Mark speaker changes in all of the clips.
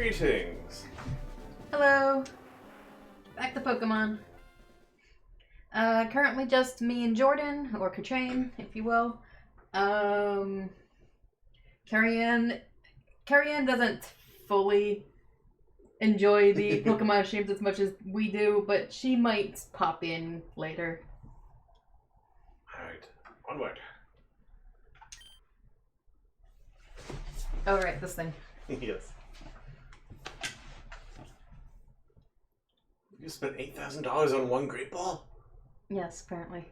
Speaker 1: Greetings.
Speaker 2: Hello. Back to Pokemon. Currently just me and Jordan, or Katrain, if you will. Carrie-Ann doesn't fully enjoy the Pokemon streams as much as we do, but she might pop in later.
Speaker 1: Alright, onward.
Speaker 2: Oh, right, this thing.
Speaker 1: Yes. You spent $8,000 on one Great Ball?
Speaker 2: Yes, apparently.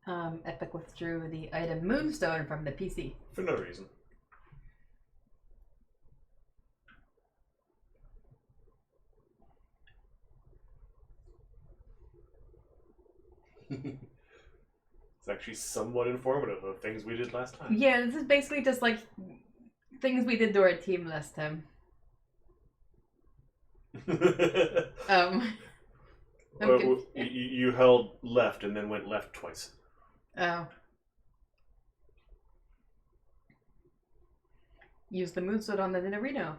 Speaker 2: Epic withdrew the item Moonstone from the PC.
Speaker 1: For no reason. It's actually somewhat informative of things we did last time.
Speaker 2: Yeah, this is basically just like things we did to our team last time.
Speaker 1: You held left and then went left twice.
Speaker 2: Oh. Use the Moonstone on the Nidorino.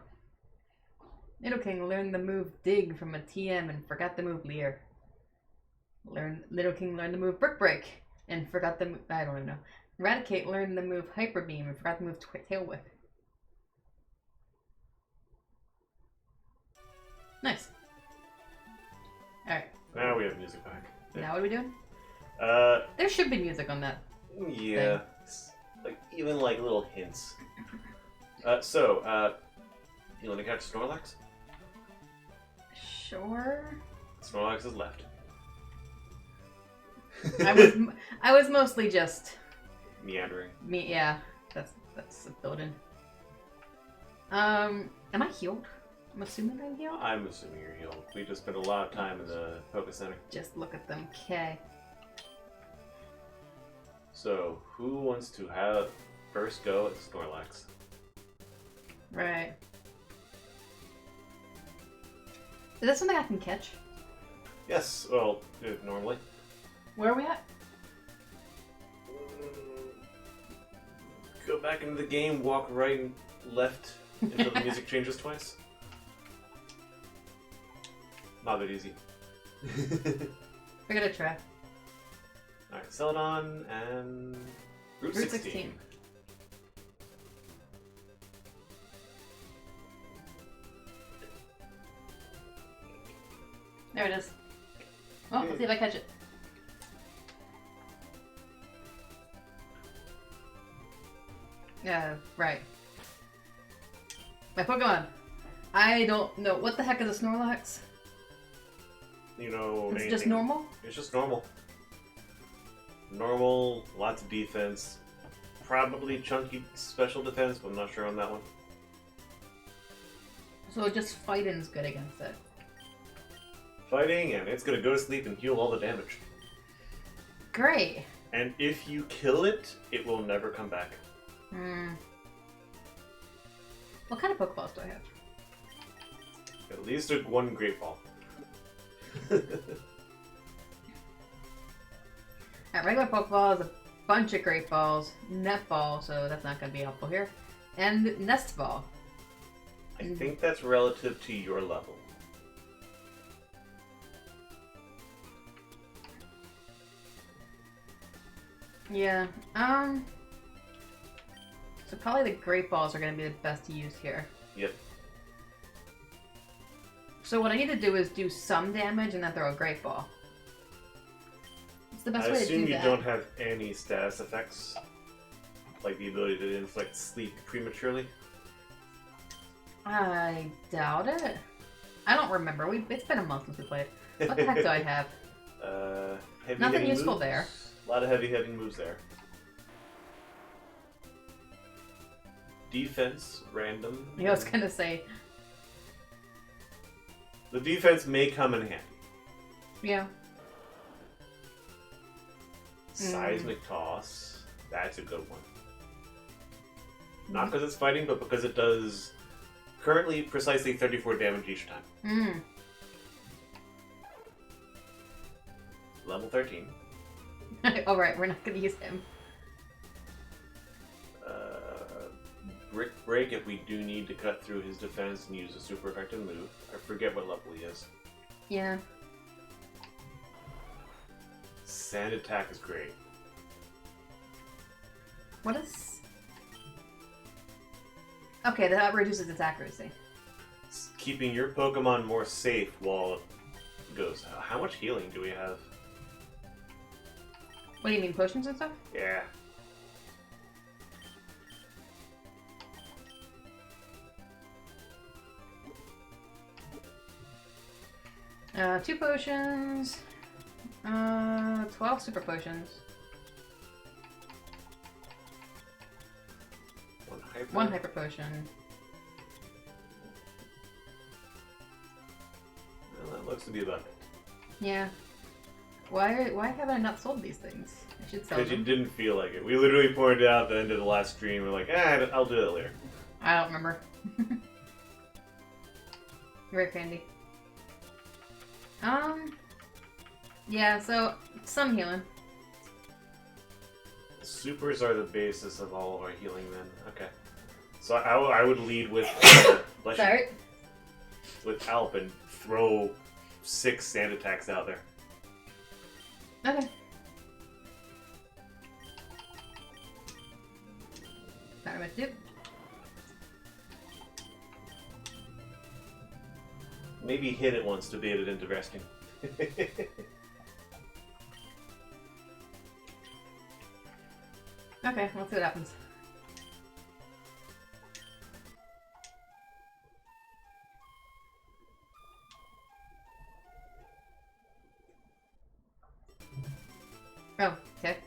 Speaker 2: Nidoking learned the move Dig from a TM and forgot the move Leer. Nidoking learned the move Brick Break and forgot the I don't even know. Eradicate learned the move Hyper Beam and forgot the move Tail Whip. Nice. Alright.
Speaker 1: Now we have music back.
Speaker 2: Now what are we doing? There should be music on that.
Speaker 1: Yeah. Like even like little hints. You want to catch Snorlax?
Speaker 2: Sure.
Speaker 1: Snorlax is left.
Speaker 2: I was mostly just
Speaker 1: Meandering.
Speaker 2: yeah, that's a building. Am I healed? I'm assuming I'm healed.
Speaker 1: I'm assuming you're healed. We just spent a lot of time in the Poké Center.
Speaker 2: Just look at them. Okay.
Speaker 1: So, who wants to have first go at Snorlax?
Speaker 2: Right. Is that something I can catch?
Speaker 1: Yes. Well, normally.
Speaker 2: Where are we at?
Speaker 1: Go back into the game, walk right and left until the music changes twice. Not that easy.
Speaker 2: We're gonna try.
Speaker 1: Alright, Celadon and Route 16.
Speaker 2: There it is. Oh, let's see if I catch it. Right. My Pokemon. I don't know. What the heck is a Snorlax?
Speaker 1: You know,
Speaker 2: It's
Speaker 1: anything.
Speaker 2: just normal?
Speaker 1: It's just normal. Normal, lots of defense. Probably chunky special defense, but I'm not sure on that one.
Speaker 2: So just fighting's good against it.
Speaker 1: Fighting, and it's gonna go to sleep and heal all the damage.
Speaker 2: Great.
Speaker 1: And if you kill it, it will never come back.
Speaker 2: What kind of Pokeballs do I have?
Speaker 1: At least one Great Ball.
Speaker 2: Alright, regular Pokeballs, a bunch of Great Balls, Net Ball, so that's not going to be helpful here, and Nest Ball.
Speaker 1: I think that's relative to your level.
Speaker 2: Yeah, so probably the Great Balls are going to be the best to use here.
Speaker 1: Yep.
Speaker 2: So what I need to do is do some damage and then throw a Great Ball. It's the best
Speaker 1: I
Speaker 2: way to do
Speaker 1: assume
Speaker 2: that.
Speaker 1: you don't have any status effects, like the ability to inflict sleep prematurely.
Speaker 2: I doubt it. I don't remember. It's been a month since we played. What the heck do I have?
Speaker 1: Heavy
Speaker 2: Nothing
Speaker 1: hitting
Speaker 2: useful
Speaker 1: moves.
Speaker 2: there.
Speaker 1: A lot of heavy hitting moves there. Defense, random.
Speaker 2: I was gonna say.
Speaker 1: The defense may come in handy.
Speaker 2: Yeah.
Speaker 1: Seismic Toss. That's a good one. Not because it's fighting, but because it does currently precisely 34 damage each time. Level 13.
Speaker 2: Alright, we're not gonna use him.
Speaker 1: Brick break if we do need to cut through his defense and use a super effective move. I forget what level he is.
Speaker 2: Yeah.
Speaker 1: Sand attack is great.
Speaker 2: What is... Okay, that reduces its accuracy.
Speaker 1: It's keeping your Pokemon more safe while it goes. How much healing do we have?
Speaker 2: What do you mean, potions and stuff?
Speaker 1: Yeah.
Speaker 2: Two potions. 12 super potions. One hyper potion.
Speaker 1: Well, that looks to be about it.
Speaker 2: Yeah. Why have I not sold these things? I should sell them.
Speaker 1: Because you didn't feel like it. We literally pointed out at the end of the last stream, we're like, I'll do it later.
Speaker 2: I don't remember. Very handy. Yeah, so some healing.
Speaker 1: Supers are the basis of all of our healing then. Okay. So I would lead with
Speaker 2: Sorry.
Speaker 1: with Alp and throw 6 sand attacks out there.
Speaker 2: Okay. Sorry, what to do?
Speaker 1: Maybe hit it once to bait it into resting.
Speaker 2: Okay, let's see what happens. Oh, okay.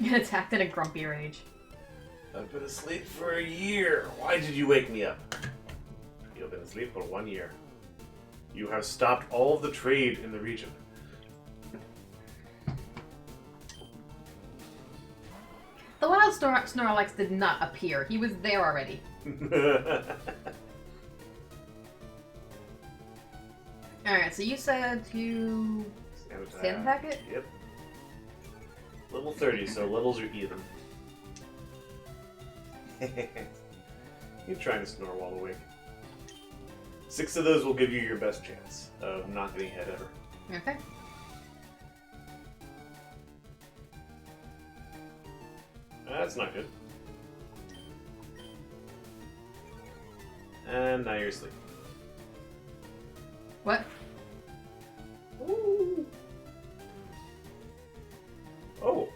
Speaker 2: It attacked in a grumpy rage.
Speaker 1: I've been asleep for a year. Why did you wake me up? You've been asleep for 1 year. You have stopped all of the trade in the region.
Speaker 2: The wild Snorlax did not appear. He was there already. Alright, so you said to sand attack it?
Speaker 1: Yep. Level 30, so levels are even. You're trying to snore while awake. 6 of those will give you your best chance of not getting hit ever.
Speaker 2: Okay.
Speaker 1: That's not good. And now you're asleep.
Speaker 2: What?
Speaker 1: Ooh. Oh.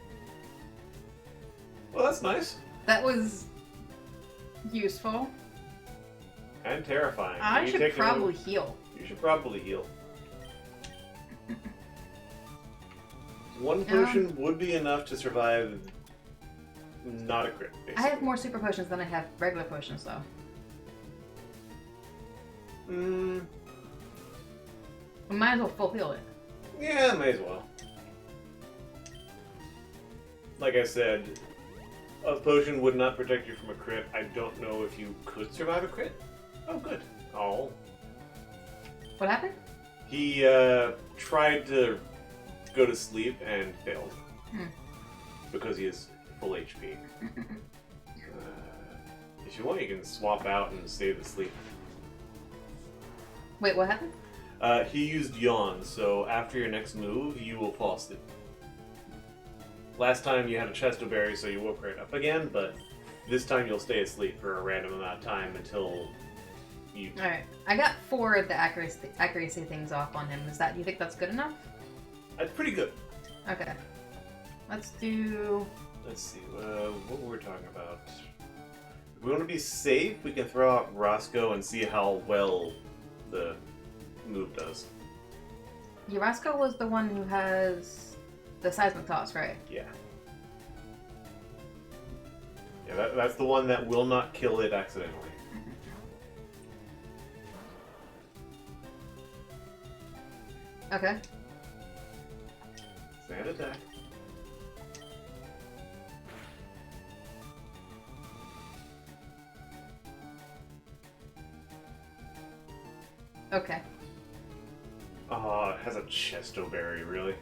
Speaker 1: Well, that's nice.
Speaker 2: That was useful.
Speaker 1: And terrifying.
Speaker 2: I should probably heal.
Speaker 1: You should probably heal. One potion would be enough to survive not a crit, basically.
Speaker 2: I have more super potions than I have regular potions, though. I might as well full heal it.
Speaker 1: Yeah, may as well. Like I said, a potion would not protect you from a crit. I don't know if you could survive a crit. Oh, good. Oh.
Speaker 2: What happened?
Speaker 1: He tried to go to sleep and failed. Because he is full HP. If you want, you can swap out and save the sleep.
Speaker 2: Wait, what happened?
Speaker 1: He used Yawn, so after your next move, you will fall asleep. Last time you had a Chesto Berry, so you woke right up again, but this time you'll stay asleep for a random amount of time until you...
Speaker 2: Alright, I got 4 of the accuracy things off on him. Do you think that's good enough?
Speaker 1: That's pretty good.
Speaker 2: Okay. Let's do...
Speaker 1: Let's see, what were we talking about? If we want to be safe, we can throw out Roscoe and see how well the move does.
Speaker 2: Roscoe was the one who has the seismic toss, right?
Speaker 1: Yeah. Yeah, that's the one that will not kill it accidentally.
Speaker 2: Okay.
Speaker 1: Sand attack.
Speaker 2: Okay.
Speaker 1: Oh, it has a Chesto Berry, really?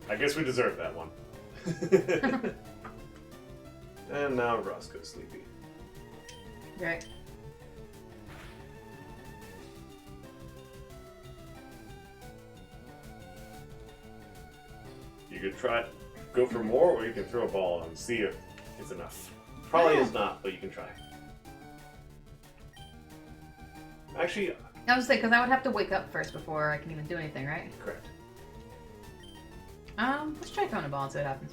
Speaker 1: I guess we deserve that one. And now Roscoe's sleepy.
Speaker 2: Right.
Speaker 1: You could try go for more, or you can throw a ball and see if it's enough. Probably is not, but you can try. Actually,
Speaker 2: I was saying, because I would have to wake up first before I can even do anything, right?
Speaker 1: correct.
Speaker 2: Let's try throwing a ball and see what happens.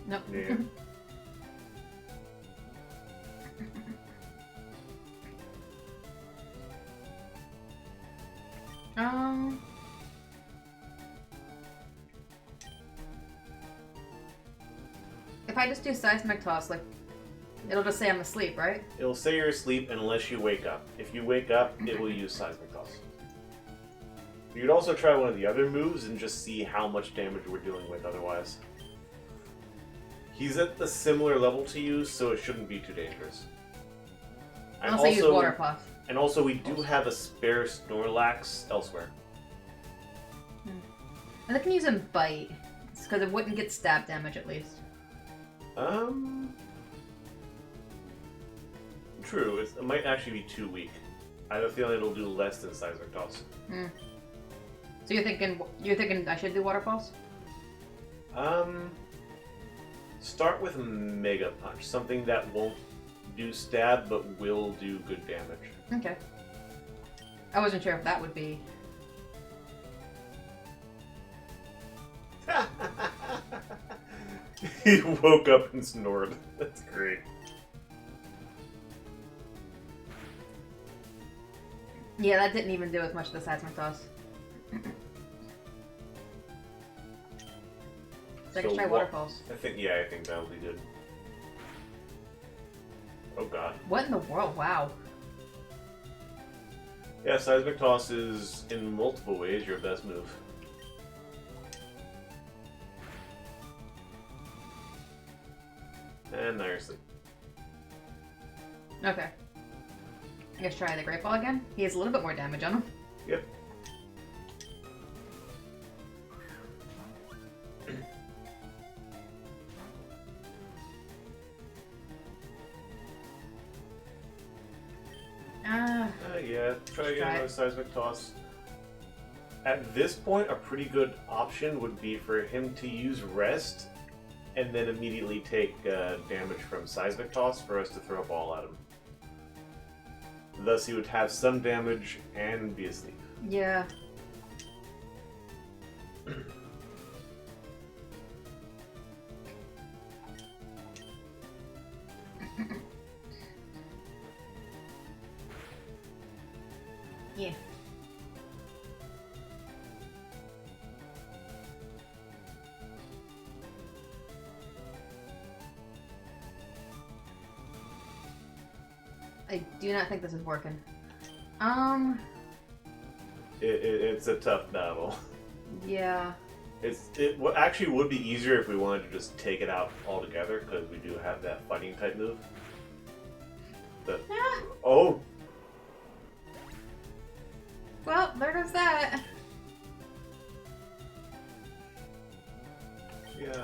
Speaker 2: Nope.
Speaker 1: Yeah.
Speaker 2: If I just do seismic toss, like, it'll just say I'm asleep, right?
Speaker 1: It'll say you're asleep unless you wake up. If you wake up, it will use Seismic Toss. You could also try one of the other moves and just see how much damage we're dealing with otherwise. He's at a similar level to you, so it shouldn't be too dangerous. And
Speaker 2: Unless I use water puff.
Speaker 1: And also, we do have a spare Snorlax elsewhere.
Speaker 2: And I can use him bite, because it wouldn't get stab damage at least.
Speaker 1: True. It might actually be too weak. I have a feeling it'll do less than Seismic Toss.
Speaker 2: So you're thinking I should do water pulse?
Speaker 1: Start with Mega Punch, something that won't do stab but will do good damage.
Speaker 2: Okay. I wasn't sure if that would be.
Speaker 1: He woke up and snored. That's great.
Speaker 2: Yeah, that didn't even do as much of the seismic toss. So I can try water pulse.
Speaker 1: I think that'll be good. Oh god.
Speaker 2: What in the world? Wow.
Speaker 1: Yeah, Seismic Toss is, in multiple ways, your best move. And now you're asleep.
Speaker 2: Okay. I guess try the Great Ball again. He has a little bit more damage on him.
Speaker 1: Yep. Yeah, try again
Speaker 2: Try
Speaker 1: with
Speaker 2: it.
Speaker 1: Seismic Toss. At this point, a pretty good option would be for him to use Rest and then immediately take damage from Seismic Toss for us to throw a ball at him. Thus, he would have some damage and be asleep.
Speaker 2: Yeah. Yeah. I do not think this is working.
Speaker 1: It's a tough battle.
Speaker 2: Yeah.
Speaker 1: It actually would be easier if we wanted to just take it out altogether, because we do have that fighting type move. Oh!
Speaker 2: Well, there goes that.
Speaker 1: Yeah.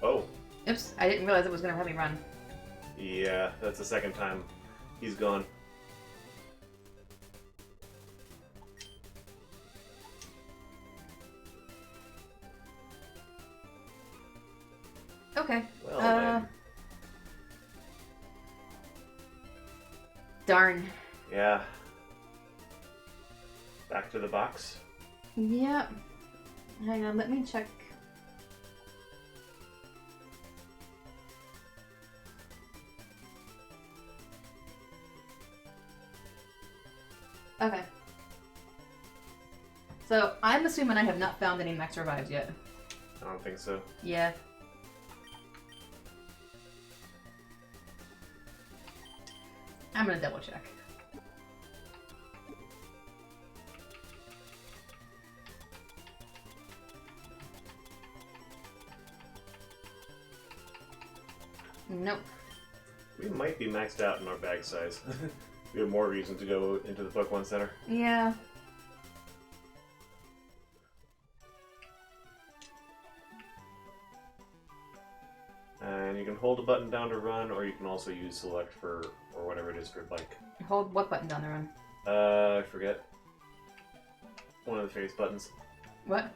Speaker 1: Oh.
Speaker 2: Oops, I didn't realize it was going to have me run.
Speaker 1: Yeah, that's the second time he's gone.
Speaker 2: Okay.
Speaker 1: Well, then.
Speaker 2: Darn.
Speaker 1: Yeah. Back to the box.
Speaker 2: Yep. Hang on, let me check. Okay. So, I'm assuming I have not found any max revives yet.
Speaker 1: I don't think so.
Speaker 2: Yeah. I'm gonna double check. Nope.
Speaker 1: We might be maxed out in our bag size. We have more reason to go into the Pokemon Center.
Speaker 2: Yeah.
Speaker 1: And you can hold a button down to run, or you can also use select for, or whatever it is for bike.
Speaker 2: Hold what button down to run?
Speaker 1: I forget. One of the face buttons.
Speaker 2: What?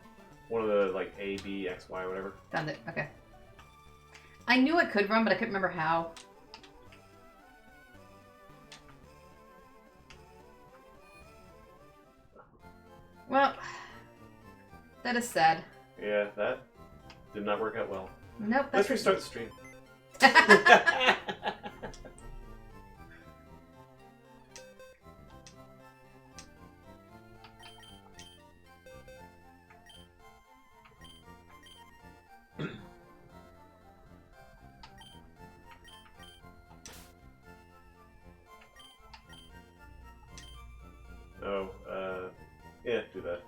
Speaker 1: One of the, like, A, B, X, Y, whatever.
Speaker 2: Found it. Okay. I knew I could run, but I couldn't remember how. Well, that is sad.
Speaker 1: Yeah, that did not work out well.
Speaker 2: Nope.
Speaker 1: Let's restart the stream. Oh, yeah, do that.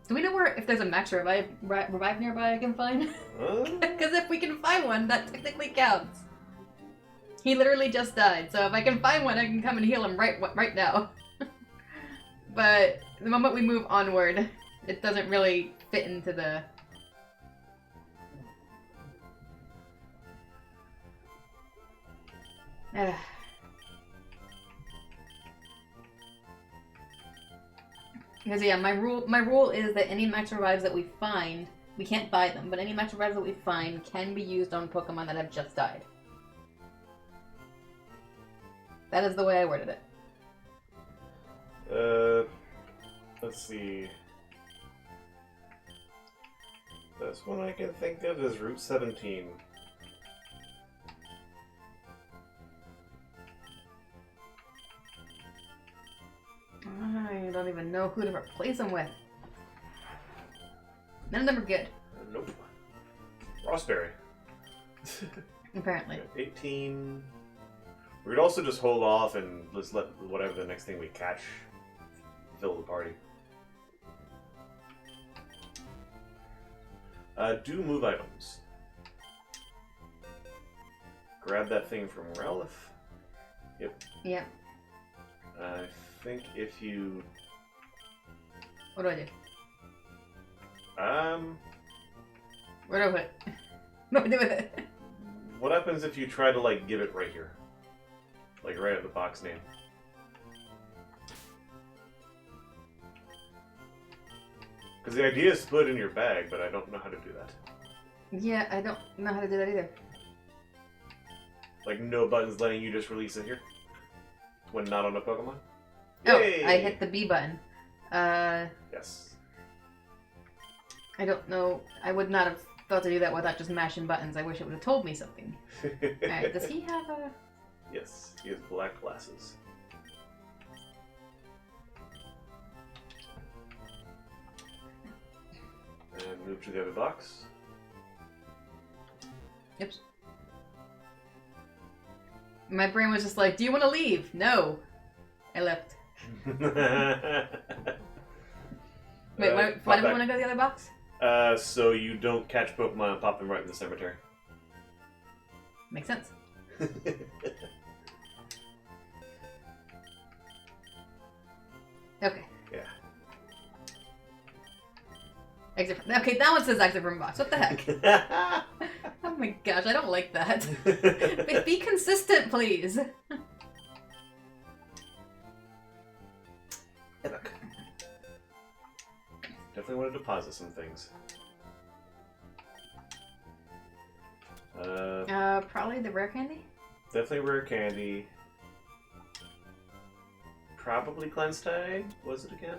Speaker 2: Do we know where if there's a max revive nearby I can find? Because if we can find one, that technically counts. He literally just died, so if I can find one, I can come and heal him right now. But the moment we move onward, it doesn't really fit into the... Because yeah, my rule is that any max revives that we find, we can't buy them, but any max revives that we find can be used on Pokemon that have just died. That is the way I worded it.
Speaker 1: Let's see. Best one I can think of is Route 17.
Speaker 2: I don't even know who to replace them with. None of them are good.
Speaker 1: Nope. Rossberry.
Speaker 2: Apparently.
Speaker 1: 18. We could also just hold off and let's let whatever the next thing we catch fill the party. Do move items. Grab that thing from Ralph. Yep.
Speaker 2: Yep.
Speaker 1: I think if you...
Speaker 2: What do I do? Where do I put it? What do I do with it?
Speaker 1: What happens if you try to, like, give it right here? Like, right at the box name. Because the idea is to put it in your bag, but I don't know how to do that.
Speaker 2: Yeah, I don't know how to do that either.
Speaker 1: Like, no buttons letting you just release it here? When not on a Pokemon?
Speaker 2: Oh,
Speaker 1: Yay!
Speaker 2: I hit the B button.
Speaker 1: Yes.
Speaker 2: I don't know. I would not have thought to do that without just mashing buttons. I wish it would have told me something. Alright, does he have a...
Speaker 1: Yes, he has black glasses. And move to the other box.
Speaker 2: Oops. My brain was just like, do you want to leave? No. I left. Wait, why do we want to go to the other box?
Speaker 1: So you don't catch Pokemon and pop them right in the cemetery.
Speaker 2: Makes sense. Okay.
Speaker 1: Yeah.
Speaker 2: Exit from, okay, that one says exit from box. What the heck? Oh my gosh, I don't like that. Be consistent, please.
Speaker 1: Look. Definitely want to deposit some things.
Speaker 2: Probably the rare candy?
Speaker 1: Definitely rare candy. Probably cleanse tag. Was it again?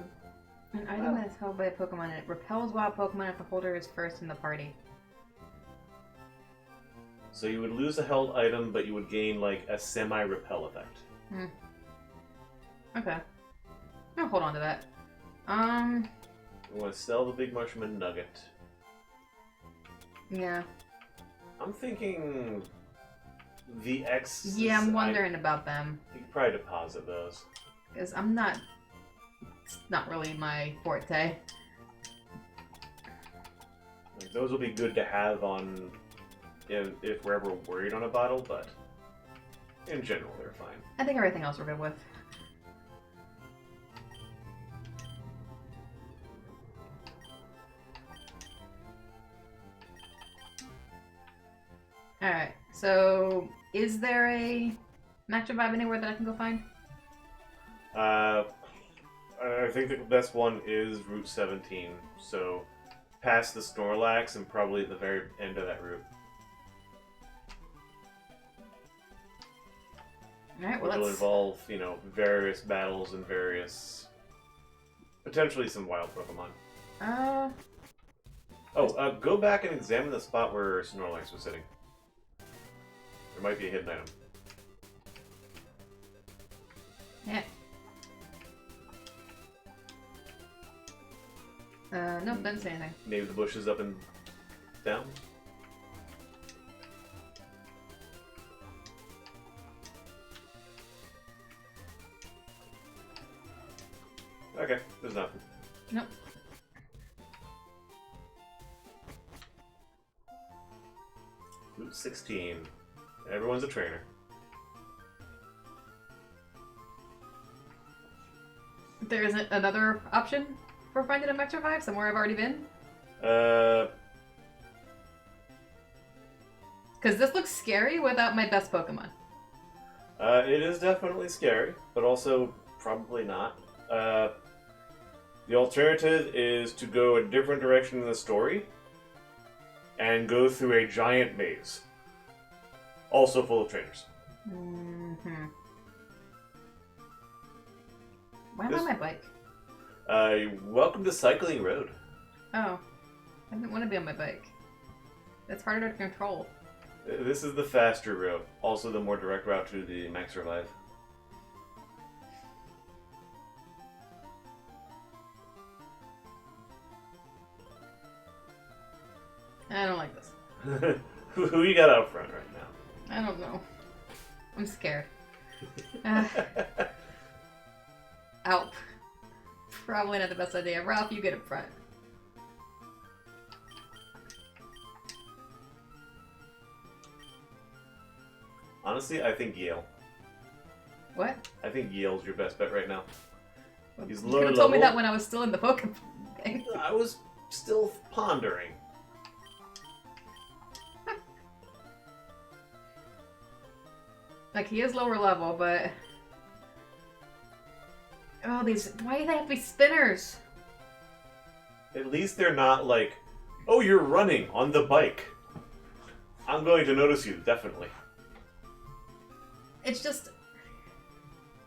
Speaker 2: An item that is held by a Pokemon and it repels wild Pokemon if the holder is first in the party.
Speaker 1: So you would lose a held item, but you would gain like a semi-repel effect.
Speaker 2: Hmm. Okay. I'll hold on to that.
Speaker 1: We want to sell the big mushroom and nugget.
Speaker 2: Yeah.
Speaker 1: I'm thinking the X.
Speaker 2: Yeah, I'm wondering about them.
Speaker 1: You could probably deposit those.
Speaker 2: Because I'm not... It's not really my forte.
Speaker 1: Those will be good to have on if we're ever worried on a bottle, but in general, they're fine.
Speaker 2: I think everything else we're good with. Alright, so is there a Max Revive anywhere that I can go find?
Speaker 1: I think the best one is Route 17, so past the Snorlax and probably at the very end of that route.
Speaker 2: Alright, well,
Speaker 1: which will involve, you know, various battles and various... potentially some wild Pokemon. Go back and examine the spot where Snorlax was sitting. There might be a hidden item.
Speaker 2: Yeah. No, doesn't say anything.
Speaker 1: Maybe the bushes up and down? Okay, there's nothing.
Speaker 2: Nope.
Speaker 1: Route 16. Everyone's a trainer.
Speaker 2: There isn't another option for finding a Max Revive somewhere I've already been? Because this looks scary without my best Pokemon.
Speaker 1: It is definitely scary, but also probably not. The alternative is to go a different direction in the story and go through a giant maze. Also full of trainers.
Speaker 2: Mm-hmm. Why am I on my bike?
Speaker 1: Welcome to Cycling Road.
Speaker 2: Oh. I didn't want to be on my bike. It's harder to control.
Speaker 1: This is the faster route. Also the more direct route to the Max Revive.
Speaker 2: I don't like this.
Speaker 1: Who you got out front right now?
Speaker 2: I don't know. I'm scared. Alp. Probably not the best idea. Ralph, you get up front.
Speaker 1: Honestly, I think Yale.
Speaker 2: What?
Speaker 1: I think Yale's your best bet right now. He's
Speaker 2: You
Speaker 1: lower
Speaker 2: could have told me
Speaker 1: level.
Speaker 2: that when I was still in the Pokemon thing.
Speaker 1: I was still pondering.
Speaker 2: Like, he is lower level, but... Oh, these... Why do they have to be spinners?
Speaker 1: At least they're not like, oh, you're running on the bike. I'm going to notice you, definitely.
Speaker 2: It's just...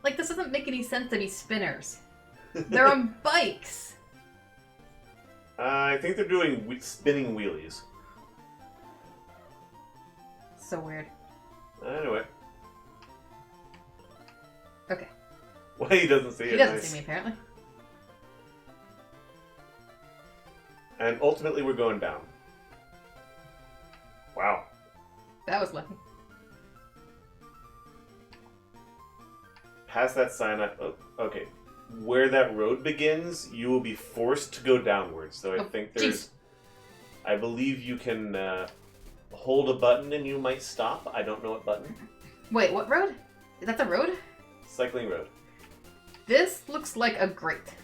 Speaker 2: Like, this doesn't make any sense to be spinners. They're on bikes.
Speaker 1: I think they're doing spinning wheelies.
Speaker 2: So weird.
Speaker 1: Anyway.
Speaker 2: Okay.
Speaker 1: Well, he doesn't see it.
Speaker 2: He doesn't
Speaker 1: Nice.
Speaker 2: see me, apparently.
Speaker 1: And ultimately, we're going down. Wow.
Speaker 2: That was lucky.
Speaker 1: Past that sign, okay. Where that road begins, you will be forced to go downwards. So I think there's...
Speaker 2: Jeez.
Speaker 1: I believe you can hold a button and you might stop. I don't know what button.
Speaker 2: Wait, what road? That's a road?
Speaker 1: Cycling road.
Speaker 2: This looks like a grate.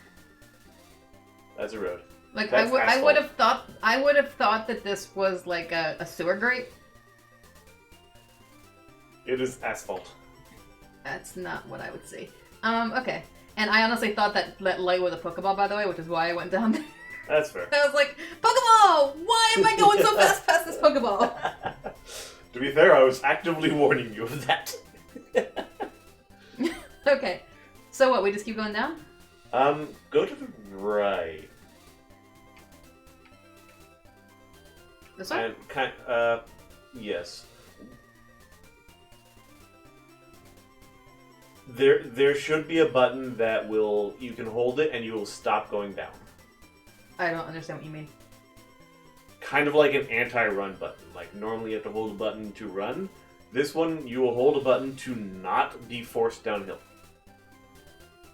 Speaker 1: That's a road.
Speaker 2: Like,
Speaker 1: That's
Speaker 2: I would have thought that this was like a sewer grate.
Speaker 1: It is asphalt.
Speaker 2: That's not what I would see. Okay. And I honestly thought that light was a Pokeball, by the way, which is why I went down there.
Speaker 1: That's fair.
Speaker 2: I was like, Pokeball! Why am I going so fast past this Pokeball?
Speaker 1: To be fair, I was actively warning you of that.
Speaker 2: Okay. So what, we just keep going down?
Speaker 1: Go to the right.
Speaker 2: This way?
Speaker 1: And yes. There should be a button that you can hold it and you will stop going down.
Speaker 2: I don't understand what you mean.
Speaker 1: Kind of like an anti-run button. Like normally you have to hold a button to run. This one, you will hold a button to not be forced downhill.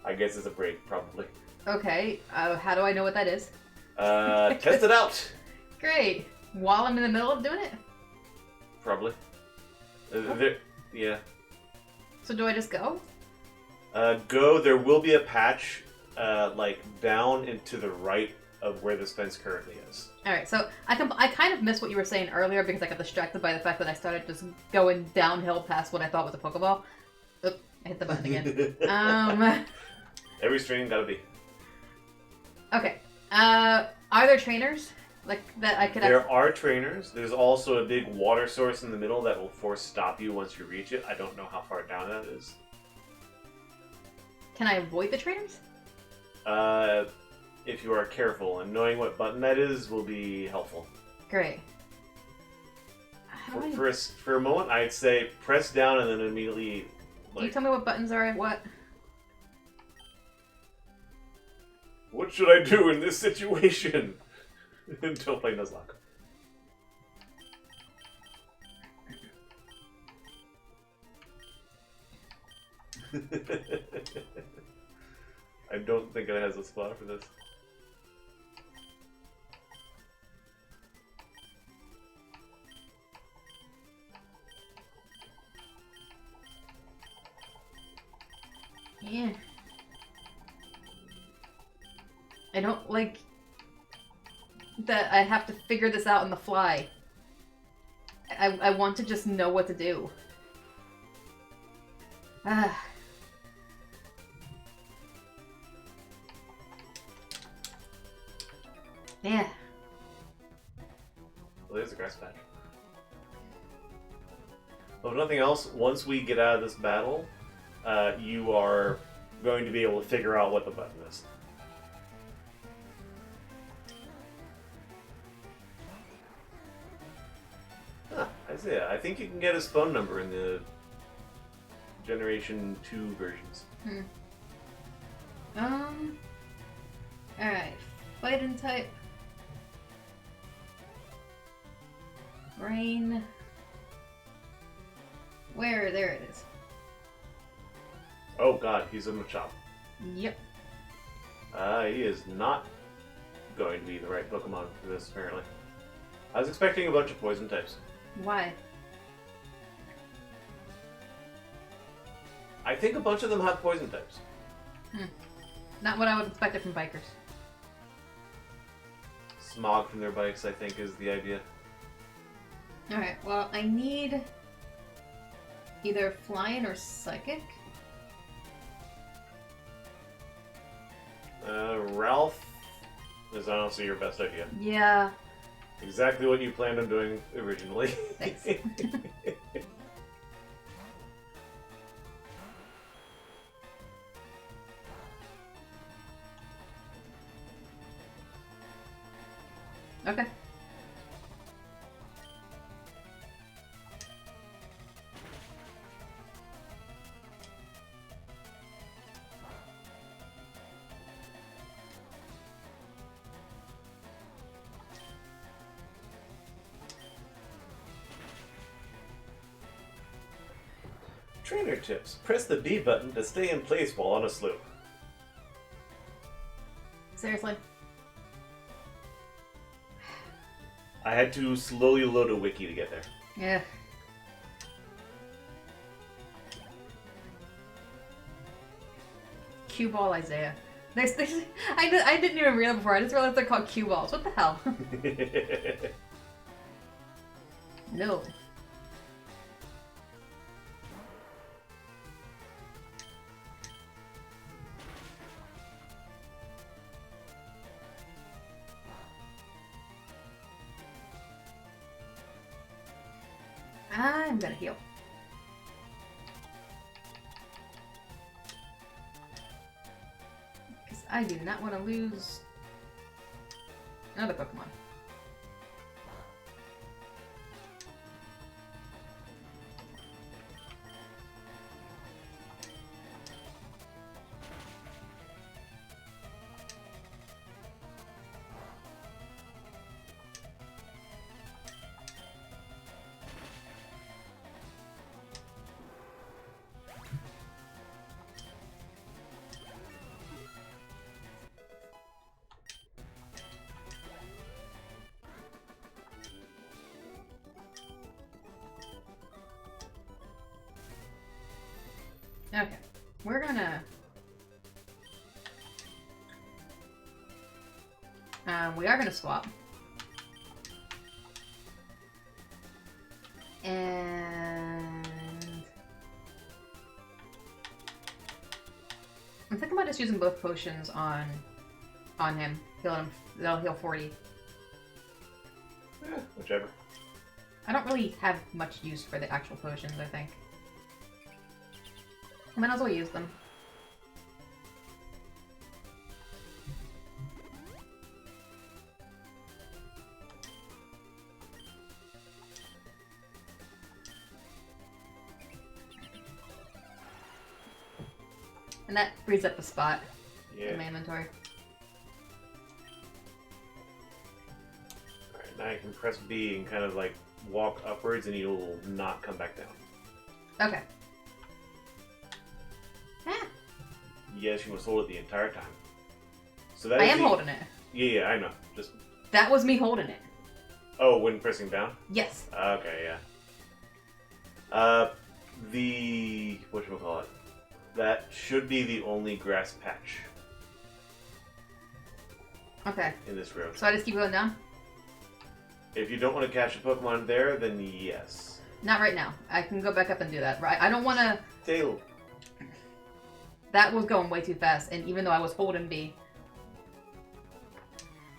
Speaker 1: I guess it's a brake, probably.
Speaker 2: Okay, how do I know what that is?
Speaker 1: Test it out!
Speaker 2: Great. While I'm in the middle of doing it?
Speaker 1: Probably. Yeah.
Speaker 2: So do I just go?
Speaker 1: Go. There will be a patch, like down and to the right of where this fence currently is.
Speaker 2: All right. So I kind of missed what you were saying earlier because I got distracted by the fact that I started just going downhill past what I thought was a Pokeball. Oop! I hit the button again.
Speaker 1: Every string gotta be.
Speaker 2: Okay. Are there trainers like that I could?
Speaker 1: There are trainers. There's also a big water source in the middle that will force stop you once you reach it. I don't know how far down that is.
Speaker 2: Can I avoid the trainers?
Speaker 1: If you are careful, and knowing what button that is will be helpful.
Speaker 2: Great.
Speaker 1: For a moment, I'd say press down and then immediately.
Speaker 2: Can you tell me what buttons are and what?
Speaker 1: What should I do in this situation? Don't play Nuzlocke. I don't think it has a spot for this.
Speaker 2: Yeah. I don't like that I have to figure this out on the fly. I want to just know what to do. Ah. Yeah.
Speaker 1: Well, there's a grass patch. Well, if nothing else, once we get out of this battle, you are going to be able to figure out what the button is. Isaiah, I think you can get his phone number in the Generation 2 versions.
Speaker 2: Alright. Fighting type. Rain. Where? There it is.
Speaker 1: Oh god, he's in the shop.
Speaker 2: Yep.
Speaker 1: He is not going to be the right Pokemon for this, apparently. I was expecting a bunch of poison types.
Speaker 2: Why?
Speaker 1: I think a bunch of them have poison types.
Speaker 2: Not what I would expect from bikers.
Speaker 1: Smog from their bikes, I think, is the idea.
Speaker 2: Alright, well, I need either flying or psychic.
Speaker 1: Ralph is honestly your best idea.
Speaker 2: Yeah.
Speaker 1: Exactly what you planned on doing originally.
Speaker 2: Thanks. Okay.
Speaker 1: Trainer tips. Press the B button to stay in place while on a slope.
Speaker 2: Seriously?
Speaker 1: I had to slowly load a wiki to get there.
Speaker 2: Yeah. Cue ball Isaiah. I didn't even read it before. I just realized they're called cue balls. What the hell? No. I'm gonna heal. Because I do not want to lose another Pokemon. Okay. We're gonna... we are gonna swap. And... I'm thinking about just using both potions on him. That'll heal 40.
Speaker 1: Whichever.
Speaker 2: I don't really have much use for the actual potions, I think. Might as well use them. And that frees up a spot in my inventory.
Speaker 1: Alright, now you can press B and kind of like walk upwards and you'll not come back down.
Speaker 2: Okay. Ah.
Speaker 1: Yes, you must hold it the entire time. So that
Speaker 2: I am holding it.
Speaker 1: Yeah, I know. Just
Speaker 2: that was me holding it.
Speaker 1: Oh, when pressing down?
Speaker 2: Yes.
Speaker 1: Okay, yeah. Whatchamacallit? That should be the only grass patch.
Speaker 2: Okay.
Speaker 1: In this road.
Speaker 2: So I just keep going down?
Speaker 1: If you don't want to catch a Pokemon there, then yes.
Speaker 2: Not right now. I can go back up and do that. Right? I don't want to...
Speaker 1: Tail.
Speaker 2: That was going way too fast, and even though I was holding B...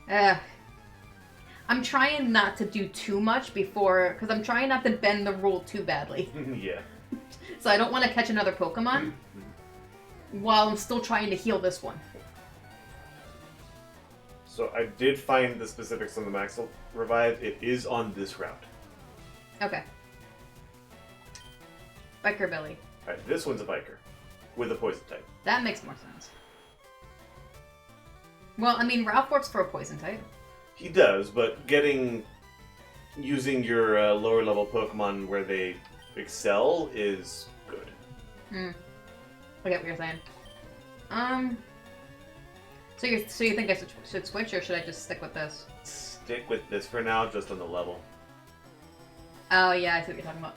Speaker 2: I'm trying not to do too much before... Because I'm trying not to bend the rule too badly.
Speaker 1: Yeah.
Speaker 2: So I don't want to catch another Pokemon while I'm still trying to heal this one.
Speaker 1: So I did find the specifics on the Maxil Revive. It is on this route.
Speaker 2: Okay. Biker Billy.
Speaker 1: Alright, this one's a biker. With a poison type.
Speaker 2: That makes more sense. Well, I mean, Ralph works for a poison type.
Speaker 1: He does, but using your lower level Pokemon where they excel is good.
Speaker 2: I get what you're saying. So you think I should switch, or should I just stick with this?
Speaker 1: Stick with this for now, just on the level.
Speaker 2: Oh yeah, I see what you're talking about.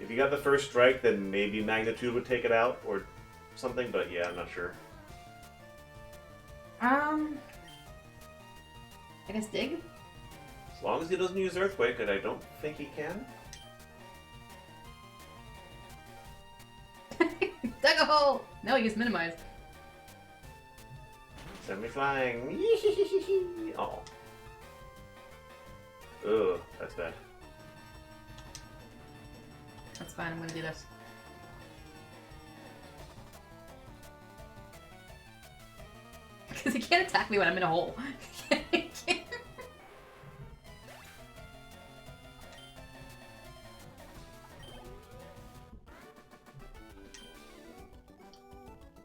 Speaker 1: If you got the first strike, then maybe Magnitude would take it out, or something, but yeah, I'm not sure.
Speaker 2: I guess dig?
Speaker 1: As long as he doesn't use Earthquake, and I don't think he can.
Speaker 2: Dug a hole! No, he gets minimized.
Speaker 1: Send me flying. Oh. Ugh, that's bad.
Speaker 2: That's fine, I'm gonna do this. Because he can't attack me when I'm in a hole.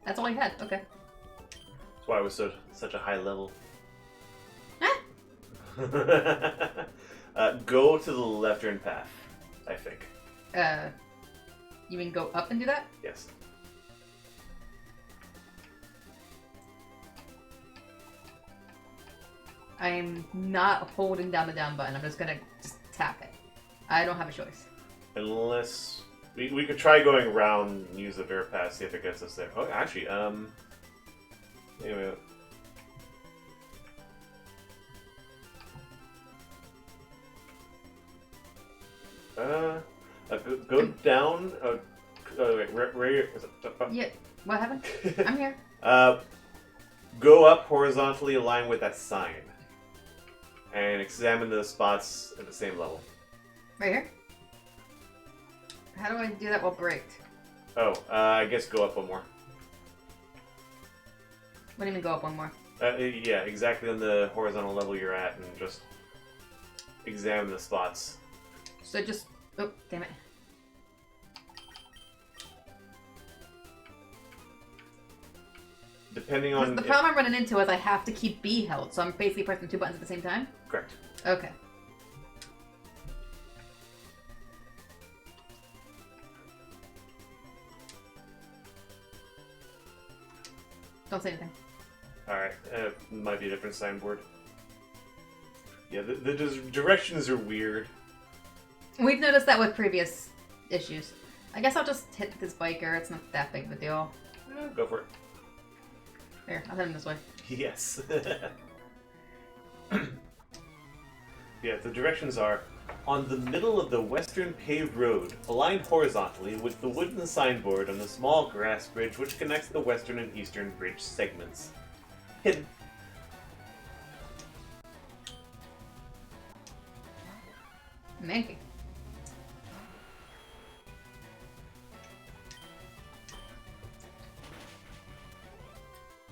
Speaker 2: That's all I had, okay.
Speaker 1: That's why I was such a high level.
Speaker 2: Huh?
Speaker 1: Go to the left-turn path, I think.
Speaker 2: You mean go up and do that?
Speaker 1: Yes.
Speaker 2: I'm not holding down the down button. I'm just gonna tap it. I don't have a choice.
Speaker 1: Unless... We could try going around and use the Bear Pass, see if it gets us there. Oh, actually, anyway. Go down. Wait, where is it?
Speaker 2: Yeah, what happened? I'm here.
Speaker 1: Go up horizontally, align with that sign, and examine the spots at the same level.
Speaker 2: Right here? How do I do that while braked?
Speaker 1: Oh, I guess go up one more.
Speaker 2: What do you mean go up one more?
Speaker 1: Yeah, exactly on the horizontal level you're at, and just examine the spots.
Speaker 2: So just... Oh, damn it.
Speaker 1: Depending on...
Speaker 2: The problem I'm running into is I have to keep B held, so I'm basically pressing two buttons at the same time?
Speaker 1: Correct.
Speaker 2: Okay. Don't say anything.
Speaker 1: Alright, might be a different signboard. Yeah, the directions are weird.
Speaker 2: We've noticed that with previous issues. I guess I'll just hit this biker. It's not that big of a deal.
Speaker 1: Go for it.
Speaker 2: There, I'll hit him this way.
Speaker 1: Yes. Yeah, the directions are on the middle of the western paved road, aligned horizontally with the wooden signboard on the small grass bridge which connects the western and eastern bridge segments. Hidden.
Speaker 2: Maybe.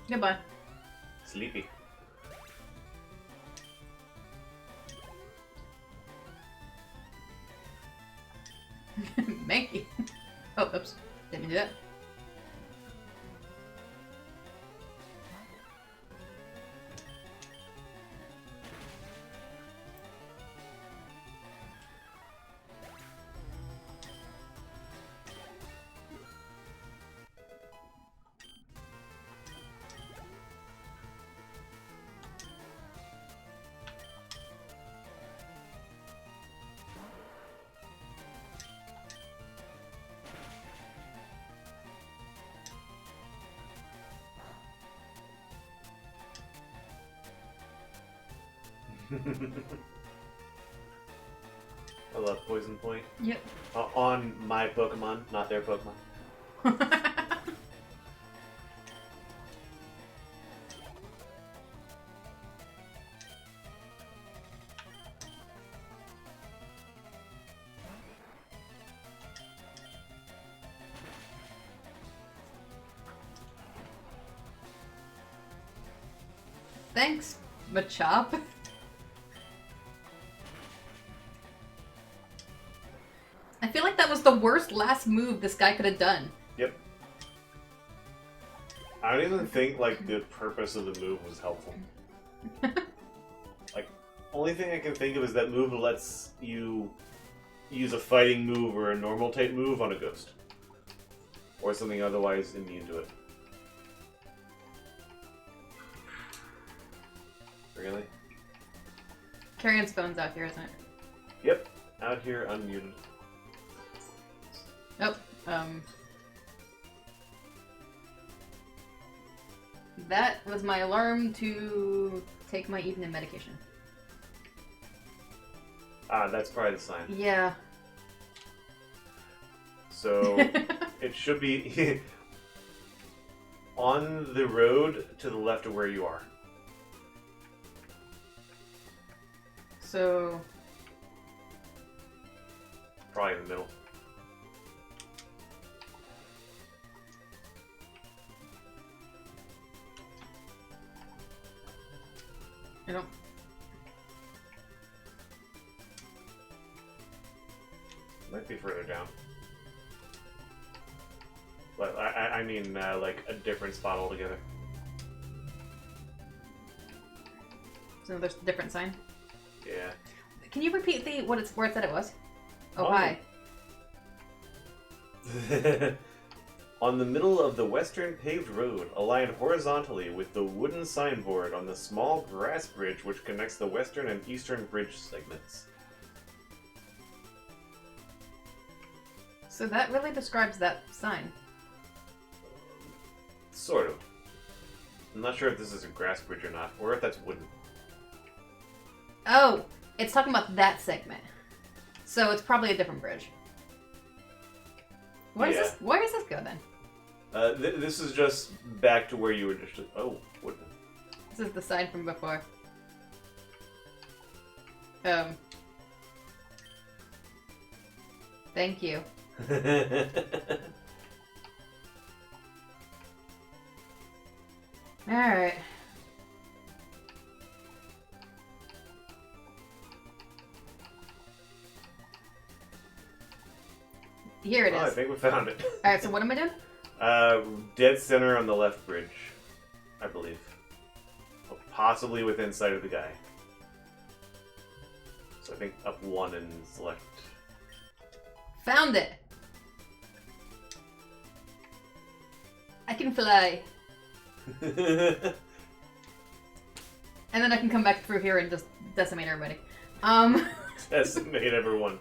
Speaker 2: Goodbye.
Speaker 1: Sleepy.
Speaker 2: Manky. Oh, oops. Didn't mean to do that.
Speaker 1: I love Poison Point.
Speaker 2: Yep.
Speaker 1: On my Pokemon, not their Pokemon.
Speaker 2: Thanks, Machop. I feel like that was the worst last move this guy could have done.
Speaker 1: Yep. I don't even think, like, the purpose of the move was helpful. Like, only thing I can think of is that move lets you use a fighting move or a normal type move on a ghost. Or something otherwise immune to it. Really?
Speaker 2: Carrion's phone's out here, isn't it?
Speaker 1: Yep. Out here, unmuted.
Speaker 2: Oh, that was my alarm to take my evening medication.
Speaker 1: Ah, that's probably the sign.
Speaker 2: Yeah.
Speaker 1: So, it should be on the road to the left of where you are.
Speaker 2: So...
Speaker 1: Probably in the middle.
Speaker 2: I don't...
Speaker 1: Might be further down. But I mean, like a different spot altogether.
Speaker 2: So there's a different sign?
Speaker 1: Yeah.
Speaker 2: Can you repeat where it said it was? Oh,
Speaker 1: Oh.
Speaker 2: hi.
Speaker 1: On the middle of the western paved road, aligned horizontally with the wooden signboard on the small grass bridge which connects the western and eastern bridge segments.
Speaker 2: So that really describes that sign.
Speaker 1: Sort of. I'm not sure if this is a grass bridge or not, or if that's wooden.
Speaker 2: Oh, it's talking about that segment. So it's probably a different bridge. Where does this go then?
Speaker 1: This is just back to where you were just... Oh, wooden.
Speaker 2: This is the sign from before. Thank you. Alright. Here it is.
Speaker 1: I think we found it.
Speaker 2: Alright, so what am I doing?
Speaker 1: Dead center on the left bridge, I believe. Possibly within sight of the guy. So I think up one and select.
Speaker 2: Found it! I can fly. And then I can come back through here and just decimate everybody.
Speaker 1: Decimate everyone.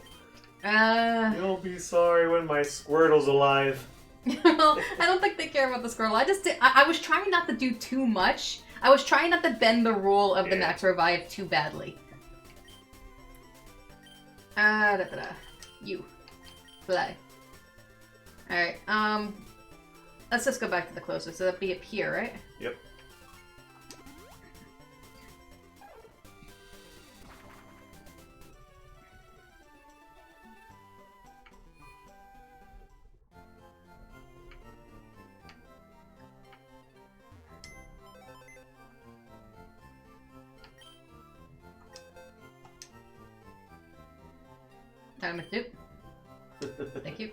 Speaker 1: You'll be sorry when my Squirtle's alive.
Speaker 2: Well, I don't think they care about the Squirtle. I was trying not to do too much. I was trying not to bend the rule of the max revive too badly. You. Fly. Alright, let's just go back to the closest. So that'd be up here, right?
Speaker 1: Yep.
Speaker 2: Time to do. Thank you.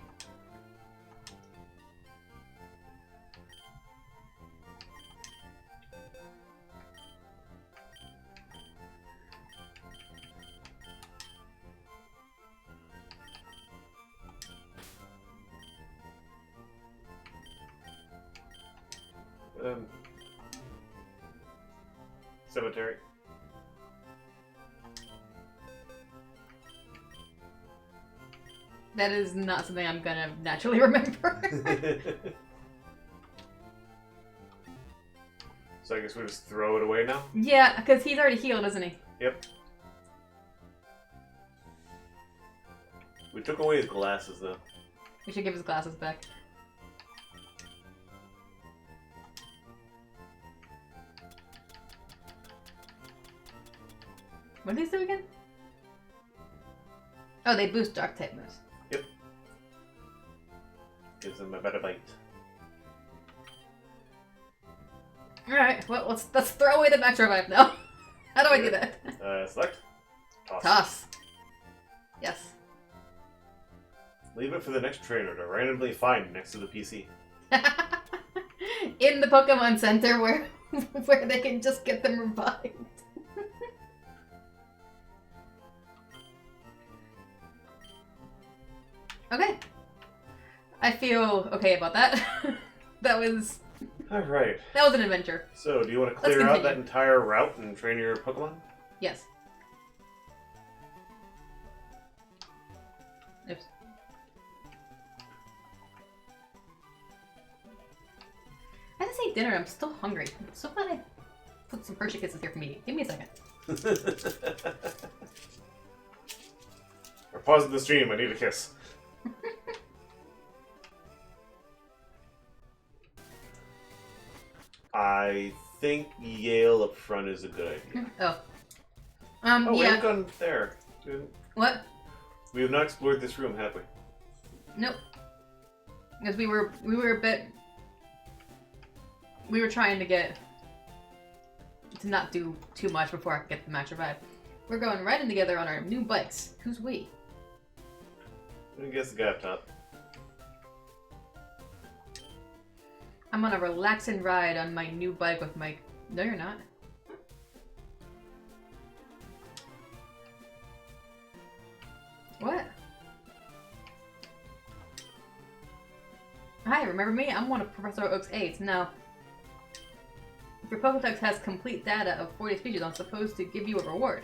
Speaker 1: Cemetery.
Speaker 2: That is not something I'm gonna naturally remember.
Speaker 1: So I guess we just throw it away now?
Speaker 2: Yeah, because he's already healed, isn't he?
Speaker 1: Yep. We took away his glasses, though.
Speaker 2: We should give his glasses back. What do these do again? Oh, they boost dark type moves.
Speaker 1: Yep. Gives them a better bite.
Speaker 2: Alright, well, let's throw away the max revive now. How do I do that?
Speaker 1: Select. Toss.
Speaker 2: Toss. Yes.
Speaker 1: Leave it for the next trainer to randomly find next to the PC.
Speaker 2: In the Pokemon Center where they can just get them revived. Okay. I feel okay about that. That was
Speaker 1: Alright.
Speaker 2: an adventure.
Speaker 1: So, do you want to clear out that entire route and train your Pokemon?
Speaker 2: Yes. Oops. I didn't say dinner, I'm still hungry. I'm so glad I put some Hershey Kisses here for me. Give me a second.
Speaker 1: We're pausing the stream, I need a kiss. I think Yale up front is a good idea.
Speaker 2: Oh.
Speaker 1: We
Speaker 2: yeah.
Speaker 1: haven't gone there.
Speaker 2: What?
Speaker 1: We have not explored this room, have we?
Speaker 2: Nope. Because we were a bit... We were trying to not do too much before I could get the match revive. We're going riding together on our new bikes. Who's we?
Speaker 1: I guess the guy up top.
Speaker 2: I'm on a relaxing ride on my new bike with my... No, you're not. What? Hi, remember me? I'm one of Professor Oak's aides. No. If your Pokédex has complete data of 40 species, I'm supposed to give you a reward.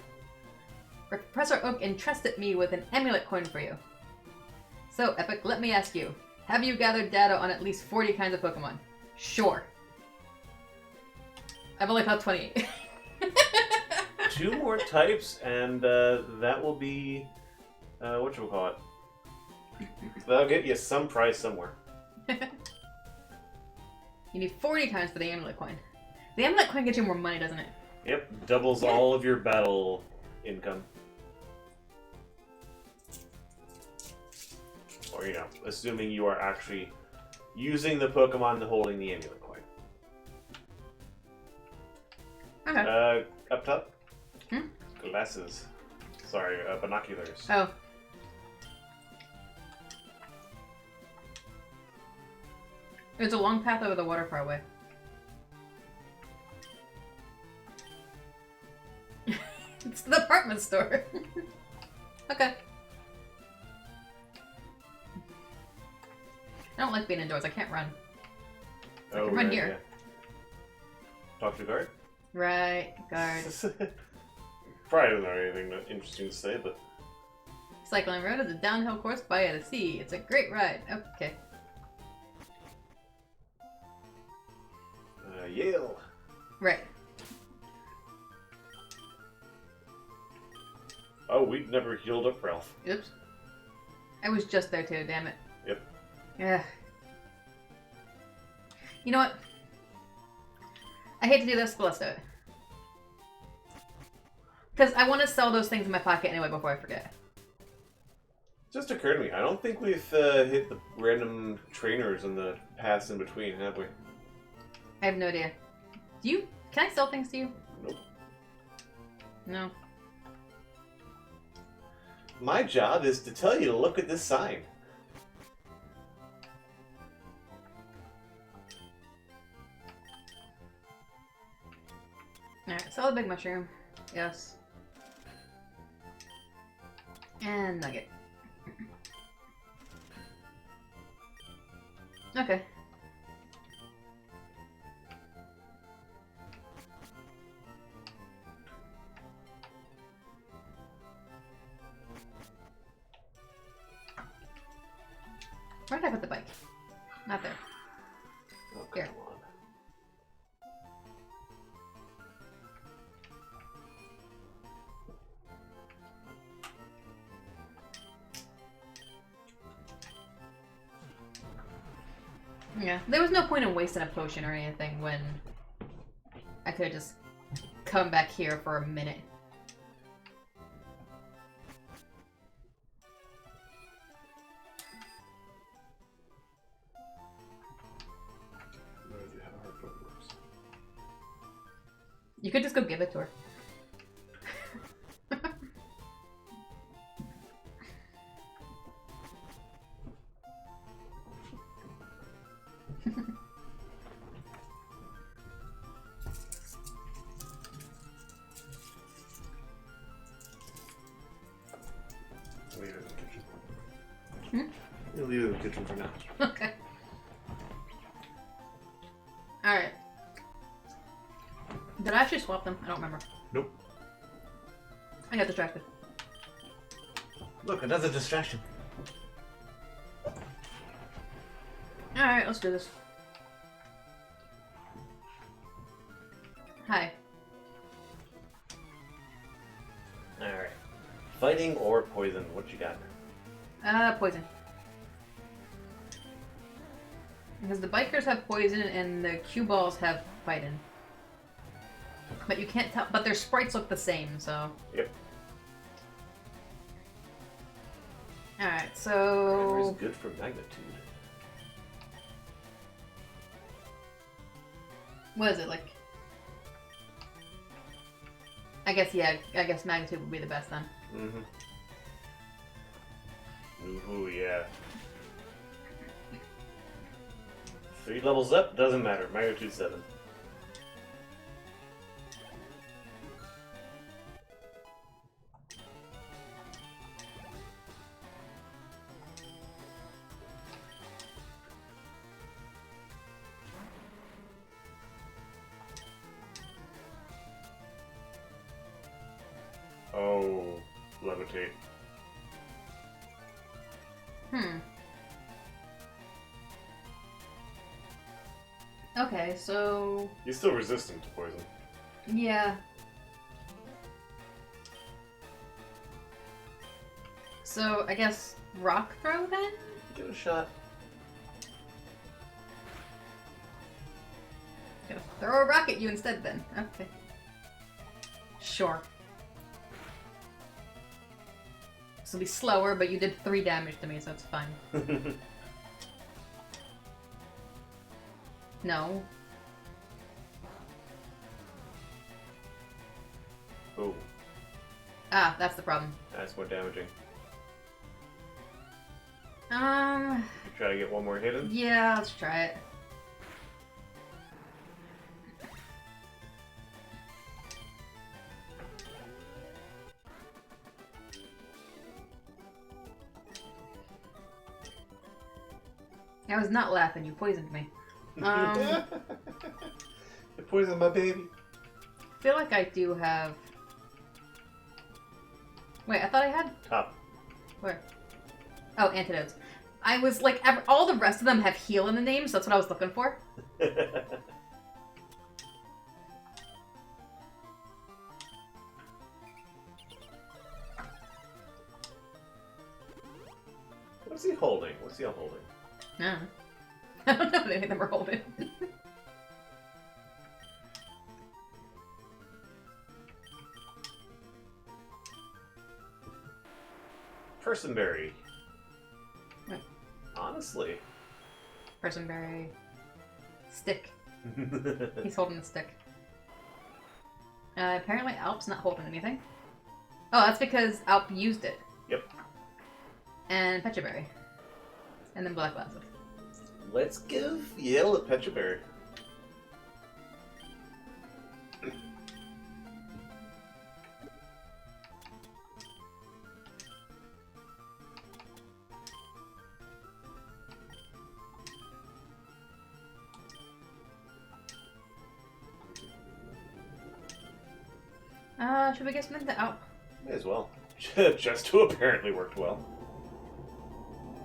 Speaker 2: Professor Oak entrusted me with an amulet coin for you. So, Epic, let me ask you. Have you gathered data on at least 40 kinds of Pokemon? Sure. I've only caught 28.
Speaker 1: 2 more types, and that will be... whatchamacallit. That'll get you some prize somewhere.
Speaker 2: You need 40 times for the amulet coin. The amulet coin gets you more money, doesn't it?
Speaker 1: Yep, doubles all of your battle income. Or, you know, assuming you are actually using the Pokemon holding the amulet coin.
Speaker 2: Okay.
Speaker 1: Up top? Glasses. Sorry, binoculars.
Speaker 2: Oh. There's a long path over the water far away. It's the department store. Okay. I don't like being indoors. I can't run. I can run here.
Speaker 1: Yeah. Talk to the guard?
Speaker 2: Right, guard.
Speaker 1: Probably don't have anything interesting to say, but...
Speaker 2: Cycling Road is a downhill course by the sea. It's a great ride. Okay.
Speaker 1: Yale.
Speaker 2: Right.
Speaker 1: Oh, we've never healed up Ralph.
Speaker 2: Oops. I was just there too, damn it.
Speaker 1: Yep.
Speaker 2: Yeah. You know what? I hate to do this, but let's do it. Because I want to sell those things in my pocket anyway before I forget.
Speaker 1: It just occurred to me, I don't think we've hit the random trainers in the paths in between, have we?
Speaker 2: I have no idea. Do you? Can I sell things to you?
Speaker 1: Nope.
Speaker 2: No.
Speaker 1: My job is to tell you to look at this sign.
Speaker 2: Alright, sell a big mushroom. Yes. And nugget. Okay. Where did I put the bike? Not there.
Speaker 1: Oh,
Speaker 2: Here.
Speaker 1: come on.
Speaker 2: Yeah, there was no point in wasting a potion or anything when I could have just come back here for a minute. You could just go give it to her.
Speaker 1: Leave it in the kitchen.
Speaker 2: Hmm?
Speaker 1: You'll leave it in the kitchen for now.
Speaker 2: Okay. Alright. Did I actually swap them? I don't remember.
Speaker 1: Nope.
Speaker 2: I got distracted.
Speaker 1: Look, another distraction.
Speaker 2: Alright, let's do this. Hi.
Speaker 1: Alright. Fighting or poison? What you got?
Speaker 2: Poison. Because the bikers have poison and the cue balls have fighting. But you can't tell, but their sprites look the same, so.
Speaker 1: Yep.
Speaker 2: Alright, so.
Speaker 1: Hammer is good for magnitude.
Speaker 2: What is it, like? I guess, yeah, I guess magnitude would be the best then.
Speaker 1: Mm-hmm. Ooh, yeah. 3 levels up, doesn't matter. Magnitude 7. Oh, levitate.
Speaker 2: Okay, so.
Speaker 1: He's still resistant to poison.
Speaker 2: Yeah. So, I guess rock throw then?
Speaker 1: Give it a shot.
Speaker 2: Gonna throw a rock at you instead then. Okay. Sure. This will be slower, but you did 3 damage to me, so it's fine. No.
Speaker 1: Oh,
Speaker 2: Ah, that's the problem.
Speaker 1: that's more damaging.
Speaker 2: Um,
Speaker 1: You try to get one more hit in?
Speaker 2: yeah, let's try it. I was not laughing, you poisoned me.
Speaker 1: You poisoned my baby.
Speaker 2: I feel like I do have... Wait, I thought I had...
Speaker 1: Top.
Speaker 2: Where? Oh, antidotes. I was like, all the rest of them have heal in the name, so that's what I was looking for.
Speaker 1: What's he holding? What's he all holding?
Speaker 2: No. I don't know what any of them are holding.
Speaker 1: Personberry.
Speaker 2: What?
Speaker 1: Honestly.
Speaker 2: Personberry. Stick. He's holding the stick. Apparently Alp's not holding anything. Oh, that's because Alp used it.
Speaker 1: Yep.
Speaker 2: And Petraberry. And then Black Glasses.
Speaker 1: Let's give Yale a Petraberry.
Speaker 2: Should we get something to Alp?
Speaker 1: May as well. Just who apparently worked well.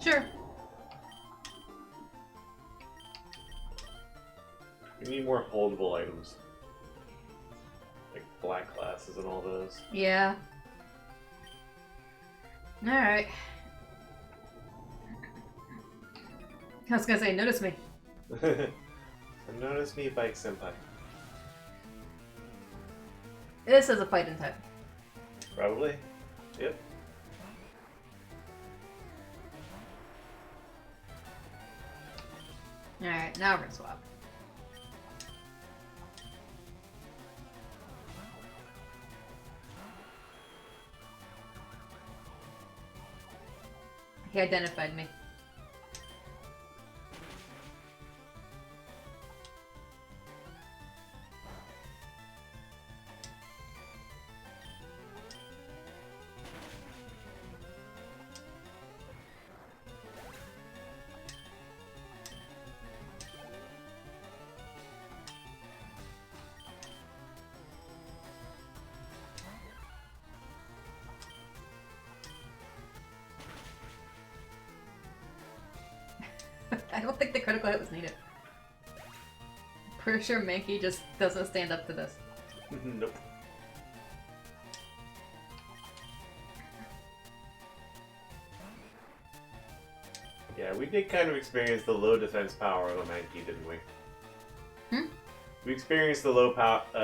Speaker 2: Sure.
Speaker 1: We need more holdable items. Like black glasses and all those.
Speaker 2: Yeah. Alright. I was gonna say, notice me.
Speaker 1: Notice me, Bike Senpai.
Speaker 2: This is a fighting type.
Speaker 1: Probably. Yep.
Speaker 2: Alright, now we're gonna swap. He identified me. I don't think the critical hit was needed. Pretty sure Mankey just doesn't stand up to this.
Speaker 1: Nope. Yeah, we did kind of experience the low defense power of a Mankey, didn't we?
Speaker 2: Hmm?
Speaker 1: We experienced the low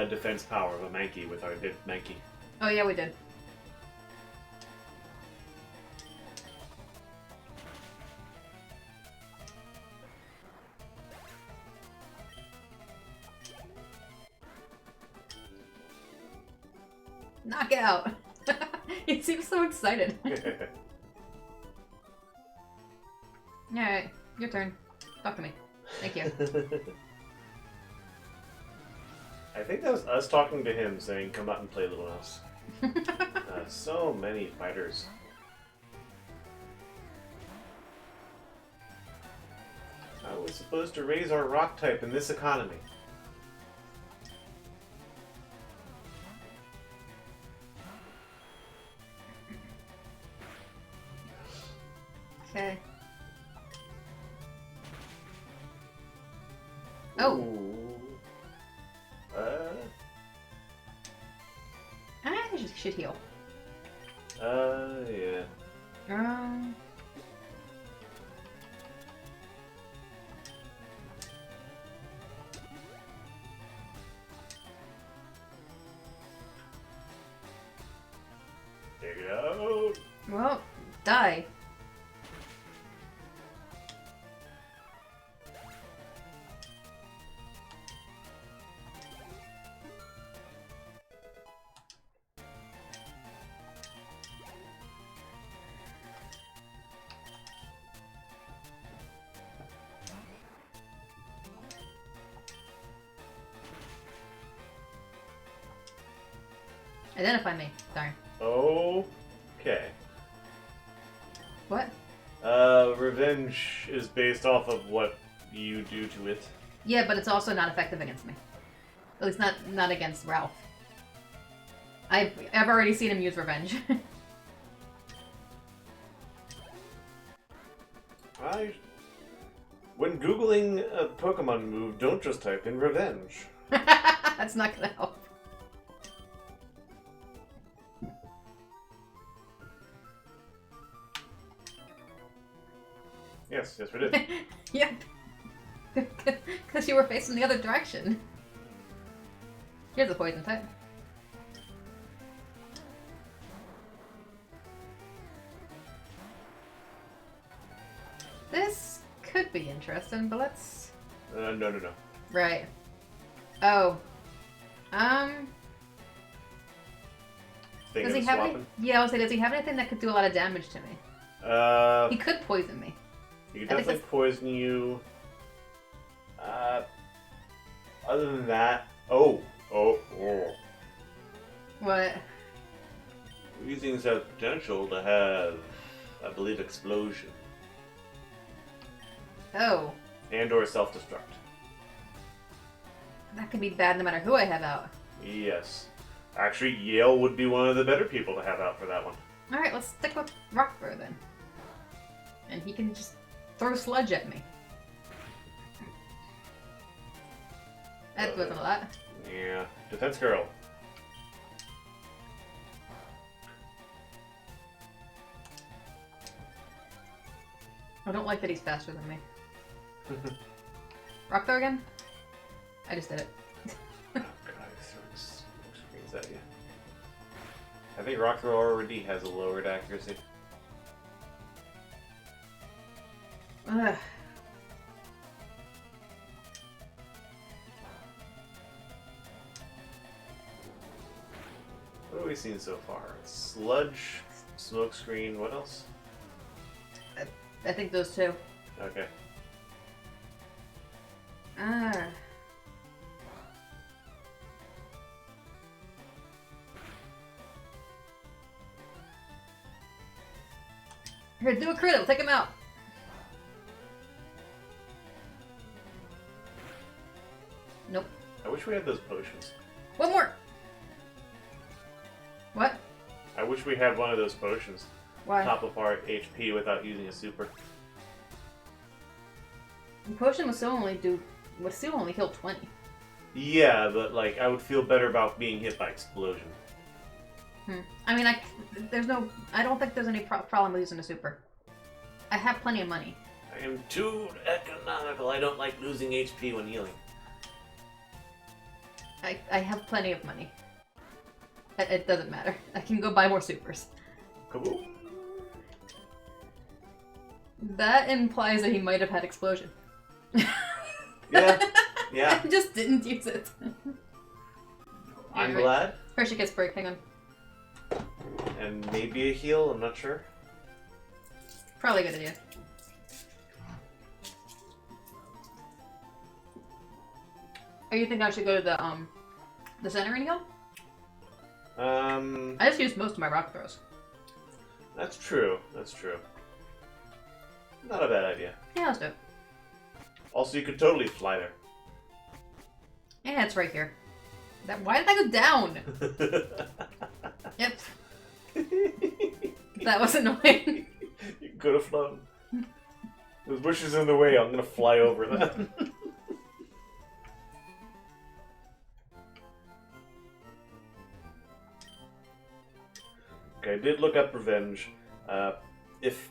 Speaker 1: defense power of a Mankey with our Mankey.
Speaker 2: Oh yeah, we did. Knockout! He seems so excited. Alright, your turn. Talk to me. Thank you.
Speaker 1: I think that was us talking to him saying, come out and play Little Mouse. So many fighters. I was supposed to raise our rock type in this economy.
Speaker 2: Okay. Oh!
Speaker 1: Ooh.
Speaker 2: I should heal.
Speaker 1: Yeah. There you go.
Speaker 2: Well, die. Identify me. Darn.
Speaker 1: Okay.
Speaker 2: What?
Speaker 1: Revenge is based off of what you do to it.
Speaker 2: Yeah, but it's also not effective against me. At least not against Ralph. I've already seen him use revenge.
Speaker 1: When Googling a Pokemon move, don't just type in revenge.
Speaker 2: That's not gonna help.
Speaker 1: Yes, we did.
Speaker 2: Yep. Because you were facing the other direction. Here's a poison type. This could be interesting, but let's...
Speaker 1: No.
Speaker 2: Right. Oh.
Speaker 1: Thing
Speaker 2: Does he
Speaker 1: of
Speaker 2: have any...
Speaker 1: swapping.
Speaker 2: Yeah, I was saying, does he have anything that could do a lot of damage to me? He could poison me.
Speaker 1: He could definitely poison you. Other than that... Oh.
Speaker 2: What?
Speaker 1: These things have potential to have, I believe, explosion.
Speaker 2: Oh.
Speaker 1: And or self-destruct.
Speaker 2: That could be bad no matter who I have out.
Speaker 1: Yes. Actually, Yale would be one of the better people to have out for that one.
Speaker 2: Alright, let's stick with Rock Throw then. And he can just throw sludge at me. That wasn't a lot.
Speaker 1: Yeah. Defense Girl.
Speaker 2: I don't like that he's faster than me. Rock Throw again? I just did it.
Speaker 1: Oh god, he's throwing screens at you. I think Rock Throw already has a lowered accuracy.
Speaker 2: Ugh.
Speaker 1: What have we seen so far? Sludge, Smokescreen, what else?
Speaker 2: I think those two.
Speaker 1: Okay.
Speaker 2: Ah. Here, do a crit, it'll take him out. Nope.
Speaker 1: I wish we had those potions.
Speaker 2: One more! What?
Speaker 1: I wish we had one of those potions.
Speaker 2: Why?
Speaker 1: Top of our HP without using a super.
Speaker 2: The potion would still only heal 20.
Speaker 1: Yeah, but like I would feel better about being hit by explosion.
Speaker 2: I mean, I don't think there's any problem with using a super. I have plenty of money.
Speaker 1: I am too economical. I don't like losing HP when healing.
Speaker 2: I have plenty of money. It doesn't matter. I can go buy more supers.
Speaker 1: Kaboom!
Speaker 2: That implies that he might have had explosion.
Speaker 1: Yeah.
Speaker 2: I just didn't use it.
Speaker 1: I'm glad.
Speaker 2: Hershey gets break, hang on.
Speaker 1: And maybe a heal, I'm not sure.
Speaker 2: Probably a good idea. Or you think I should go to the center and heal? I just used most of my rock throws.
Speaker 1: That's true. That's true. Not a bad idea.
Speaker 2: Yeah, let's do it.
Speaker 1: Also, you could totally fly there.
Speaker 2: Yeah, it's right here. Why did I go down? Yep. That was annoying.
Speaker 1: You could have flown. There's bushes in the way, I'm gonna fly over them. Okay, I did look up Revenge. If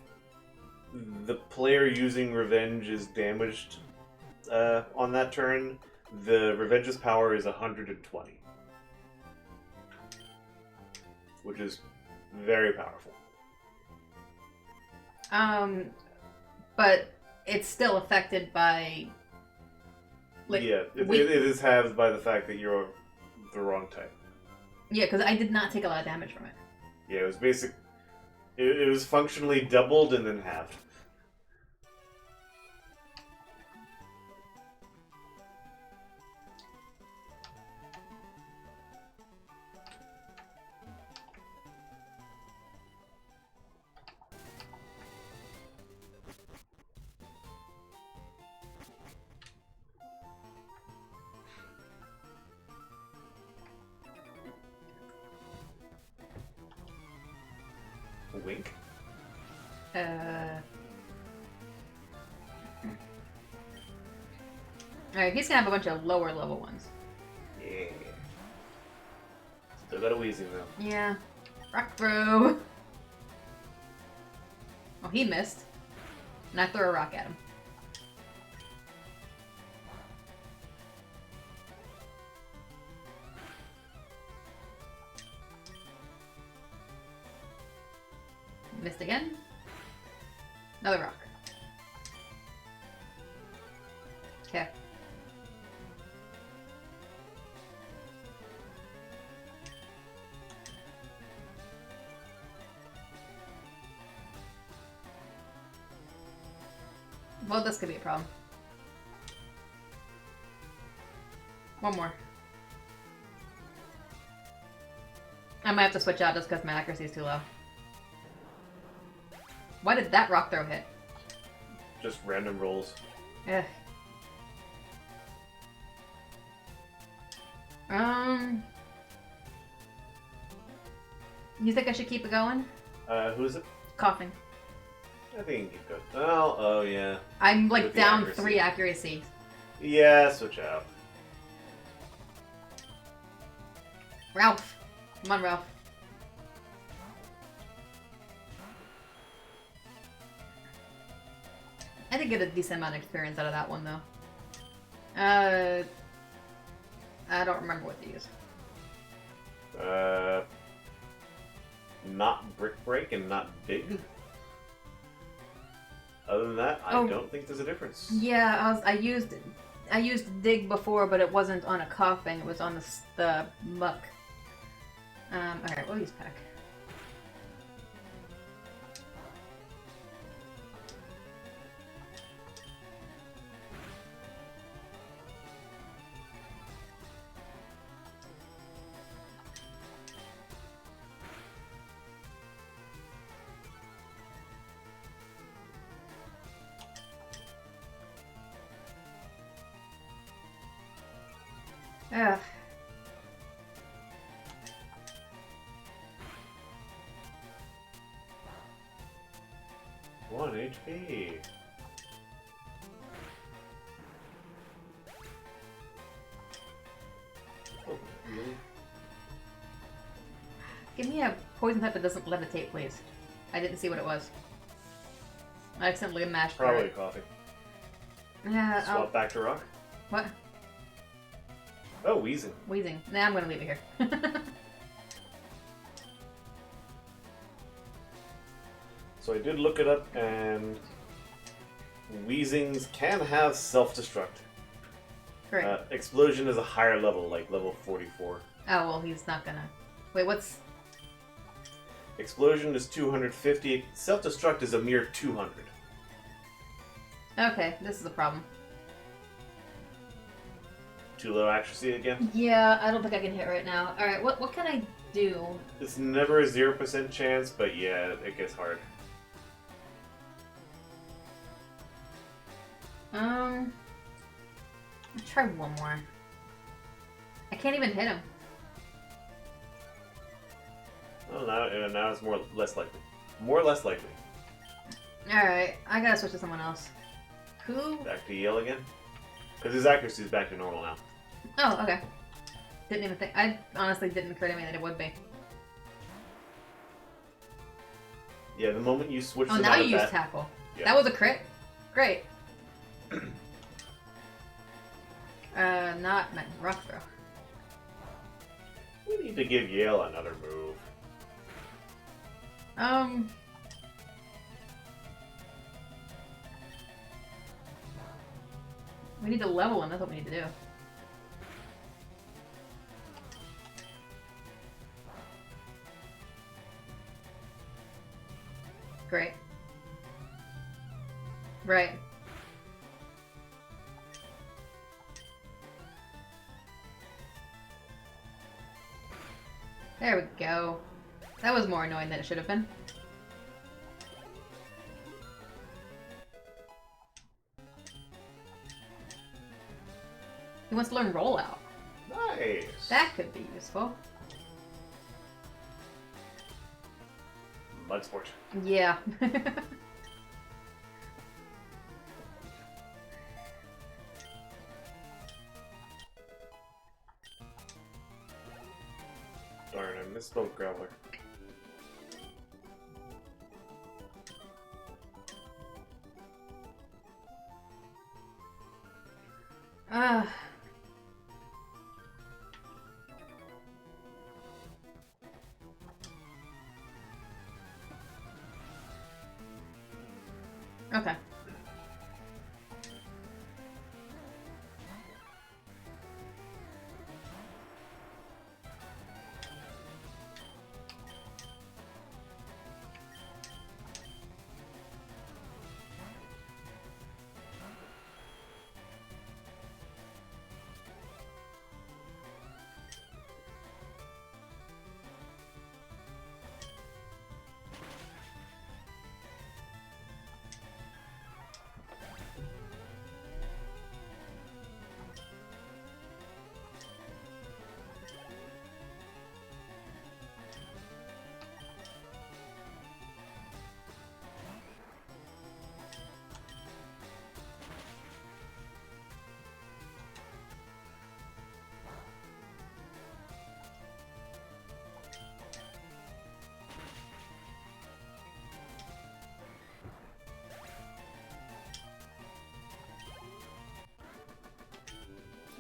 Speaker 1: the player using Revenge is damaged on that turn, the Revenge's power is 120. Which is very powerful.
Speaker 2: But it's still affected by... Like,
Speaker 1: yeah, it is halved by the fact that you're the wrong type.
Speaker 2: Yeah, because I did not take a lot of damage from it.
Speaker 1: Yeah, it was basic. It was functionally doubled and then halved.
Speaker 2: Wink. Alright, he's gonna have a bunch of lower level ones.
Speaker 1: Yeah. Still got a Weezing though.
Speaker 2: Yeah. Rock throw. Oh, he missed. And I throw a rock at him. Missed again. Another rock. Okay. Well, this could be a problem. One more. I might have to switch out just because my accuracy is too low. Why did that rock throw hit?
Speaker 1: Just random rolls.
Speaker 2: Ugh. You think I should keep it going?
Speaker 1: Who is it?
Speaker 2: Coughing.
Speaker 1: I think you can keep going. Oh yeah.
Speaker 2: I'm like
Speaker 1: With the
Speaker 2: down
Speaker 1: accuracy.
Speaker 2: 3 accuracy.
Speaker 1: Yeah, switch out.
Speaker 2: Ralph. Come on, Ralph. I did get a decent amount of experience out of that one, though. I don't remember what to use.
Speaker 1: Not Brick Break and not Dig. Other than that, I
Speaker 2: Oh.
Speaker 1: don't think there's a difference.
Speaker 2: Yeah, I used dig before, but it wasn't on a coughing. It was on the muck. All right, we'll use Peck. Ugh.
Speaker 1: One HP. Oh, really?
Speaker 2: Give me a poison type that doesn't levitate, please. I didn't see what it was. I accidentally mashed
Speaker 1: Probably
Speaker 2: it.
Speaker 1: coffee.
Speaker 2: Yeah.
Speaker 1: Swap back to rock.
Speaker 2: What?
Speaker 1: Oh, Weezing.
Speaker 2: Wheezing. Nah, I'm gonna leave it here.
Speaker 1: So I did look it up, and Weezings can have self-destruct.
Speaker 2: Great.
Speaker 1: Explosion is a higher level, like level 44.
Speaker 2: Oh, well, he's not gonna... Wait, what's...
Speaker 1: Explosion is 250. Self-destruct is a mere 200.
Speaker 2: Okay, this is a problem.
Speaker 1: Too low accuracy again?
Speaker 2: Yeah, I don't think I can hit right now. Alright, what can I do?
Speaker 1: It's never a 0% chance, but yeah, it gets hard.
Speaker 2: I'll try one more. I can't even hit him.
Speaker 1: Oh, now it's less likely. More or less likely.
Speaker 2: Alright, I gotta switch to someone else. Who?
Speaker 1: Back to Yale again? Because his accuracy is back to normal now.
Speaker 2: Oh, okay. Didn't even think... I honestly didn't occur to me that it would be.
Speaker 1: Yeah, the moment you switch
Speaker 2: Oh,
Speaker 1: them
Speaker 2: now
Speaker 1: out
Speaker 2: you
Speaker 1: of
Speaker 2: use
Speaker 1: that...
Speaker 2: tackle.
Speaker 1: Yeah.
Speaker 2: That was a crit. Great. Not rock throw.
Speaker 1: We need to give Yale another move.
Speaker 2: We need to level him. That's what we need to do. Great. Right. There we go. That was more annoying than it should have been. He wants to learn rollout.
Speaker 1: Nice.
Speaker 2: That could be useful.
Speaker 1: Mud sport.
Speaker 2: Yeah.
Speaker 1: Smoke Growler.
Speaker 2: Okay.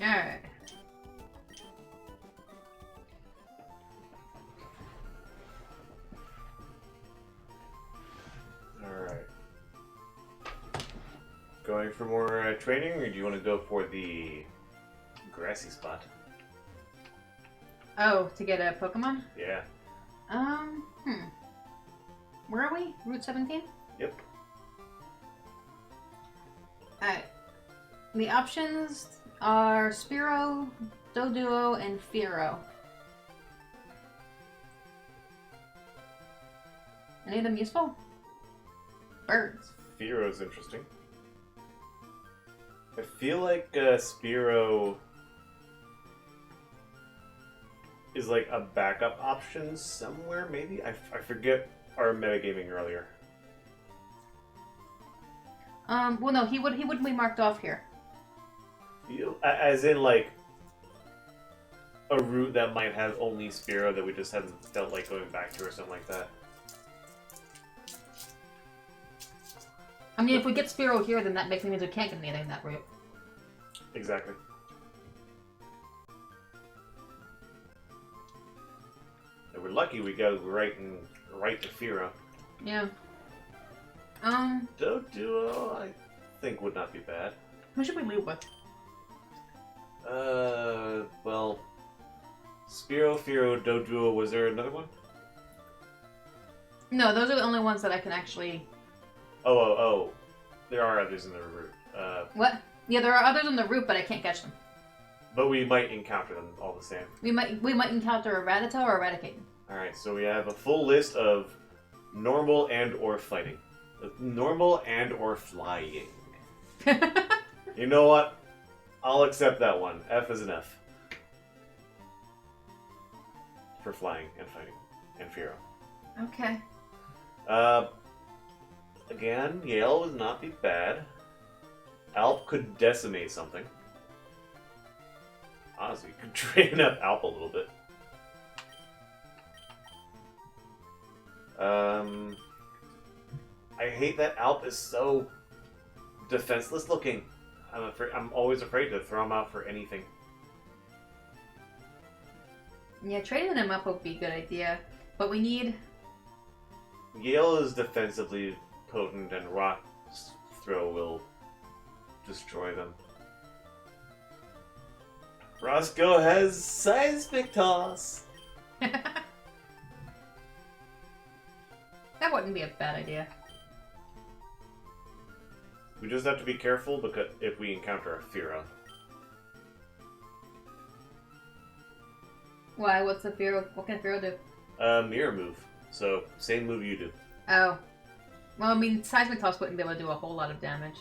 Speaker 2: Alright.
Speaker 1: Alright. Going for more training, or do you want to go for the grassy spot?
Speaker 2: Oh, to get a Pokemon?
Speaker 1: Yeah.
Speaker 2: Where are we? Route 17?
Speaker 1: Yep.
Speaker 2: Alright. The options are Spearow, Doduo, and Fearow. Any of them useful? Birds.
Speaker 1: Fearow's interesting. I feel like Spearow is like a backup option somewhere, maybe? I forget our metagaming earlier.
Speaker 2: Well no, he wouldn't be marked off here.
Speaker 1: As in, like, a route that might have only Spearow that we just haven't felt like going back to or something like that.
Speaker 2: I mean, if we get Spearow here, then that basically means we can't get anything in that route.
Speaker 1: Exactly. And we're lucky we go right to Fearow.
Speaker 2: Yeah.
Speaker 1: Doduo, I think would not be bad.
Speaker 2: Who should we leave with?
Speaker 1: Well, Spearow, Fearow, Doduo, was there another one?
Speaker 2: No, those are the only ones that I can actually...
Speaker 1: Oh. There are others in the route.
Speaker 2: What? Yeah, there are others on the route, but I can't catch them.
Speaker 1: But we might encounter them all the same.
Speaker 2: We might encounter a Rattata or a Raticate.
Speaker 1: Alright, so we have a full list of normal and or fighting. Normal and or flying. You know what? I'll accept that one. F is an F. For flying and fighting. And Fearow.
Speaker 2: Okay.
Speaker 1: Again, Yale would not be bad. Alp could decimate something. Honestly, could train up Alp a little bit. I hate that Alp is so defenseless looking. I'm always afraid to throw him out for anything.
Speaker 2: Yeah, trading him up would be a good idea, but we need...
Speaker 1: Yale is defensively potent, and Rock Throw will destroy them. Roscoe has Seismic Toss!
Speaker 2: That wouldn't be a bad idea.
Speaker 1: We just have to be careful because if we encounter a Fearow.
Speaker 2: Why? What's the Fearow? What can Fearow do?
Speaker 1: Mirror move. So, same move you do.
Speaker 2: Oh. Well, I mean, Seismic Toss wouldn't be able to do a whole lot of damage.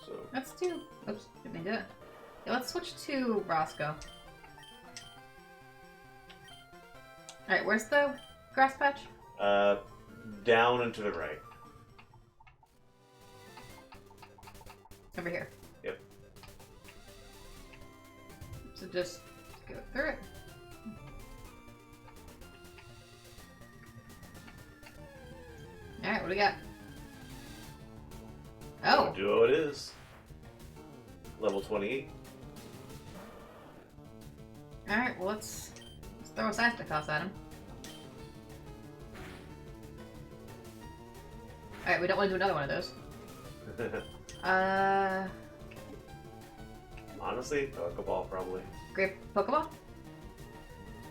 Speaker 1: So.
Speaker 2: Let's do... Oops, didn't mean to do it. Yeah, let's switch to Roscoe. Alright, where's the grass patch?
Speaker 1: Down and to the right.
Speaker 2: Over here.
Speaker 1: Yep.
Speaker 2: So just go through it. Alright, what do we got? Oh!
Speaker 1: Duo it is. Level 28.
Speaker 2: Alright, well let's throw a seismic toss at him. Alright, we don't want to do another one of those.
Speaker 1: Honestly, Pokeball probably.
Speaker 2: Great Pokeball?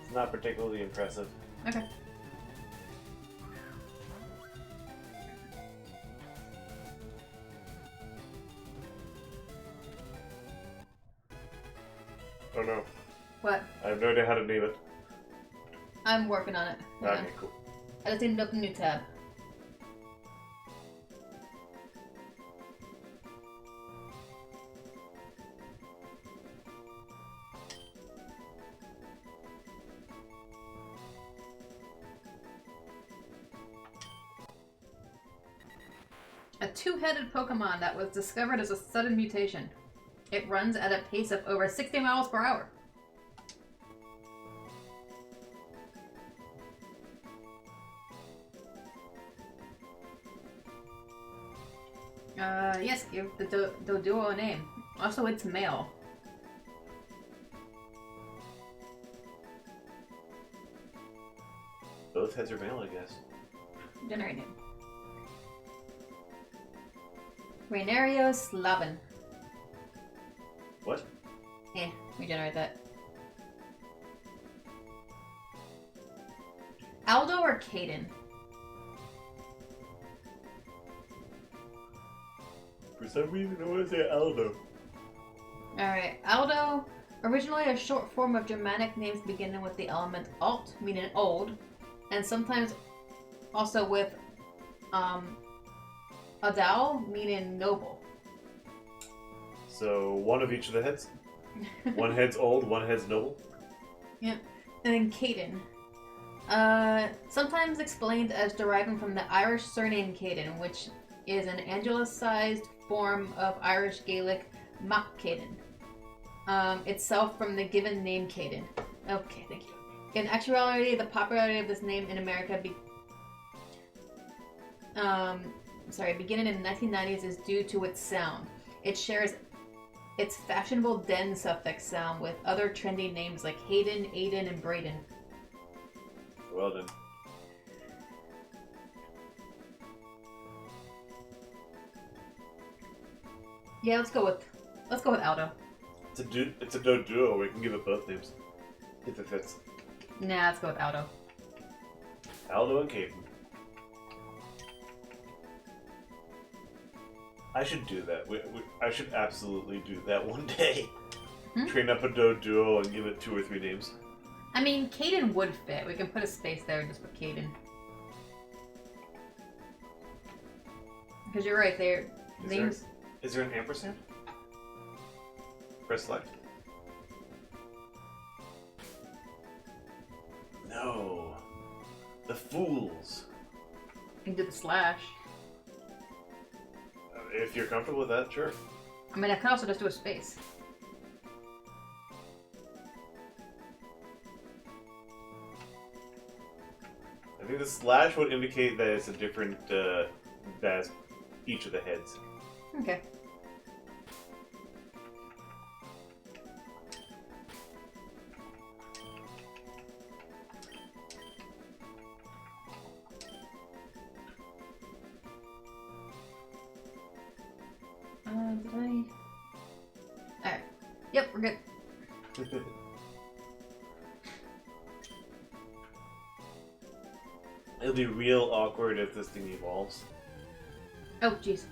Speaker 1: It's not particularly impressive.
Speaker 2: Okay.
Speaker 1: Oh no.
Speaker 2: What?
Speaker 1: I have no idea how to name it.
Speaker 2: I'm working on it. Hang on.
Speaker 1: Okay, cool.
Speaker 2: I just need to open a new tab. A two-headed Pokemon that was discovered as a sudden mutation. It runs at a pace of over 60 miles per hour. Yes, give the Doduo a name. Also, it's male.
Speaker 1: Both heads are male, I guess.
Speaker 2: Generate name. Rainario Slavin.
Speaker 1: What?
Speaker 2: Regenerate that. Aldo or Caden?
Speaker 1: For some reason, I want to say Aldo.
Speaker 2: Alright, Aldo, originally a short form of Germanic names beginning with the element alt, meaning old, and sometimes also with Adal, meaning noble.
Speaker 1: So, one of each of the heads? One head's old, one head's noble?
Speaker 2: Yep. And then Caden. Sometimes explained as deriving from the Irish surname Caden, which is an angelicized form of Irish Gaelic Mac Caden. Itself from the given name Caden. Okay, thank you. In actuality, the popularity of this name in America beginning in the 1990s is due to its sound. It shares its fashionable den suffix sound with other trendy names like Hayden, Aiden, and Braden.
Speaker 1: Well done.
Speaker 2: Yeah, let's go with Aldo.
Speaker 1: It's a Doduo. We can give it both names. If it fits.
Speaker 2: Nah, let's go with Aldo.
Speaker 1: Aldo and Caden. I should do that. I should absolutely do that one day. Train up a Doduo and give it 2 or 3 names.
Speaker 2: I mean, Caden would fit. We can put a space there and just put Caden. Because you're right, they're names.
Speaker 1: Is there an ampersand? Press select. No. The fools.
Speaker 2: You can do the slash.
Speaker 1: If you're comfortable with that, sure.
Speaker 2: I mean, I can also just do a space.
Speaker 1: I think the slash would indicate that it's a different, that's each of the heads.
Speaker 2: Okay. Alright. Yep, we're good.
Speaker 1: It'll be real awkward if this thing evolves.
Speaker 2: Oh, jeez.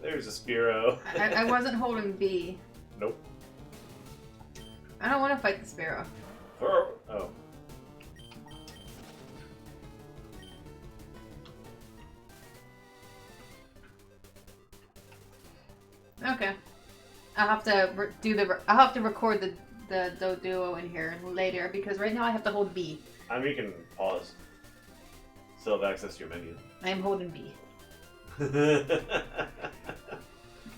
Speaker 1: There's a Spearow.
Speaker 2: I wasn't holding B.
Speaker 1: Nope.
Speaker 2: I don't want to fight the Sparrow.
Speaker 1: Oh.
Speaker 2: Okay. I'll have to I'll have to record the Doduo in here later because right now I have to hold B.
Speaker 1: I mean, you can pause. Still have access to your menu.
Speaker 2: I am holding B.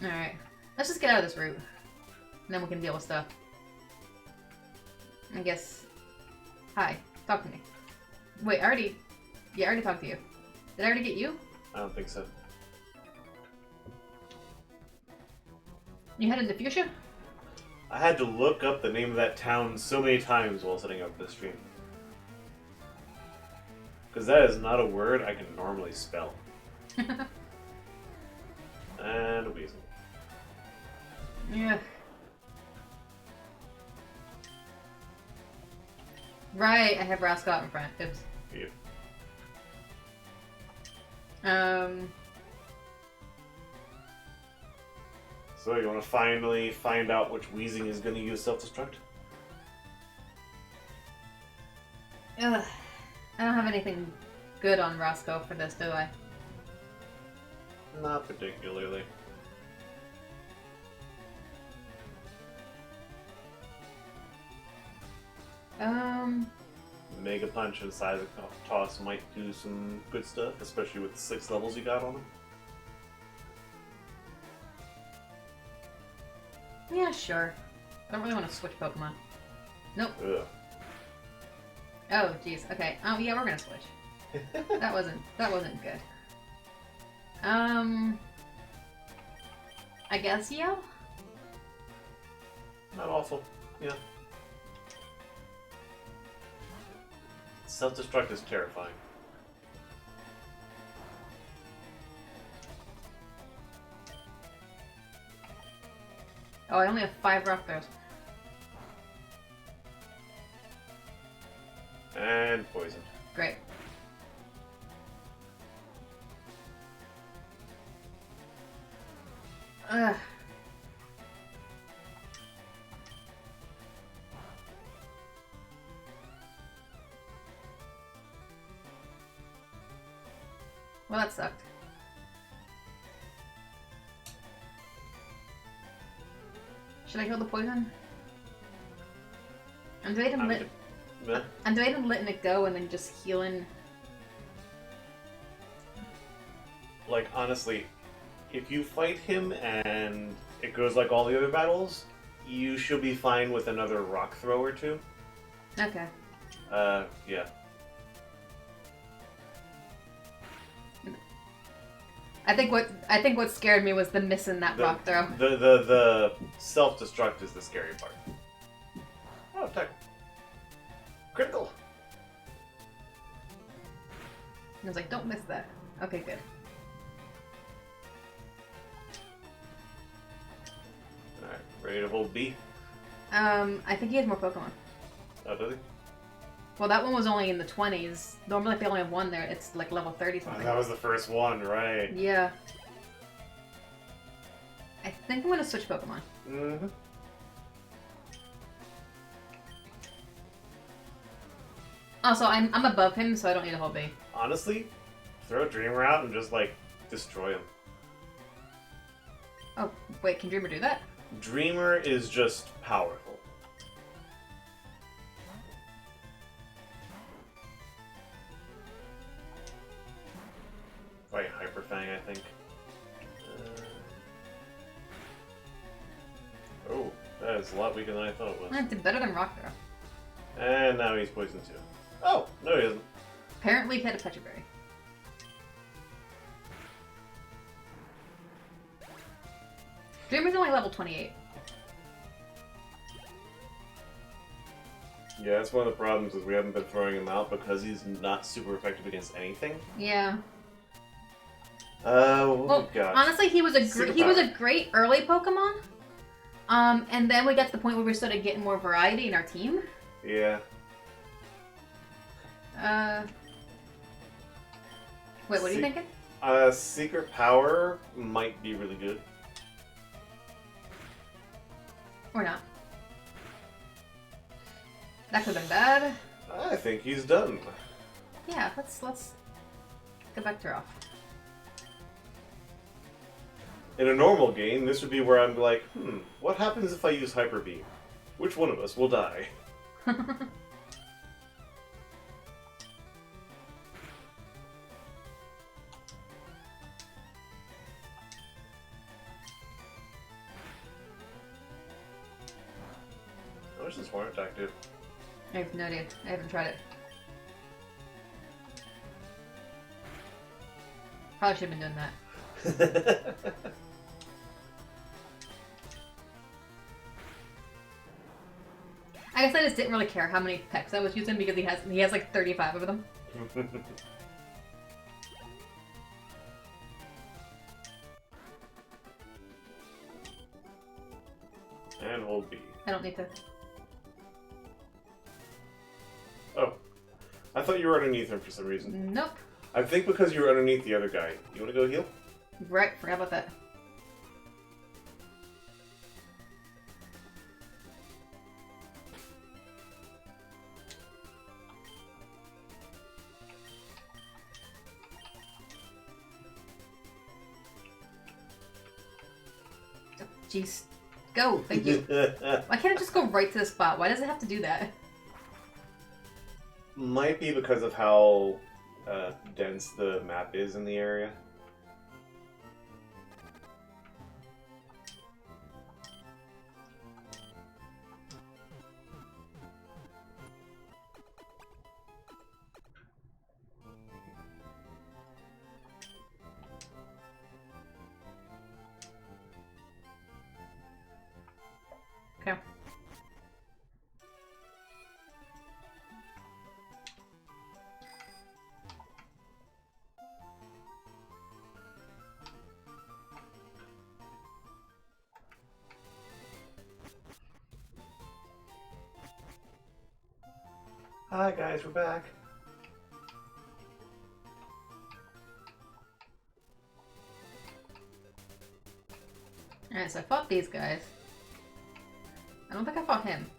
Speaker 2: Alright. Let's just get out of this route. And then we can deal with stuff. I guess... Hi. Talk to me. Wait, I already talked to you. Did I already get you?
Speaker 1: I don't think so.
Speaker 2: You headed to Fuchsia?
Speaker 1: I had to look up the name of that town so many times while setting up this stream. Because that is not a word I can normally spell. And a weasel.
Speaker 2: Yeah. Right, I have Rascot in front. Oops.
Speaker 1: Yeah. So you want to finally find out which Weezing is going to use self-destruct?
Speaker 2: Ugh. I don't have anything good on Roscoe for this, do I?
Speaker 1: Not particularly. Mega Punch and Seismic Toss might do some good stuff, especially with the 6 levels you got on them.
Speaker 2: Yeah, sure. I don't really want to switch Pokemon. Nope.
Speaker 1: Ugh.
Speaker 2: Oh, jeez. Okay. Oh, yeah, we're gonna switch. That wasn't good. I guess Yell?
Speaker 1: Not awful. Yeah. Self-destruct is terrifying.
Speaker 2: Oh, I only have 5 rock throws.
Speaker 1: And poison.
Speaker 2: Great. Ugh. Well, that sucked. Should I heal the poison? I'm debating letting it go and then just healing.
Speaker 1: Like, honestly, if you fight him and it goes like all the other battles, you should be fine with another rock throw or two.
Speaker 2: Okay.
Speaker 1: Yeah.
Speaker 2: I think what scared me was the missing that rock throw.
Speaker 1: The self-destruct is the scary part. Oh, tech. Critical.
Speaker 2: I was like, don't miss that. Okay, good.
Speaker 1: Alright, ready to hold B?
Speaker 2: I think he has more Pokemon.
Speaker 1: Oh, does he?
Speaker 2: Well, that one was only in the 20s. Normally, if they only have one there, it's like level 30 something.
Speaker 1: Oh, that was the first one, right?
Speaker 2: Yeah. I think I'm gonna switch Pokemon.
Speaker 1: Mm-hmm.
Speaker 2: Also, I'm above him, so I don't need a whole B.
Speaker 1: Honestly, throw Dreamer out and just, like, destroy him.
Speaker 2: Oh, wait, can Dreamer do that?
Speaker 1: Dreamer is just powerful. Right, Hyper Fang, I think. Oh, that is a lot weaker than I thought it was.
Speaker 2: That did better than Rock Throw.
Speaker 1: And now he's poisoned too. Oh, no he isn't.
Speaker 2: Apparently, he had a Pecha Berry. Dreamer's only level 28.
Speaker 1: Yeah, that's one of the problems is we haven't been throwing him out because he's not super effective against anything.
Speaker 2: Yeah.
Speaker 1: What we got?
Speaker 2: Honestly, he was a great early Pokemon. And then we got to the point where we started getting more variety in our team.
Speaker 1: Yeah.
Speaker 2: Wait, what are you thinking?
Speaker 1: Secret Power might be really good.
Speaker 2: Or not. That could have been bad.
Speaker 1: I think he's done.
Speaker 2: Yeah, let's go back to off.
Speaker 1: In a normal game, this would be where I'm like, what happens if I use Hyper Beam? Which one of us will die? much does Horn Attack do?
Speaker 2: I have no idea. I haven't tried it. Probably should have been doing that. I guess I just didn't really care how many pecks I was using because he has like 35 of them.
Speaker 1: And hold B.
Speaker 2: I don't need to.
Speaker 1: Oh. I thought you were underneath him for some reason.
Speaker 2: Nope.
Speaker 1: I think because you were underneath the other guy. You want to go heal?
Speaker 2: Right, forgot about that. Oh, jeez. Go, thank you. Why can't I just go right to the spot? Why does it have to do that?
Speaker 1: Might be because of how dense the map is in the area.
Speaker 2: Okay.
Speaker 1: Hi guys, we're back.
Speaker 2: Alright, so I fought these guys. I don't think I fought him.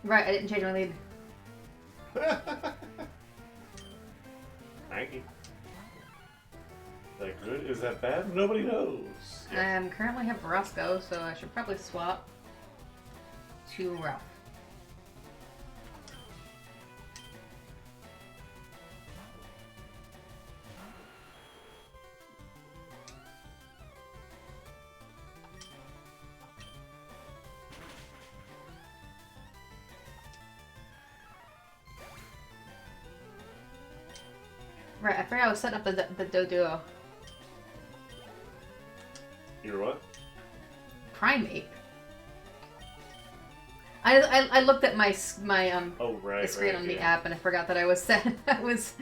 Speaker 2: Right, I didn't change my lead.
Speaker 1: Thank you. Is that good? Is that bad? Nobody knows.
Speaker 2: I currently have Roscoe, so I should probably swap to Ralph. Right, I forgot I was setting up the Doduo.
Speaker 1: You're what?
Speaker 2: Primate. I looked at my
Speaker 1: Oh right,
Speaker 2: the screen
Speaker 1: right,
Speaker 2: on the
Speaker 1: yeah.
Speaker 2: app and I forgot that I was set. I was.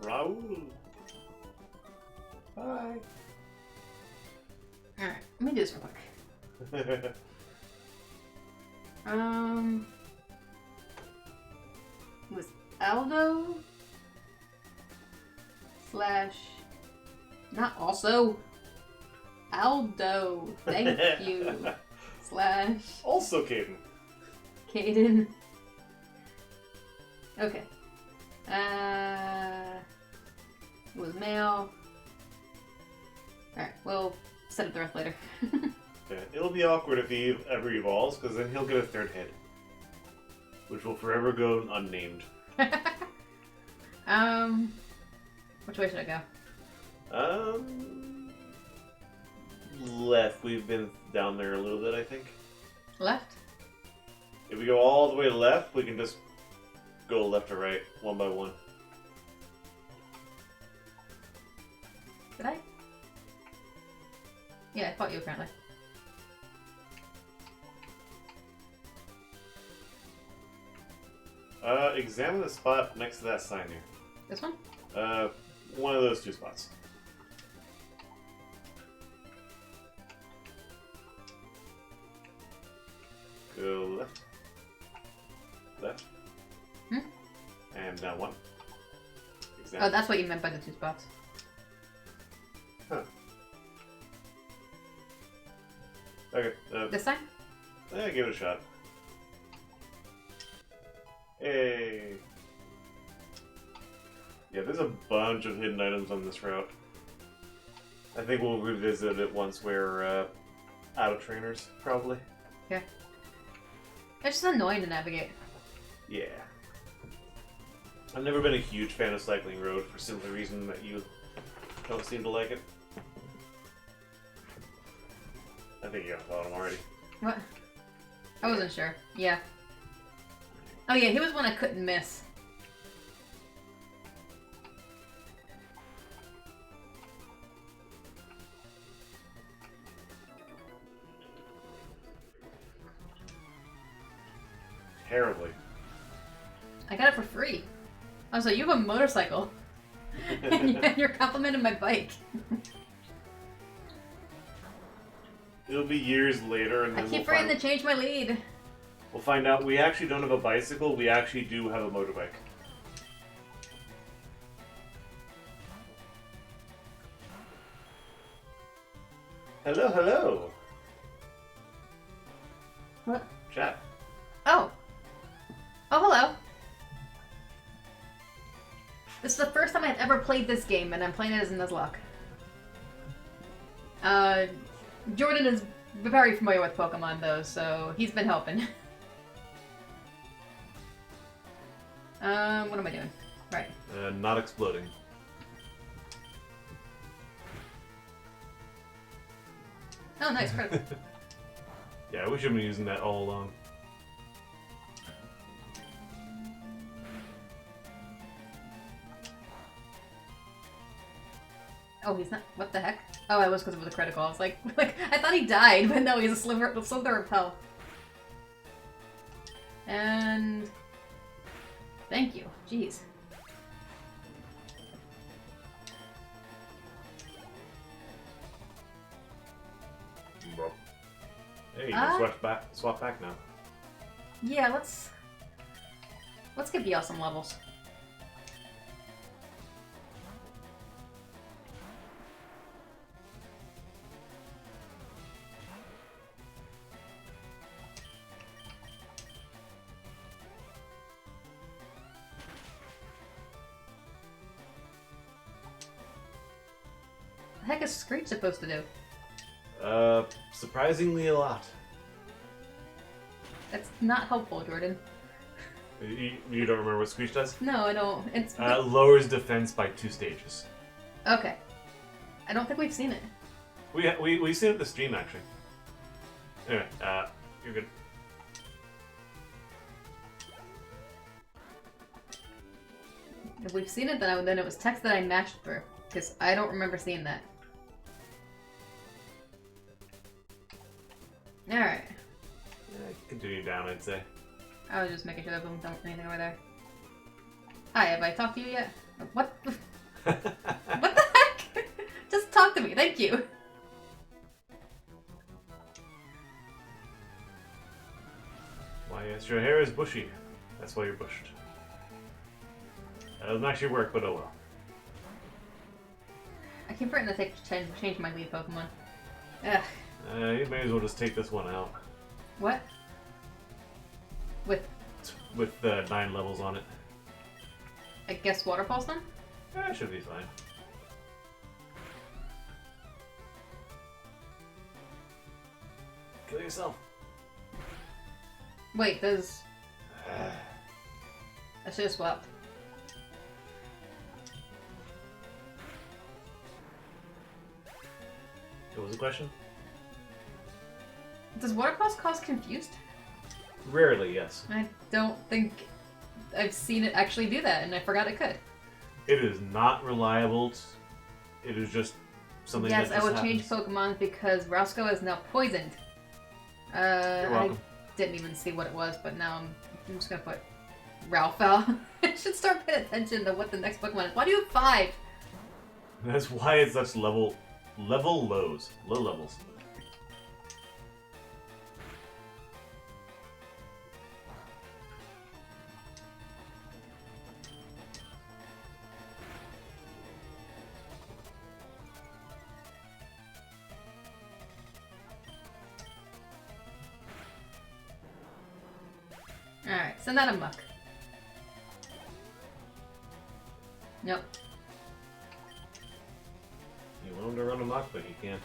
Speaker 1: Raul. Bye.
Speaker 2: Alright, let me do this real quick. It was Aldo slash not also Aldo. Thank you. Slash
Speaker 1: Also Caden.
Speaker 2: Caden. Okay. It was male. Alright, we'll set up the rest later.
Speaker 1: Yeah, it'll be awkward if he ever evolves, because then he'll get a third head. Which will forever go unnamed.
Speaker 2: Which way should I go?
Speaker 1: Left. We've been down there a little bit, I think.
Speaker 2: Left?
Speaker 1: If we go all the way left, we can just go left to right, one by one.
Speaker 2: Did I? Yeah, I fought you apparently.
Speaker 1: Examine the spot next to that sign here.
Speaker 2: This one?
Speaker 1: One of those two spots. Go left. Left.
Speaker 2: Hmm?
Speaker 1: And down one. Examine.
Speaker 2: Oh, that's what you meant by the two spots.
Speaker 1: Huh. Okay.
Speaker 2: This time?
Speaker 1: Yeah, give it a shot. Hey. Yeah, there's a bunch of hidden items on this route. I think we'll revisit it once we're out of trainers, probably.
Speaker 2: Yeah. It's just annoying to navigate.
Speaker 1: Yeah. I've never been a huge fan of Cycling Road for simply reason that you don't seem to like it. I think you got followed him already.
Speaker 2: What? I wasn't sure. Yeah. Oh yeah, he was one I couldn't miss.
Speaker 1: Terribly.
Speaker 2: I got it for free. Oh, so you have a motorcycle. And you're complimenting my bike.
Speaker 1: It'll be years later, and
Speaker 2: I
Speaker 1: then
Speaker 2: keep forgetting to change my lead.
Speaker 1: we'll find out we actually don't have a bicycle, we actually do have a motorbike. Hello, hello.
Speaker 2: What?
Speaker 1: Chat.
Speaker 2: Oh. Oh, hello. This is the first time I've ever played this game, and I'm playing it as a Nuzlocke. Jordan is very familiar with Pokemon, though, so he's been helping. What am I doing? Right.
Speaker 1: Not exploding.
Speaker 2: Oh, nice, critical.
Speaker 1: Yeah, we should have been using that all along.
Speaker 2: Oh, he's not. What the heck? Oh, it was because it was a critical. I was like, I thought he died, but no, he's a slither of health. And thank you. Jeez.
Speaker 1: Hey, you can swap back now.
Speaker 2: Yeah, let's get Biel some levels. The heck is Screech supposed to do?
Speaker 1: Surprisingly a lot.
Speaker 2: That's not helpful, Jordan.
Speaker 1: You don't remember what Screech does?
Speaker 2: No, I don't. It's
Speaker 1: Lowers defense by 2 stages.
Speaker 2: okay. I don't think we've seen it.
Speaker 1: We seen it at the stream actually. Anyway, you're good.
Speaker 2: If we've seen it, then it was text that I mashed through, because I don't remember seeing that. All right.
Speaker 1: Continue down, I'd say.
Speaker 2: I was just making sure that boom don't anything over there. Hi, have I talked to you yet? What? What the heck? Just talk to me, thank you.
Speaker 1: Why, yes, your hair is bushy. That's why you're bushed. That doesn't actually work, but oh well.
Speaker 2: I keep forgetting to change my lead Pokemon. Ugh.
Speaker 1: You may as well just take this one out.
Speaker 2: What?
Speaker 1: With 9 levels on it.
Speaker 2: I guess Waterfall's then?
Speaker 1: Should be fine. Kill yourself.
Speaker 2: Wait, there's... I should have swapped.
Speaker 1: What was the question?
Speaker 2: Does Waterfalls cause confused?
Speaker 1: Rarely, yes.
Speaker 2: I don't think I've seen it actually do that, and I forgot it could.
Speaker 1: It is not reliable. It is just something that
Speaker 2: Yes,
Speaker 1: just
Speaker 2: I will
Speaker 1: happens.
Speaker 2: change Pokemon because Roscoe is now poisoned.
Speaker 1: You're welcome.
Speaker 2: I didn't even see what it was, but now I'm just gonna put Ralph out. I should start paying attention to what the next Pokemon is. Why do you have 5?
Speaker 1: That's why it's such low levels.
Speaker 2: send that amok. Nope.
Speaker 1: You want him to run amok, but he can't.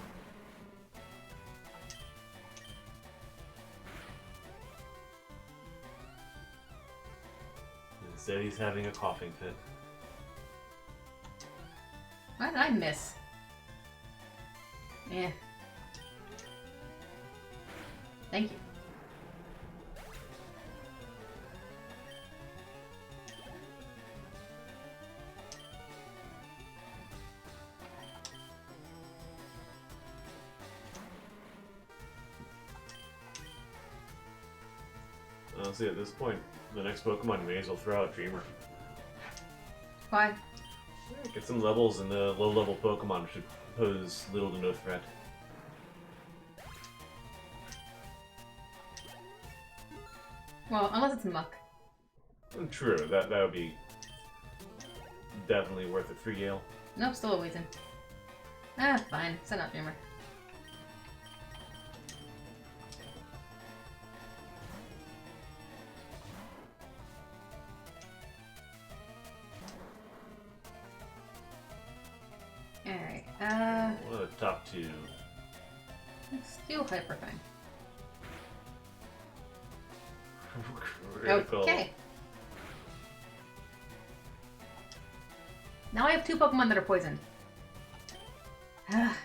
Speaker 1: Instead, he's having a coughing fit.
Speaker 2: Why did I miss? Yeah. Thank you.
Speaker 1: Honestly, at this point, the next Pokemon may as well throw out Dreamer.
Speaker 2: Why?
Speaker 1: Get some levels, and the low-level Pokemon should pose little to no threat.
Speaker 2: Well, unless it's muck.
Speaker 1: True, that would be definitely worth it for Yale.
Speaker 2: Nope, still a Weezing. Ah, fine. Send out Dreamer. Alright,
Speaker 1: What are the top two?
Speaker 2: let's do Hyperfine.
Speaker 1: Critical.
Speaker 2: Okay. Now I have 2 Pokemon that are poisoned. I'm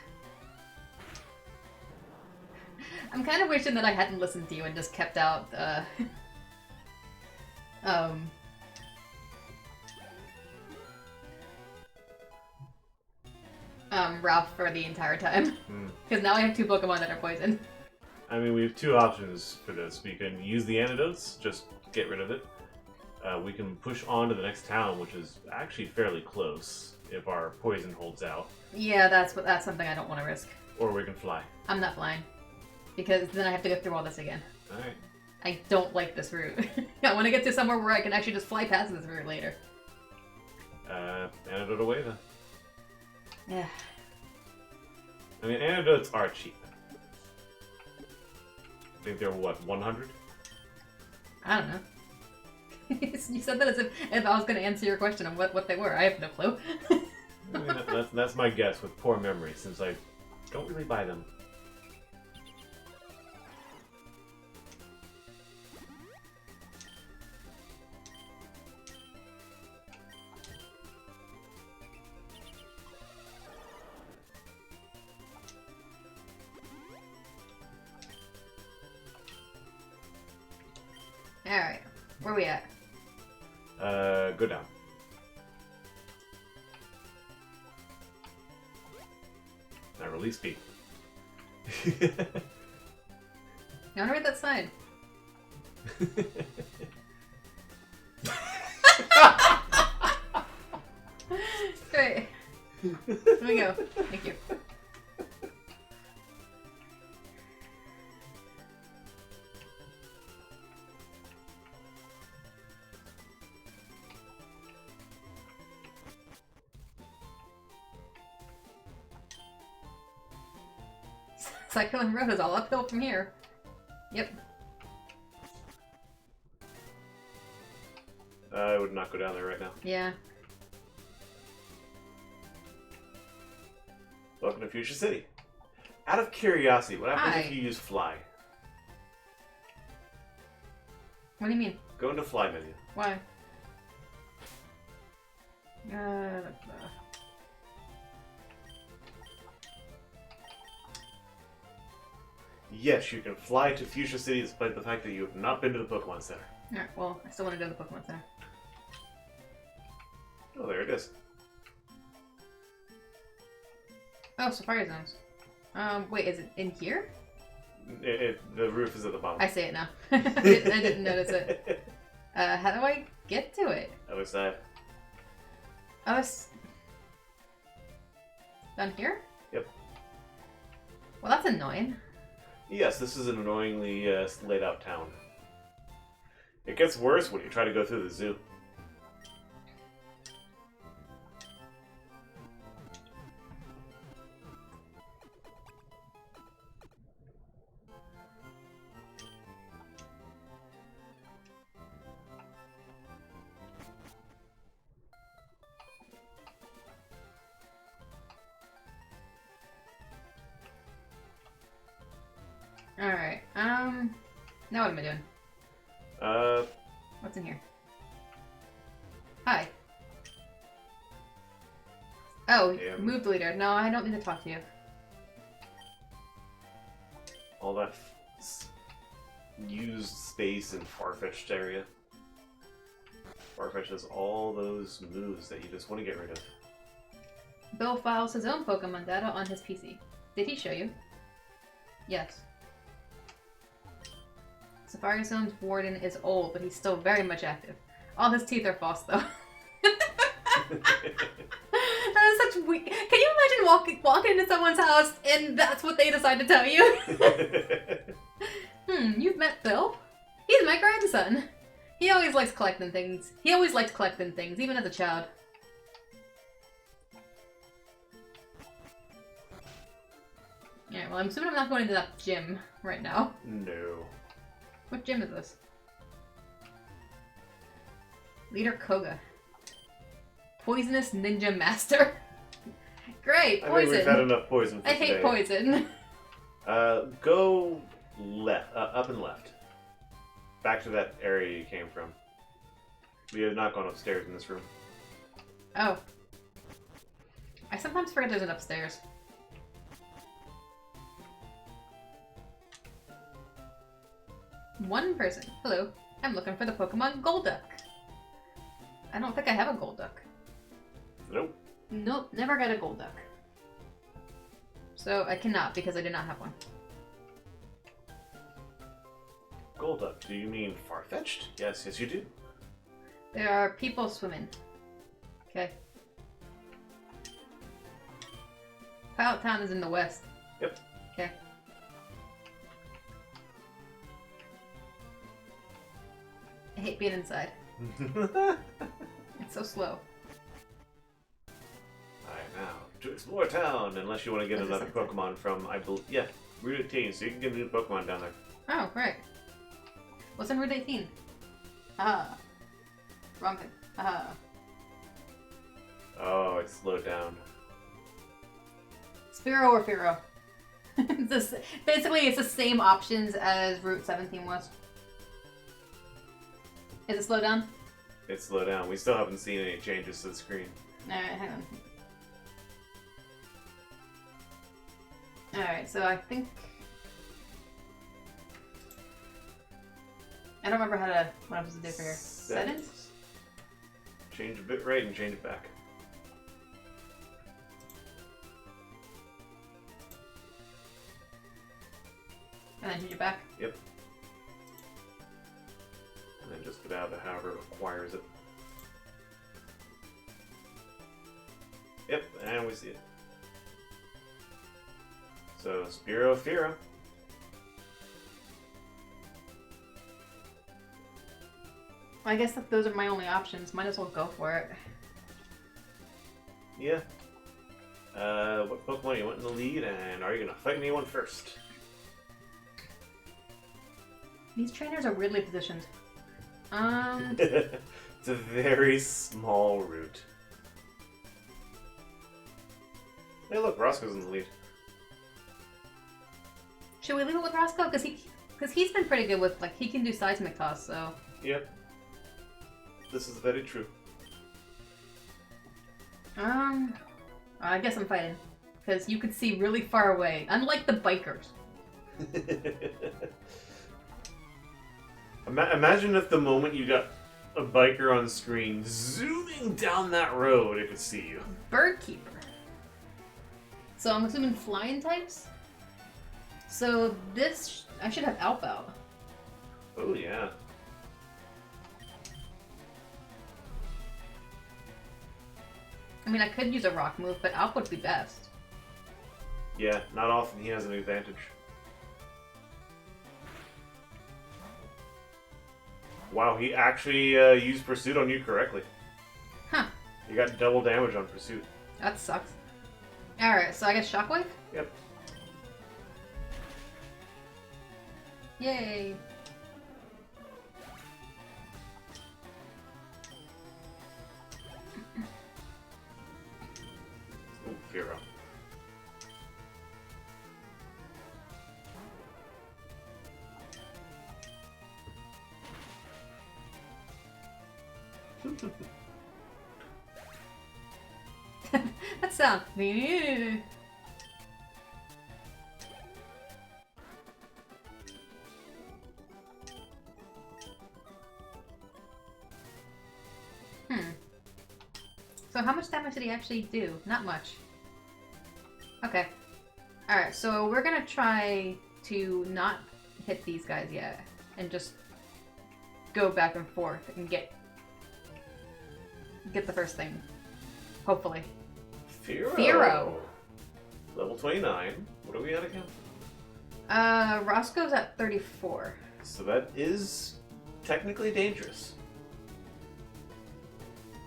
Speaker 2: kind of wishing that I hadn't listened to you and just kept out, Ralph for the entire time. Because now I have 2 Pokemon that are poisoned.
Speaker 1: I mean, we have 2 options for this. We can use the antidotes, just get rid of it. We can push on to the next town, which is actually fairly close, if our poison holds out.
Speaker 2: Yeah, that's something I don't want to risk.
Speaker 1: Or we can fly.
Speaker 2: I'm not flying. Because then I have to go through all this again.
Speaker 1: Alright.
Speaker 2: I don't like this route. I want to get to somewhere where I can actually just fly past this route later.
Speaker 1: Antidote away then.
Speaker 2: Yeah.
Speaker 1: I mean, antidotes are cheap. I think they're, what, 100?
Speaker 2: I don't know. You said that as if I was going to answer your question on what they were. I have no clue.
Speaker 1: I mean, that's my guess with poor memory, since I don't really buy them.
Speaker 2: Alright. Where are we at?
Speaker 1: Go down. Now release speed.
Speaker 2: I want to read that sign. Great. Here we go. Thank you. Cycling Road is all uphill from here. Yep.
Speaker 1: I would not go down there right now.
Speaker 2: Yeah.
Speaker 1: Welcome to Fuchsia City. Out of curiosity, what happens
Speaker 2: Hi.
Speaker 1: if you use fly?
Speaker 2: What do you mean?
Speaker 1: Go into fly menu.
Speaker 2: Why?
Speaker 1: Yes, you can fly to Fuchsia City despite the fact that you have not been to the Pokemon Center.
Speaker 2: Alright, well, I still want to go to the Pokemon Center.
Speaker 1: Oh, there it is.
Speaker 2: Oh, Safari Zones. Wait, is it in here?
Speaker 1: The roof is at the bottom.
Speaker 2: I see it now. I didn't notice it. How do I get to it?
Speaker 1: Other side.
Speaker 2: Oh, it's... down here?
Speaker 1: Yep.
Speaker 2: Well, that's annoying.
Speaker 1: Yes, this is an annoyingly laid out town. It gets worse when you try to go through the zoo.
Speaker 2: Alright, now what am I doing? What's in here? Hi. Oh,
Speaker 1: Yeah.
Speaker 2: move the leader. No, I don't need to talk to you.
Speaker 1: All that used space in Farfetch'd area. Farfetch has all those moves that you just want to get rid of.
Speaker 2: Bill files his own Pokemon data on his PC. Did he show you? Yes. Safari Zone's warden is old, but he's still very much active. All his teeth are false, though. That is such weak. Can you imagine walking into someone's house and that's what they decide to tell you? You've met Bill? He's my grandson. He always likes collecting things. He always liked collecting things, even as a child. Yeah, well, I'm assuming I'm not going into that gym right now.
Speaker 1: No.
Speaker 2: What gym is this? Leader Koga. Poisonous Ninja Master. Great, poison.
Speaker 1: I think we've had enough poison for
Speaker 2: I
Speaker 1: today.
Speaker 2: hate poison.
Speaker 1: Go left, up and left. Back to that area you came from. We have not gone upstairs in this room.
Speaker 2: Oh. I sometimes forget there's an upstairs. One person. Hello. I'm looking for the Pokemon Golduck. I don't think I have a Golduck.
Speaker 1: Nope.
Speaker 2: Nope, never got a Golduck. So I cannot because I do not have one.
Speaker 1: Golduck, do you mean Farfetch'd? Yes, yes you do.
Speaker 2: There are people swimming. Okay. Pilot Town is in the west.
Speaker 1: Yep.
Speaker 2: Okay. I hate being inside. It's so slow.
Speaker 1: Alright, now, to explore town, unless you want to get
Speaker 2: What does
Speaker 1: another
Speaker 2: it say?
Speaker 1: Pokemon from, I believe, yeah, Route 18, so you can get a new Pokemon down there.
Speaker 2: Oh, right. What's in Route 18? Ah. Wrong thing. Ah.
Speaker 1: Oh, it slowed down.
Speaker 2: Spearow or Fearow? Basically, it's the same options as Route 17 was. Is it slow down?
Speaker 1: It slowed down. We still haven't seen any changes to the screen.
Speaker 2: Alright, hang on. Alright, so I think... I don't remember what I'm supposed to do for here. Settings?
Speaker 1: Change a bit right and change it back.
Speaker 2: And then change it back?
Speaker 1: Yep. And then just get out of it however it requires it. Yep, and we see it. So, Spearow, Fearow.
Speaker 2: Well, I guess if those are my only options. Might as well go for it.
Speaker 1: Yeah. What Pokemon you want in the lead, and are you gonna fight anyone first?
Speaker 2: These trainers are weirdly positioned.
Speaker 1: It's a very small route. Hey, look, Roscoe's in the lead.
Speaker 2: Should we leave it with Roscoe? Because he's been pretty good with, like, he can do seismic toss, so...
Speaker 1: Yep. This is very true.
Speaker 2: I guess I'm fighting. Because you could see really far away, unlike the bikers.
Speaker 1: Imagine if the moment you got a biker on screen zooming down that road, it could see you.
Speaker 2: Bird Keeper. So I'm assuming flying types? So this... I should have Alpha out.
Speaker 1: Oh, yeah.
Speaker 2: I mean, I could use a rock move, but Alpha would be best.
Speaker 1: Yeah, not often he has an advantage. Wow, he actually used Pursuit on you correctly.
Speaker 2: Huh.
Speaker 1: You got double damage on Pursuit.
Speaker 2: That sucks. Alright, so I guess Shockwave?
Speaker 1: Yep.
Speaker 2: Yay!
Speaker 1: Ooh, Fearow.
Speaker 2: That sound. So how much damage did he actually do? Not much. Okay. Alright, so we're gonna try to not hit these guys yet. And just go back and forth and get the first thing. Hopefully.
Speaker 1: Firo. Level 29. What are we at again?
Speaker 2: Roscoe's at 34.
Speaker 1: So that is technically dangerous.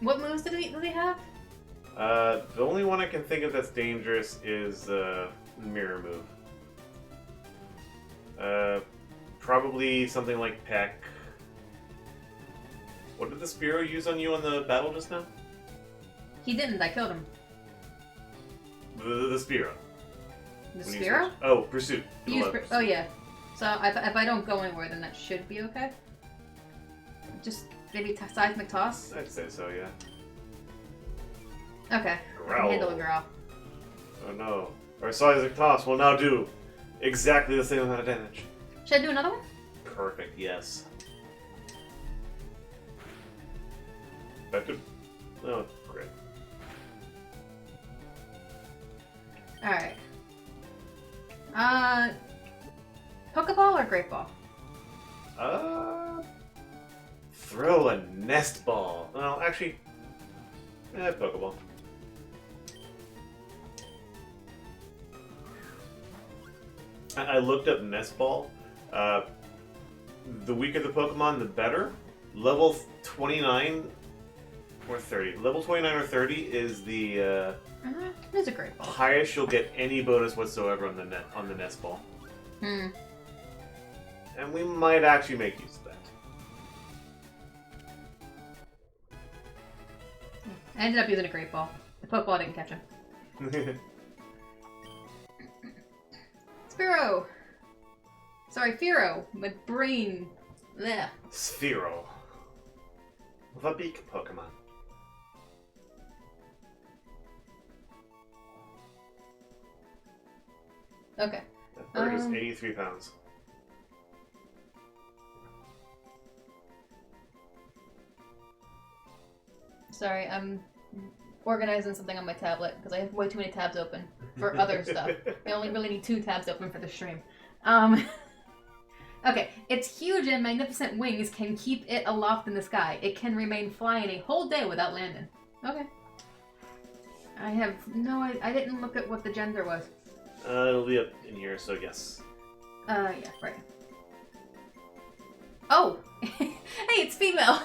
Speaker 2: What moves did he have?
Speaker 1: The only one I can think of that's dangerous is mirror move. Probably something like Peck. What did the Spiro use on you on the battle just now?
Speaker 2: He didn't. I killed him.
Speaker 1: The Spiro.
Speaker 2: The Spiro?
Speaker 1: Oh, Pursuit.
Speaker 2: Oh yeah. So if I don't go anywhere, then that should be okay. Just maybe seismic toss.
Speaker 1: I'd say so, yeah.
Speaker 2: Okay. I can handle a growl.
Speaker 1: Oh no. Our seismic toss will now do exactly the same amount of damage.
Speaker 2: Should I do another one?
Speaker 1: Perfect. Yes. That could. Oh, great.
Speaker 2: Alright. Pokeball or Great Ball?
Speaker 1: Throw a nest ball. Well, actually, Pokeball. I looked up nest ball. The weaker the Pokemon, the better. Level 29 or 30. Level 29 or 30 is the
Speaker 2: It is a Great Ball.
Speaker 1: highest you'll get any bonus whatsoever on the nest ball.
Speaker 2: Hmm.
Speaker 1: And we might actually make use of that.
Speaker 2: I ended up using a Great Ball. The Pokeball didn't catch him. Spiro! Sorry, Firo. My brain. Blech.
Speaker 1: Sphero. The beak Pokemon.
Speaker 2: Okay.
Speaker 1: That bird is 83 pounds.
Speaker 2: Sorry, I'm organizing something on my tablet because I have way too many tabs open for other stuff. I only really need 2 tabs open for the stream. Okay, its huge and magnificent wings can keep it aloft in the sky. It can remain flying a whole day without landing. Okay. I have no idea. I didn't look at what the gender was.
Speaker 1: It'll be up in here, so yes.
Speaker 2: Yeah, right. Oh! Hey, it's female!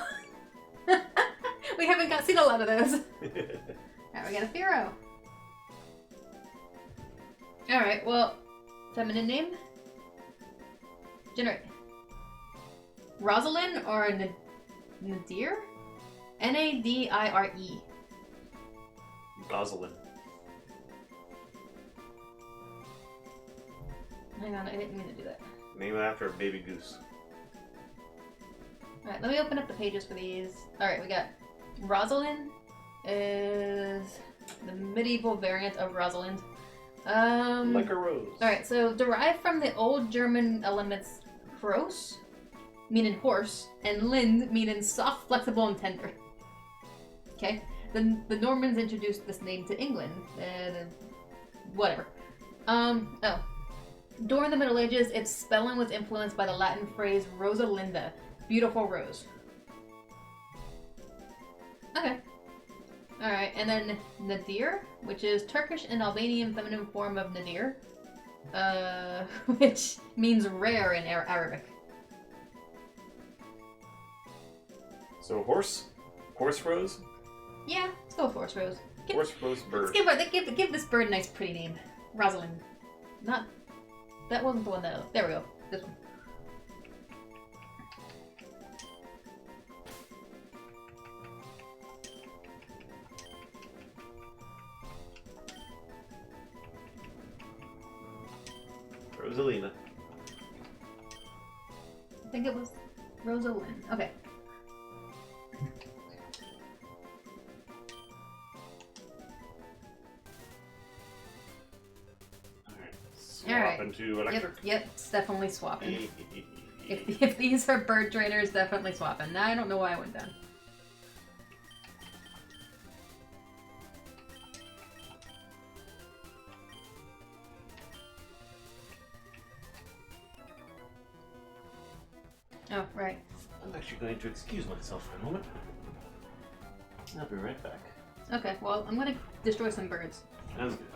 Speaker 2: We haven't seen a lot of those. Alright, we got a Firo. Alright, well, feminine name? Generate. Rosalind or Nadir? Nadire.
Speaker 1: Gosselin.
Speaker 2: Hang on, I didn't mean to do that.
Speaker 1: Name it after a baby goose.
Speaker 2: Alright, let me open up the pages for these. Alright, we got Rosalind is the medieval variant of Rosalind.
Speaker 1: Like a rose.
Speaker 2: Alright, so derived from the old German elements Kroos, meaning horse, and Lind, meaning soft, flexible, and tender. Okay? The Normans introduced this name to England. Whatever. During the Middle Ages, its spelling was influenced by the Latin phrase Rosalinda, beautiful rose. Okay. Alright, and then Nadir, which is Turkish and Albanian feminine form of Nadir, which means rare in Arabic.
Speaker 1: So horse? Horse rose?
Speaker 2: Yeah, let's go with horse rose.
Speaker 1: Horse rose bird.
Speaker 2: Let's give this bird a nice pretty name. Rosalind. Not... That wasn't the one that... There we go. This one.
Speaker 1: Rosalina.
Speaker 2: I think it was Rosalind. Okay.
Speaker 1: swap
Speaker 2: Alright.
Speaker 1: into electric.
Speaker 2: Yep, it's definitely swapping. If these are bird trainers, definitely swapping. Now I don't know why I went down. Oh, right.
Speaker 1: I'm actually going to excuse myself for a moment. I'll be right back.
Speaker 2: Okay, well, I'm gonna destroy some birds.
Speaker 1: Sounds good.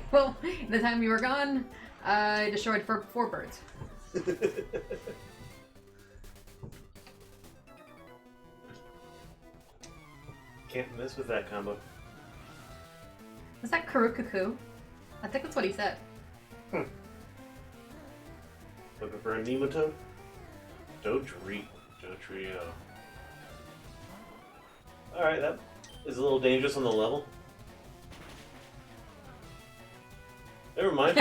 Speaker 2: Well, the time you were gone, I destroyed four birds.
Speaker 1: Can't miss with that combo.
Speaker 2: Was that Kurukaku? I think that's what he said.
Speaker 1: Looking for a nematode? Dodrio. Alright, that is a little dangerous on the level. Never mind.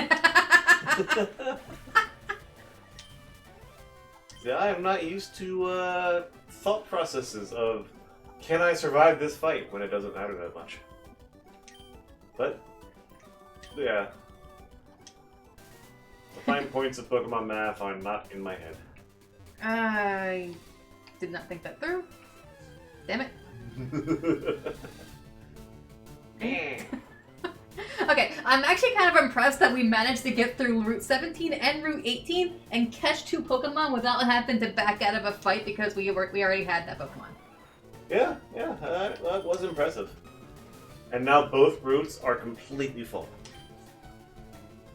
Speaker 1: See, I am not used to thought processes of can I survive this fight when it doesn't matter that much. But, yeah. The fine points of Pokemon math are not in my head.
Speaker 2: I did not think that through. Damn it. Okay, I'm actually kind of impressed that we managed to get through Route 17 and Route 18 and catch two Pokemon without having to back out of a fight because we already had that Pokemon.
Speaker 1: Yeah, that was impressive. And now both routes are completely full.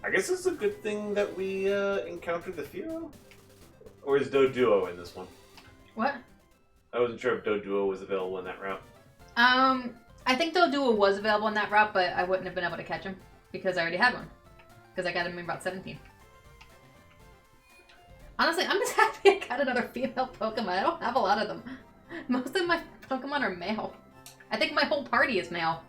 Speaker 1: I guess it's a good thing that we encountered the Firo? Or is Doduo in this one?
Speaker 2: What?
Speaker 1: I wasn't sure if Doduo was available in that route.
Speaker 2: I think Doduo was available in that route, but I wouldn't have been able to catch him because I already had one. Because I got him in Route 17. Honestly, I'm just happy I got another female Pokemon. I don't have a lot of them. Most of my Pokemon are male. I think my whole party is male.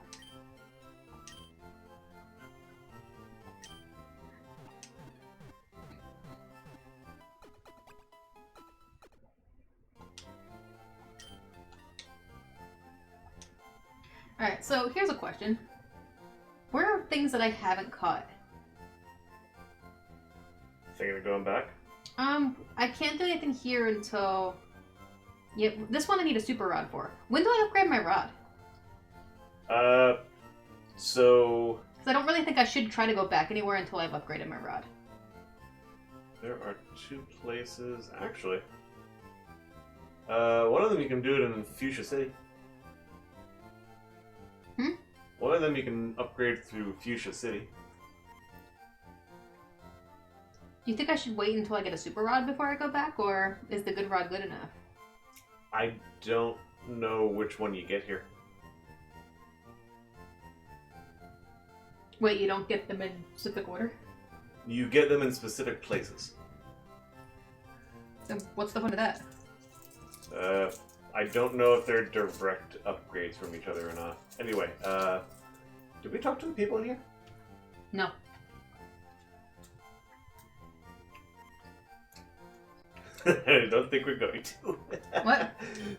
Speaker 2: Alright, so here's a question. Where are things that I haven't caught?
Speaker 1: Thinking of going back?
Speaker 2: I can't do anything here until... Yep, this one I need a super rod for. When do I upgrade my rod?
Speaker 1: So...
Speaker 2: Because I don't really think I should try to go back anywhere until I've upgraded my rod.
Speaker 1: There are two places, actually. One of them you can do it in Fuchsia City. One of them you can upgrade through Fuchsia City.
Speaker 2: Do you think I should wait until I get a super rod before I go back, or is the good rod good enough?
Speaker 1: I don't know which one you get here.
Speaker 2: Wait, you don't get them in specific order?
Speaker 1: You get them in specific places.
Speaker 2: So what's the point of that?
Speaker 1: I don't know if they're direct upgrades from each other or not. Anyway, did we talk to the people in here?
Speaker 2: No.
Speaker 1: I don't think we're going to.
Speaker 2: What?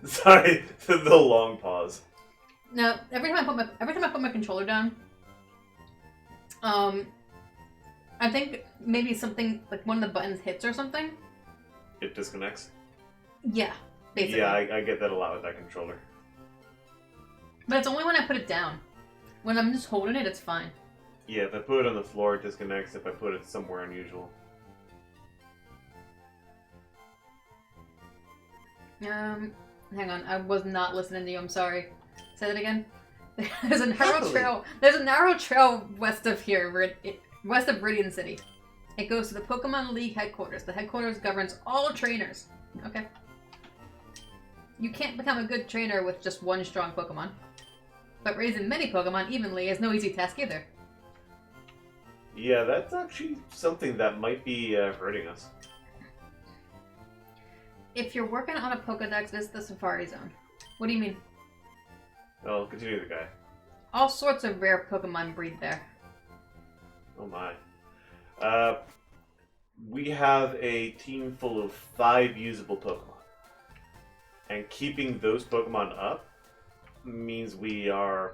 Speaker 1: Sorry, the long pause.
Speaker 2: No. Every time I put my controller down, I think maybe something like one of the buttons hits or something.
Speaker 1: It disconnects.
Speaker 2: Yeah, basically.
Speaker 1: Yeah, I get that a lot with that controller.
Speaker 2: But it's only when I put it down. When I'm just holding it, it's fine.
Speaker 1: Yeah, if I put it on the floor, it disconnects. If I put it somewhere unusual.
Speaker 2: Hang on. I was not listening to you. I'm sorry. Say that again. There's a narrow trail. There's a narrow trail west of here, west of Viridian City. It goes to the Pokemon League headquarters. The headquarters governs all trainers. Okay. You can't become a good trainer with just one strong Pokemon. But raising many Pokemon evenly is no easy task either.
Speaker 1: Yeah, that's actually something that might be hurting us.
Speaker 2: If you're working on a Pokedex, visit the Safari Zone. What do you mean?
Speaker 1: Well, continue the guy.
Speaker 2: All sorts of rare Pokemon breed there.
Speaker 1: Oh my. We have a team full of 5 usable Pokemon. And keeping those Pokemon up means we are,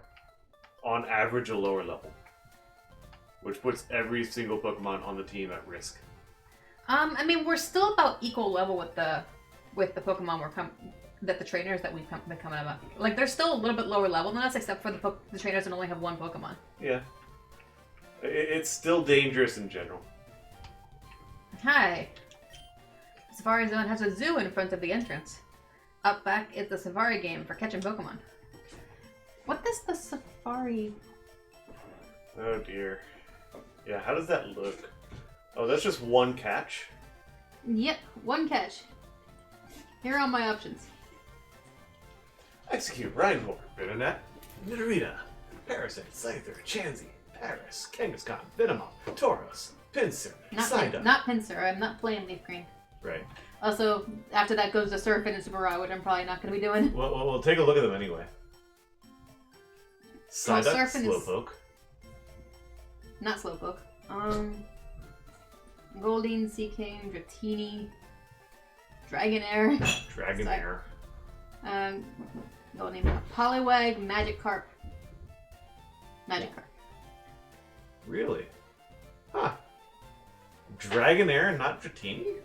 Speaker 1: on average, a lower level. Which puts every single Pokemon on the team at risk.
Speaker 2: I mean, we're still about equal level with the Pokemon that the trainers that we've been coming about. Like, they're still a little bit lower level than us, except for the trainers that only have one Pokemon.
Speaker 1: Yeah. It's still dangerous in general.
Speaker 2: Hi. Safari Zone has a zoo in front of the entrance. Up back is the Safari game for catching Pokemon. What does the Safari...
Speaker 1: Oh dear. Yeah, how does that look? Oh, that's just one catch?
Speaker 2: Yep, one catch. Here are all my options.
Speaker 1: Execute, Reinhold, Bitternet, Nidorina, Parasite, Scyther, Chansey, Paris, Kangaskhan, Venomoth, Tauros, Pinsir, Psyduck.
Speaker 2: Not Pinsir, I'm not playing Leaf Green.
Speaker 1: Right.
Speaker 2: Also, after that goes to Surfing and Subaru, which I'm probably not going to be doing.
Speaker 1: Well, we'll take a look at them anyway. Psyduck, Slowpoke.
Speaker 2: Not Slowpoke. Goldeen, Seaking, Dratini, Dragonair.
Speaker 1: Dragonair.
Speaker 2: Go name Poliwag, Magikarp. Magikarp.
Speaker 1: Really? Huh. Dragonair, not Dratini?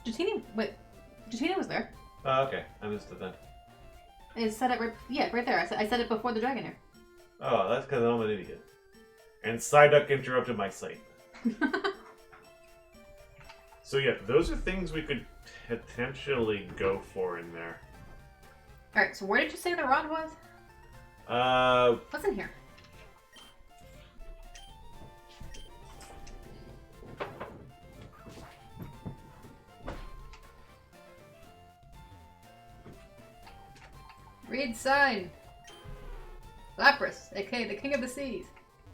Speaker 2: Dratini was there.
Speaker 1: Oh, okay. I missed it then.
Speaker 2: It said it right there. I said it before the Dragonair.
Speaker 1: Oh, that's because I'm an idiot. And Psyduck interrupted my sight. So yeah, those are things we could potentially go for in there.
Speaker 2: Alright, so where did you say the rod was?
Speaker 1: What's
Speaker 2: in here? Read sign. Lapras, aka the King of the Seas.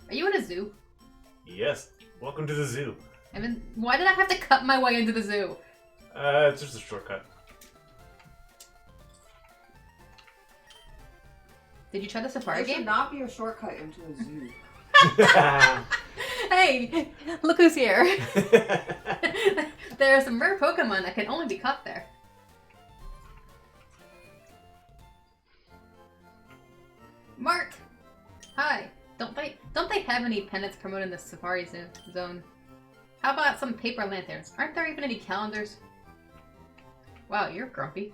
Speaker 2: Are you in a zoo?
Speaker 1: Yes. Welcome to the zoo.
Speaker 2: I mean, why did I have to cut my way into the zoo?
Speaker 1: It's just a shortcut.
Speaker 2: Did you try the Safari
Speaker 3: There
Speaker 2: game?
Speaker 3: should not be a shortcut into a zoo.
Speaker 2: Hey, look who's here. There are some rare Pokemon that can only be caught there. Mark! Hi. Don't they have any pennants promoting the Safari Zone? How about some paper lanterns? Aren't there even any calendars? Wow, you're grumpy.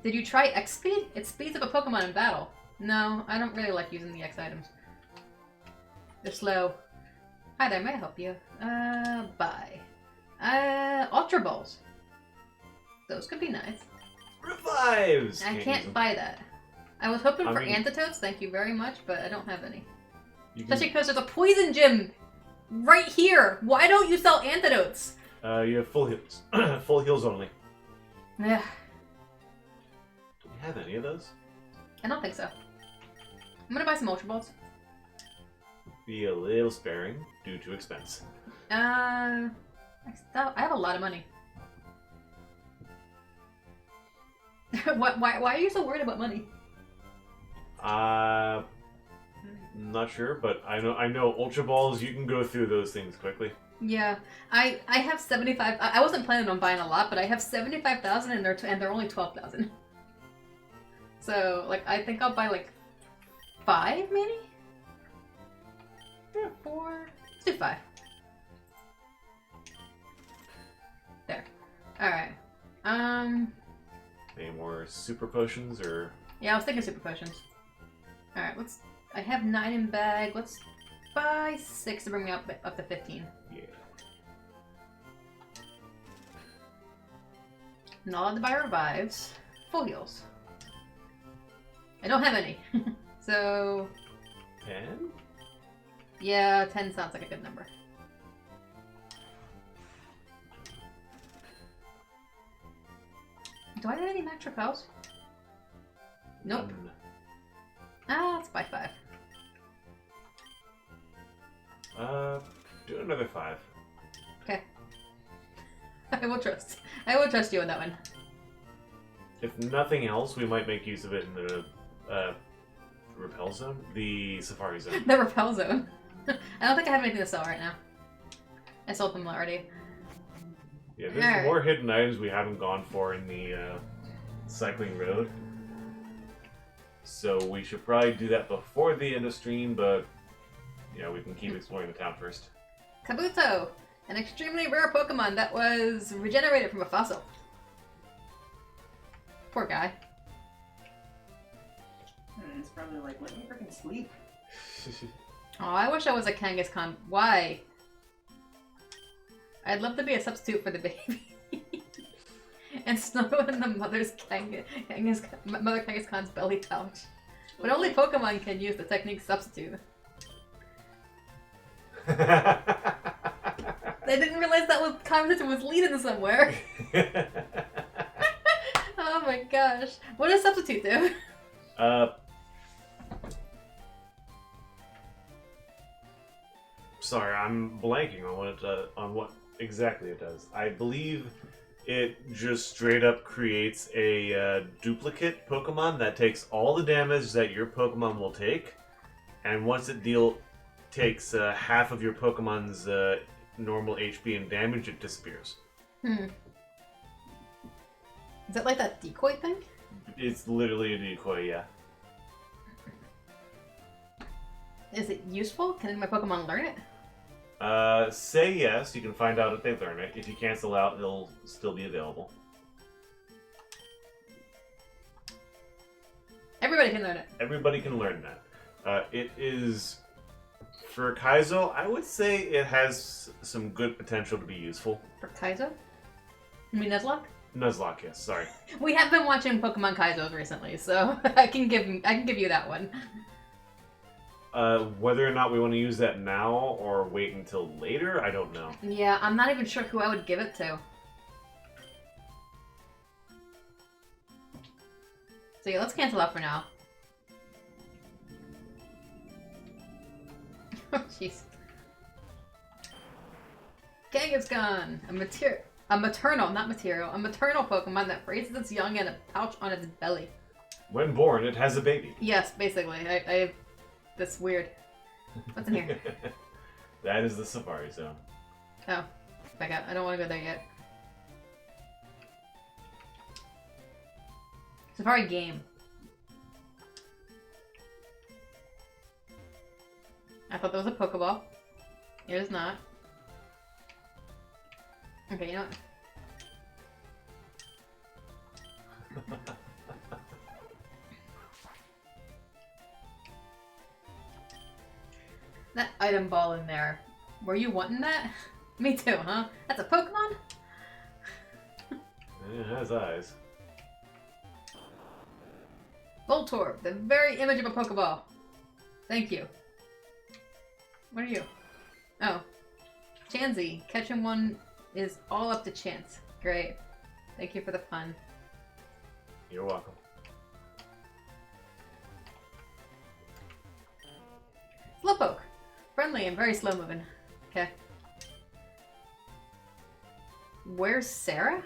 Speaker 2: Did you try X Speed? It speeds up a Pokemon in battle. No, I don't really like using the X items. They're slow. Hi there, may I help you? Bye. Ultra Balls. Those could be nice.
Speaker 1: Revives!
Speaker 2: I can't buy that. I was hoping for antidotes, thank you very much, but I don't have any. Especially because there's a poison gym right here! Why don't you sell antidotes?
Speaker 1: You have full heals. Full heals only.
Speaker 2: Yeah.
Speaker 1: Do we have any of those?
Speaker 2: I don't think so. I'm gonna buy some Ultra Balls.
Speaker 1: Be a little sparing due to expense.
Speaker 2: I have a lot of money. Why are you so worried about money?
Speaker 1: I'm not sure, but I know Ultra Balls, you can go through those things quickly.
Speaker 2: Yeah, I have 75. I wasn't planning on buying a lot, but I have 75,000 and they're only 12,000. So like I think I'll buy like 5 maybe. Yeah, 4. Let's do 5. There. All right.
Speaker 1: Any more super potions or?
Speaker 2: Yeah, I was thinking super potions. All right, let's. I have 9 in bag. Let's buy 6 to bring me up to 15.
Speaker 1: Yeah.
Speaker 2: Not allowed to buy revives. Full heals. I don't have any. So
Speaker 1: 10?
Speaker 2: yeah, 10 sounds like a good number. Do I have any max repels? Nope. Let's buy 5.
Speaker 1: Do another 5.
Speaker 2: Okay. I will trust you on that one.
Speaker 1: If nothing else, we might make use of it in the repel zone, the safari zone.
Speaker 2: The repel zone. I don't think I have anything to sell right now. I sold them already.
Speaker 1: Yeah, there's
Speaker 2: Alright.
Speaker 1: more hidden items we haven't gone for in the cycling road. So we should probably do that before the end of stream, but yeah, we can keep exploring the town first.
Speaker 2: Kabuto! An extremely rare Pokemon that was regenerated from a fossil. Poor guy.
Speaker 3: It's probably like, let me freaking sleep.
Speaker 2: Oh, I wish I was a Kangaskhan. Why? I'd love to be a substitute for the baby. And snuggle in the Mother Kangaskhan's belly pouch. But only Pokemon can use the technique substitute. They didn't realize that was conversation was leading somewhere. Oh my gosh. What does substitute do?
Speaker 1: Sorry, I'm blanking on what exactly it does. I believe it just straight up creates a duplicate Pokemon that takes all the damage that your Pokemon will take, and once it takes half of your Pokemon's normal HP and damage, it disappears.
Speaker 2: Is that like that decoy thing?
Speaker 1: It's literally a decoy, yeah.
Speaker 2: Is it useful? Can my Pokemon learn it?
Speaker 1: Say yes, you can find out if they learn it. If you cancel out, it'll still be available.
Speaker 2: Everybody can learn it.
Speaker 1: Everybody can learn that. It is... For Kaizo, I would say it has some good potential to be useful.
Speaker 2: For Kaizo? You mean Nuzlocke?
Speaker 1: Nuzlocke, yes, sorry.
Speaker 2: We have been watching Pokemon Kaizos recently, so I can give you that one.
Speaker 1: Whether or not we want to use that now or wait until later, I don't know.
Speaker 2: Yeah, I'm not even sure who I would give it to. So yeah, let's cancel out for now. Oh jeez. Kangaskhan! A maternal Pokemon that raises its young in a pouch on its belly.
Speaker 1: When born, it has a baby.
Speaker 2: Yes, basically. That's weird. What's in here?
Speaker 1: That is the Safari Zone.
Speaker 2: Oh, back out. I don't want to go there yet. Safari game. I thought that was a Pokeball. It is not. Okay, you know what? That item ball in there. Were you wanting that? Me too, huh? That's a Pokemon?
Speaker 1: It has eyes.
Speaker 2: Voltorb, the very image of a Pokeball. Thank you. What are you? Oh. Chansey. Catching one is all up to chance. Great. Thank you for the fun.
Speaker 1: You're welcome.
Speaker 2: Slowpoke. Friendly and very slow moving. Okay. Where's Sarah?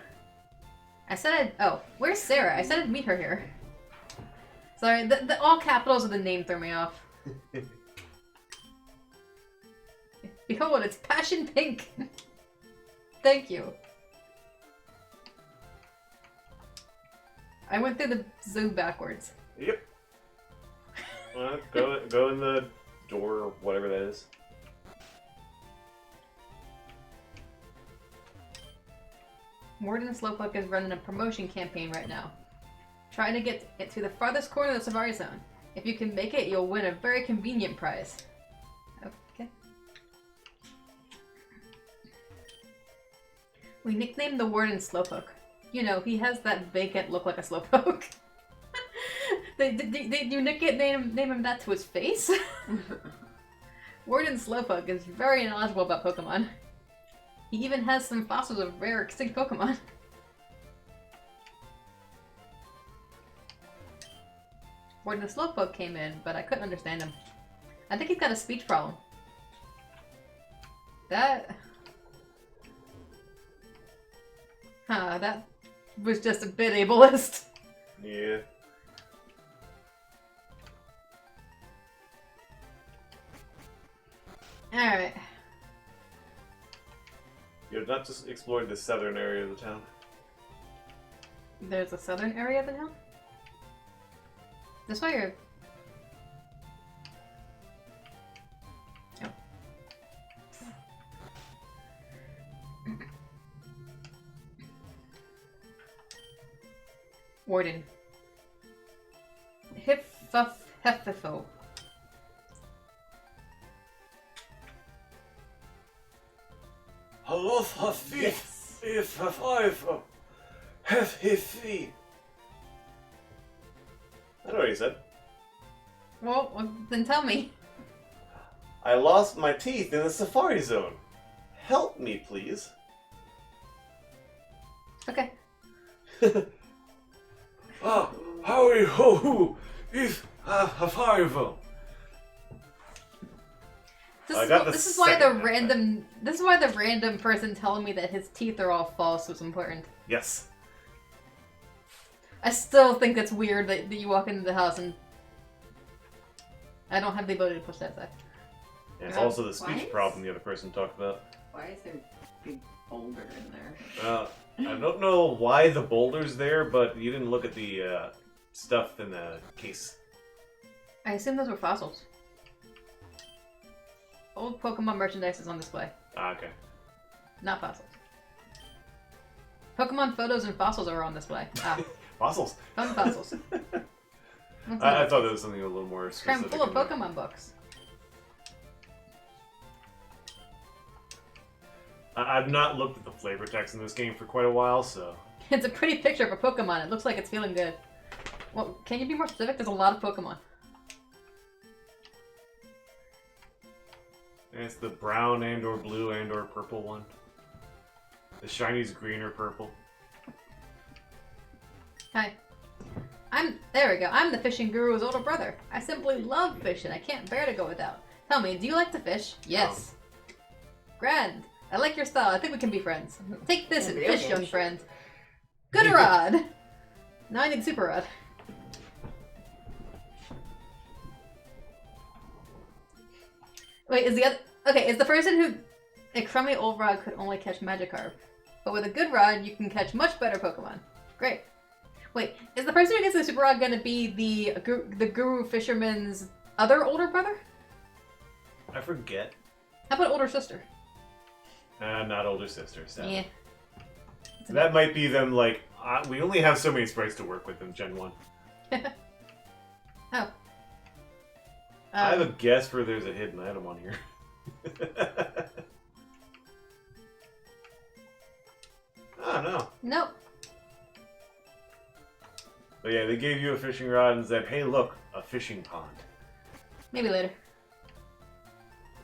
Speaker 2: Where's Sarah? I said I'd meet her here. Sorry, the all capitals of the name threw me off. Behold, it's passion pink. Thank you. I went through the zoo backwards.
Speaker 1: Yep. Well, go in the door or whatever that is.
Speaker 2: Warden Slowpoke is running a promotion campaign right now. Trying to get it to the farthest corner of the Safari Zone. If you can make it, you'll win a very convenient prize. Okay. We nicknamed the Warden Slowpoke. You know, he has that vacant look like a Slowpoke. Did you name him that to his face? Warden Slowpoke is very knowledgeable about Pokemon. He even has some fossils of rare extinct Pokemon. Warden Slowpoke came in, but I couldn't understand him. I think he's got a speech problem. That was just a bit ableist.
Speaker 1: Yeah.
Speaker 2: Alright.
Speaker 1: You have not just explored the southern area of the town.
Speaker 2: There's a southern area of the town? This way or... Oh. Warden. Heftifo.
Speaker 1: Hello,
Speaker 2: Yes.
Speaker 1: If five, Hefi. I know what he said.
Speaker 2: Well, then tell me.
Speaker 1: I lost my teeth in the Safari Zone. Help me, please.
Speaker 2: Okay.
Speaker 1: Howdy ho, if Safari Zone.
Speaker 2: This is why the random person telling me that his teeth are all false was important.
Speaker 1: Yes.
Speaker 2: I still think it's weird that you walk into the house and I don't have the ability to push that aside.
Speaker 1: And it's also the speech
Speaker 3: What?
Speaker 1: problem the other person talked about.
Speaker 3: Why is there a big boulder in there?
Speaker 1: I don't know why the boulder's there, but you didn't look at the stuff in the case.
Speaker 2: I assume those were fossils. Old Pokemon merchandise is on display.
Speaker 1: Okay.
Speaker 2: Not fossils. Pokemon photos and fossils are on display. Ah,
Speaker 1: Fossils.
Speaker 2: fun fossils.
Speaker 1: I thought there was something a little more
Speaker 2: I'm
Speaker 1: specific.
Speaker 2: full of
Speaker 1: in there.
Speaker 2: Pokemon books.
Speaker 1: I've not looked at the flavor text in this game for quite a while, so...
Speaker 2: It's a pretty picture of a Pokemon. It looks like it's feeling good. Well, can you be more specific? There's a lot of Pokemon.
Speaker 1: And it's the brown and or blue and or purple one. The shiny's green or purple.
Speaker 2: Hi. There we go. I'm the fishing guru's older brother. I simply love fishing. I can't bear to go without. Tell me, do you like to fish? Yes. Grand. I like your style. I think we can be friends. Take this and
Speaker 3: Video
Speaker 2: fish,
Speaker 3: game,
Speaker 2: young
Speaker 3: sure.
Speaker 2: friend. Good rod. Now I need super rod. Wait, is the person who... A crummy old rod could only catch Magikarp. But with a good rod, you can catch much better Pokemon. Great. Wait, is the person who gets the super rod gonna be the Guru Fisherman's other older brother?
Speaker 1: I forget.
Speaker 2: How about older sister?
Speaker 1: Not older sister, so.
Speaker 2: Yeah.
Speaker 1: That might be them, like, we only have so many sprites to work with in Gen 1.
Speaker 2: Oh.
Speaker 1: I have a guess where there's a hidden item on here. Oh, no.
Speaker 2: Nope.
Speaker 1: But yeah, they gave you a fishing rod and said, hey, look, a fishing pond.
Speaker 2: Maybe later.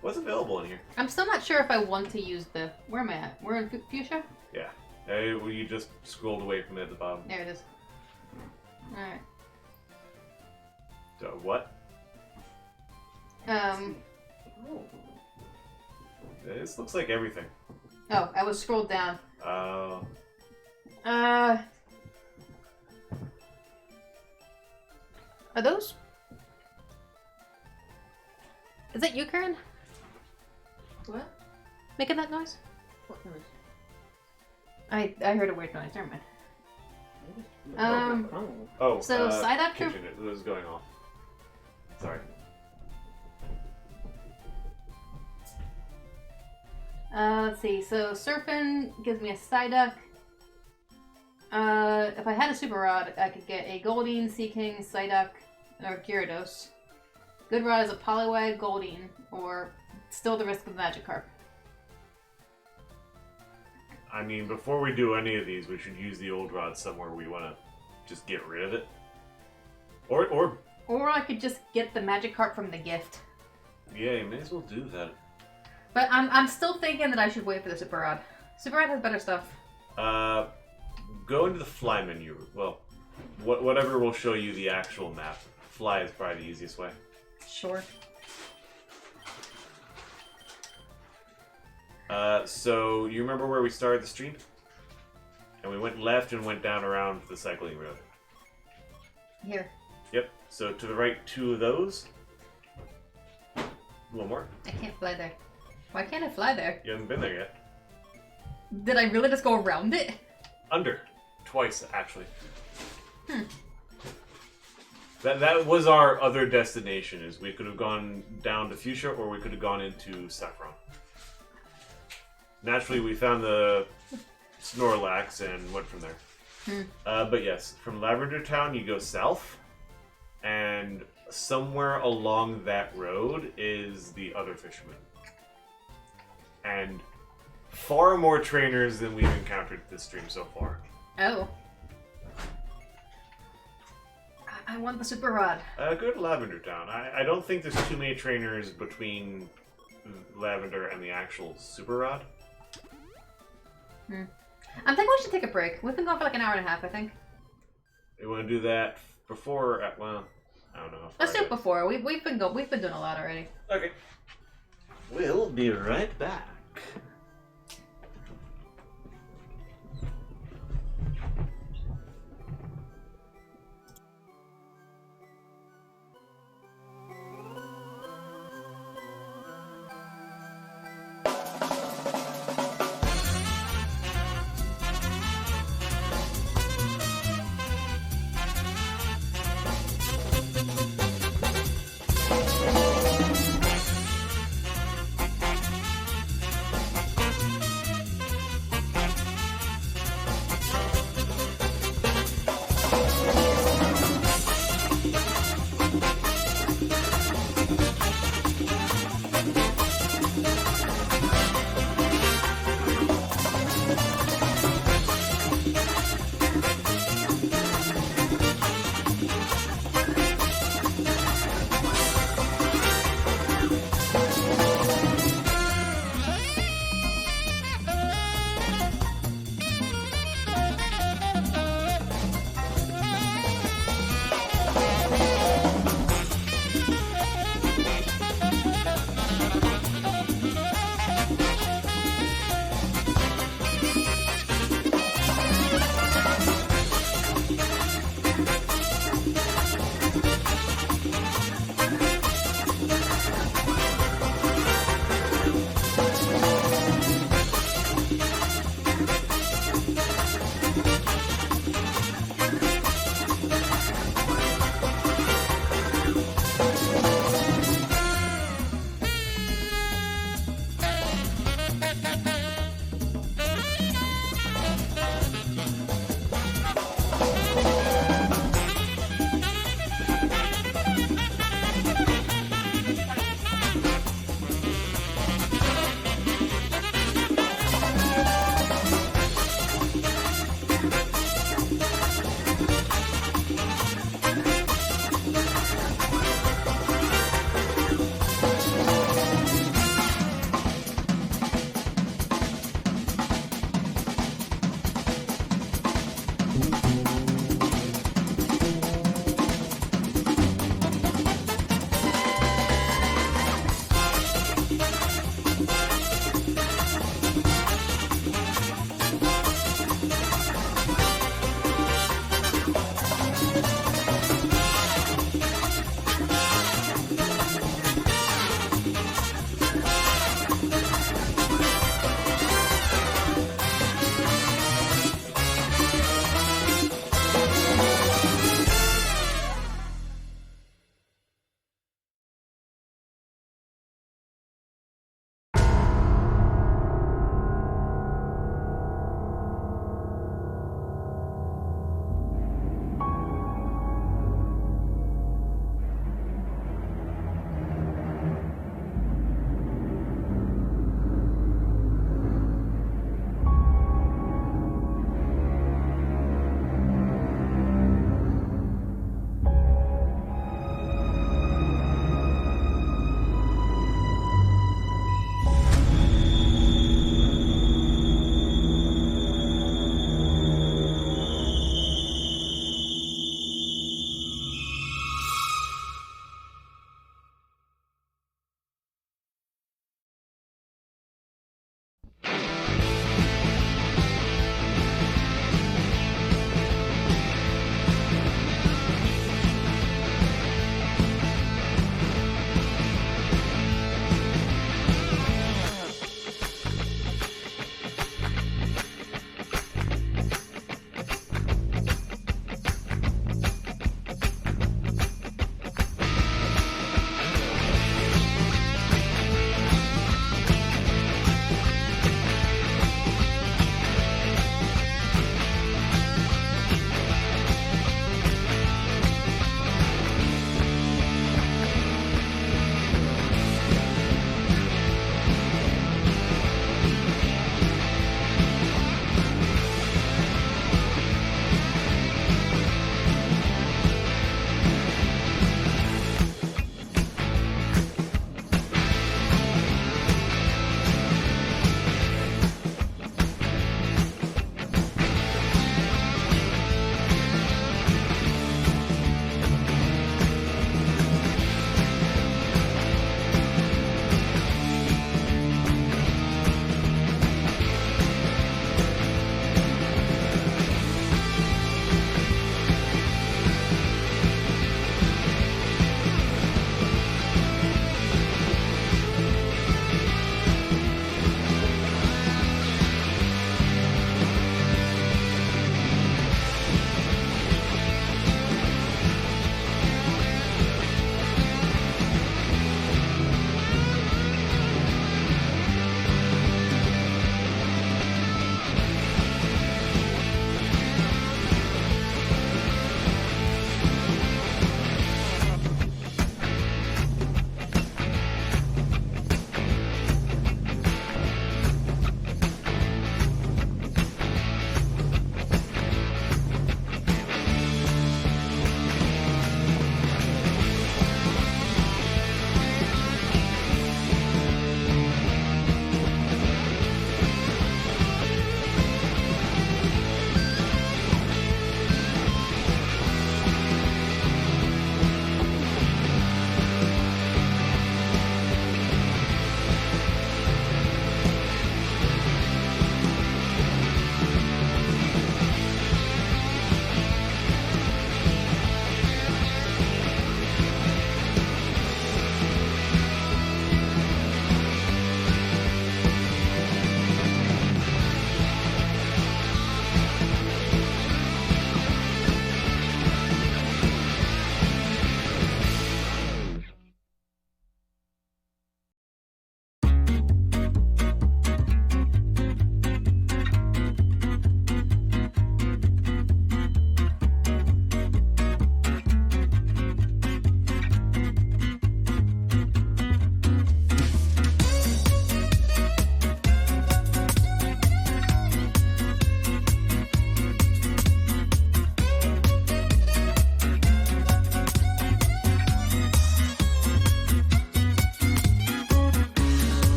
Speaker 1: What's available in here?
Speaker 2: I'm still not sure if I want to use the... Where am I at? We're in Fuchsia?
Speaker 1: Yeah. Well, you just scrolled away from it at the bottom.
Speaker 2: There it is. Alright.
Speaker 1: So, what? This looks like everything.
Speaker 2: Oh, I was scrolled down.
Speaker 1: Oh.
Speaker 2: Are those... Is that you, Karen? What? Making that noise?
Speaker 3: What noise?
Speaker 2: I heard a weird noise. Never mind.
Speaker 1: Oh,
Speaker 2: So side up
Speaker 1: kitchen, it was going off. Sorry.
Speaker 2: Let's see. So surfing gives me a Psyduck. If I had a Super Rod, I could get a Goldeen, Sea King, Psyduck, or Gyarados. Good Rod is a Poliwag, Goldeen, or still the risk of Magikarp.
Speaker 1: I mean, before we do any of these, we should use the old rod somewhere we want to just get rid of it. Or
Speaker 2: I could just get the Magikarp from the gift.
Speaker 1: yeah, you may as well do that.
Speaker 2: But I'm still thinking that I should wait for the Super Rod. Super Rod has better stuff.
Speaker 1: Go into the fly menu. Well, whatever will show you the actual map. Fly is probably the easiest way.
Speaker 2: Sure.
Speaker 1: So you remember where we started the stream? And we went left and went down around the cycling road.
Speaker 2: Here.
Speaker 1: Yep. So to the right, 2 of those. One more.
Speaker 2: I can't fly there. Why can't I fly there?
Speaker 1: You haven't been there yet.
Speaker 2: Did I really just go around it?
Speaker 1: Under. Twice, actually. That was our other destination, is we could have gone down to Fuchsia or we could have gone into Saffron. Naturally, we found the Snorlax and went from there. But yes, from Lavender Town you go south, and somewhere along that road is the other fisherman. And far more trainers than we've encountered this stream so far.
Speaker 2: Oh. I want the Super Rod.
Speaker 1: Go to Lavender Town. I don't think there's too many trainers between Lavender and the actual Super Rod.
Speaker 2: I'm thinking we should take a break. We've been going for like an hour and a half, I think.
Speaker 1: You want to do that before? Well, I don't know. How far
Speaker 2: Let's do it before. We've been doing a lot already.
Speaker 1: Okay. We'll be right back.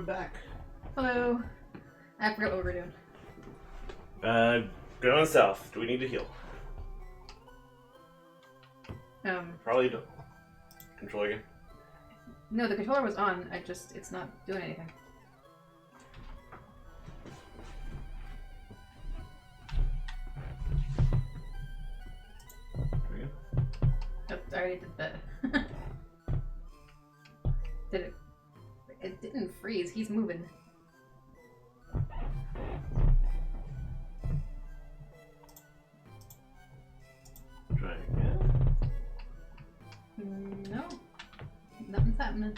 Speaker 1: I'm back.
Speaker 2: Hello. I forgot what we were doing.
Speaker 1: Going south. Do we need to heal? Probably don't. Control again.
Speaker 2: No, the controller was on. It's not doing anything. Oh, I already did that. Did it? It didn't freeze. He's moving.
Speaker 1: Try again.
Speaker 2: No. Nothing's happening.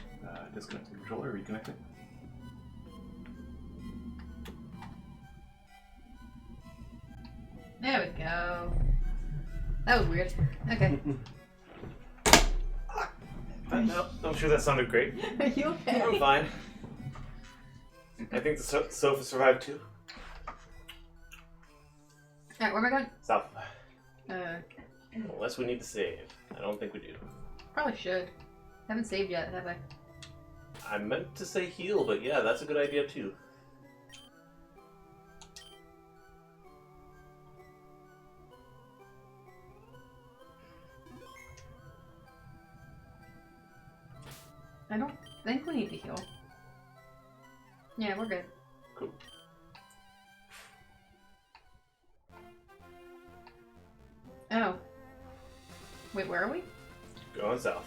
Speaker 1: Disconnect the controller, reconnect it.
Speaker 2: There we go. That was weird. Okay.
Speaker 1: No, I'm sure that sounded great.
Speaker 2: Are you okay?
Speaker 1: I'm fine. I think the sofa survived too.
Speaker 2: Alright, where am I going?
Speaker 1: South.
Speaker 2: Okay.
Speaker 1: Unless we need to save. I don't think we do.
Speaker 2: Probably should. Haven't saved yet, have I?
Speaker 1: I meant to say heal, but yeah, that's a good idea too.
Speaker 2: I don't think we need to heal. Yeah, we're good.
Speaker 1: Cool.
Speaker 2: Oh. Wait, where are we?
Speaker 1: Going south.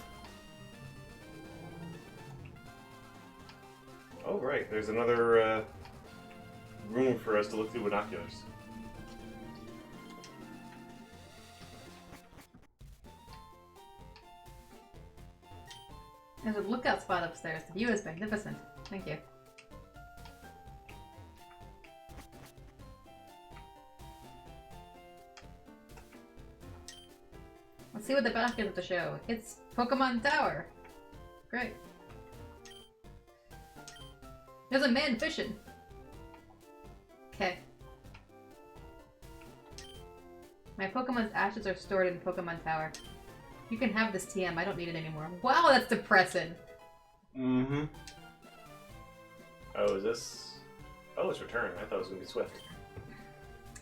Speaker 1: Oh, right. There's another room for us to look through binoculars.
Speaker 2: There's a lookout spot upstairs. The view is magnificent. Thank you. Let's see what the back is of the show. It's Pokemon Tower. Great. There's a man fishing. Okay. My Pokemon's ashes are stored in Pokemon Tower. You can have this TM. I don't need it anymore. Wow, that's depressing.
Speaker 1: Mm-hmm. Oh, is this... Oh, it's return. I thought it was going to be Swift.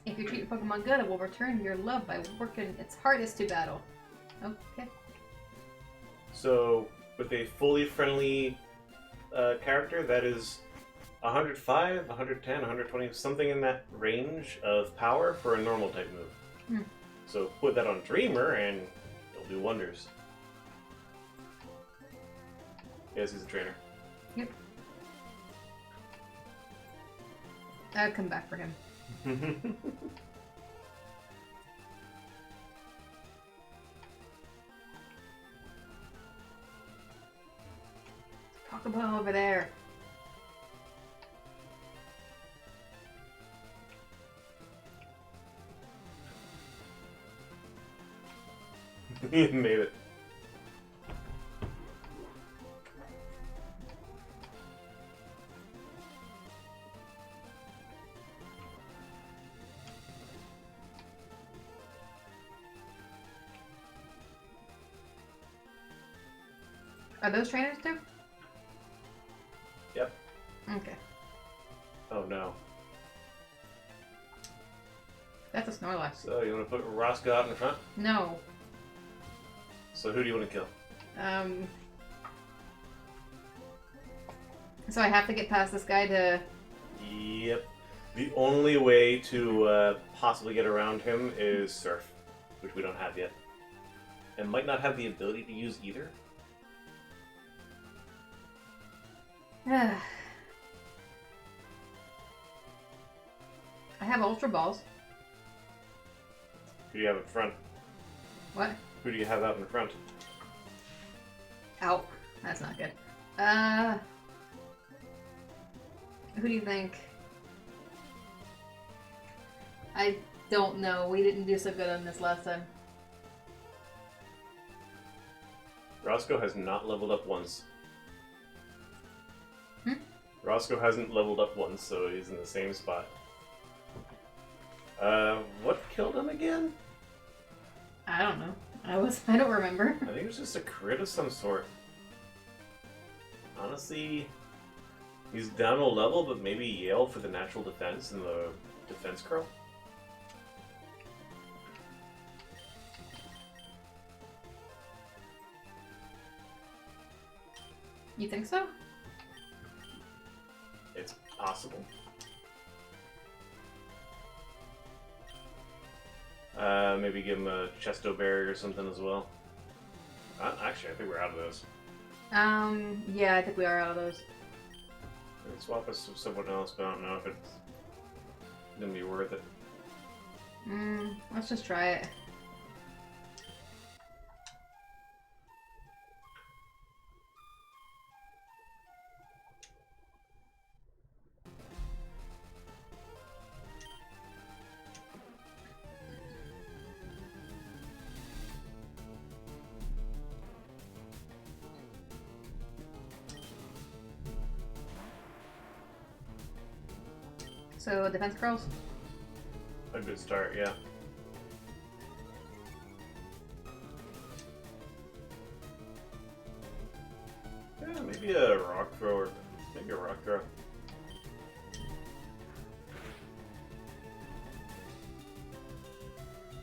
Speaker 2: If you treat your Pokemon good, it will return your love by working its hardest to battle. Okay.
Speaker 1: So, with a fully friendly character, that is 105, 110, 120, something in that range of power for a normal type move. So put that on Dreamer and it'll do wonders. Yes, he's a trainer.
Speaker 2: Yep. I'll come back for him. Pokeball over there.
Speaker 1: He made it.
Speaker 2: Are those trainers too?
Speaker 1: Yep.
Speaker 2: Okay.
Speaker 1: Oh no.
Speaker 2: That's a Snorlax.
Speaker 1: So you want to put Roscoe out in the front?
Speaker 2: No.
Speaker 1: So who do you want to kill?
Speaker 2: So I have to get past this guy to...
Speaker 1: Yep. The only way to possibly get around him is Surf, which we don't have yet. And might not have the ability to use either.
Speaker 2: I have Ultra Balls.
Speaker 1: Who do you have in front?
Speaker 2: What?
Speaker 1: Who do you have out in front?
Speaker 2: Ow. That's not good. Who do you think? I don't know. We didn't do so good on this last time.
Speaker 1: Roscoe has not leveled up once.
Speaker 2: Roscoe
Speaker 1: hasn't leveled up once, so he's in the same spot. What killed him again?
Speaker 2: I don't know. I don't remember.
Speaker 1: I think it was just a crit of some sort. Honestly, He's down a level, but maybe Yale for the natural defense and the defense curl?
Speaker 2: You think so?
Speaker 1: It's possible. Maybe give him a chesto berry or something as well. Actually, I think we're out of those.
Speaker 2: Yeah, I think we are out of those.
Speaker 1: Maybe swap us with someone else, but I don't know if it's gonna be worth it.
Speaker 2: Let's just try it. So, defense curls?
Speaker 1: A good start, yeah. Yeah, maybe a rock throw or maybe a rock throw.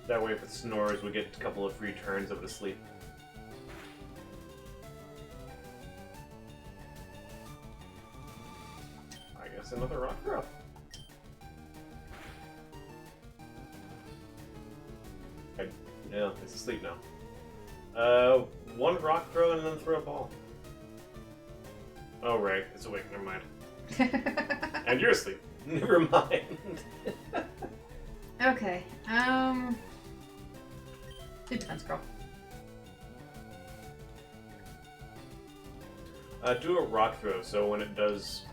Speaker 1: That way if it snores, we get a couple of free turns of it asleep. I guess another rock throw. Yeah, it's asleep now. One rock throw and then throw a ball. Oh right, it's awake, never mind. And you're asleep. Never mind.
Speaker 2: Okay, do defense curl.
Speaker 1: Do a rock throw, so when it does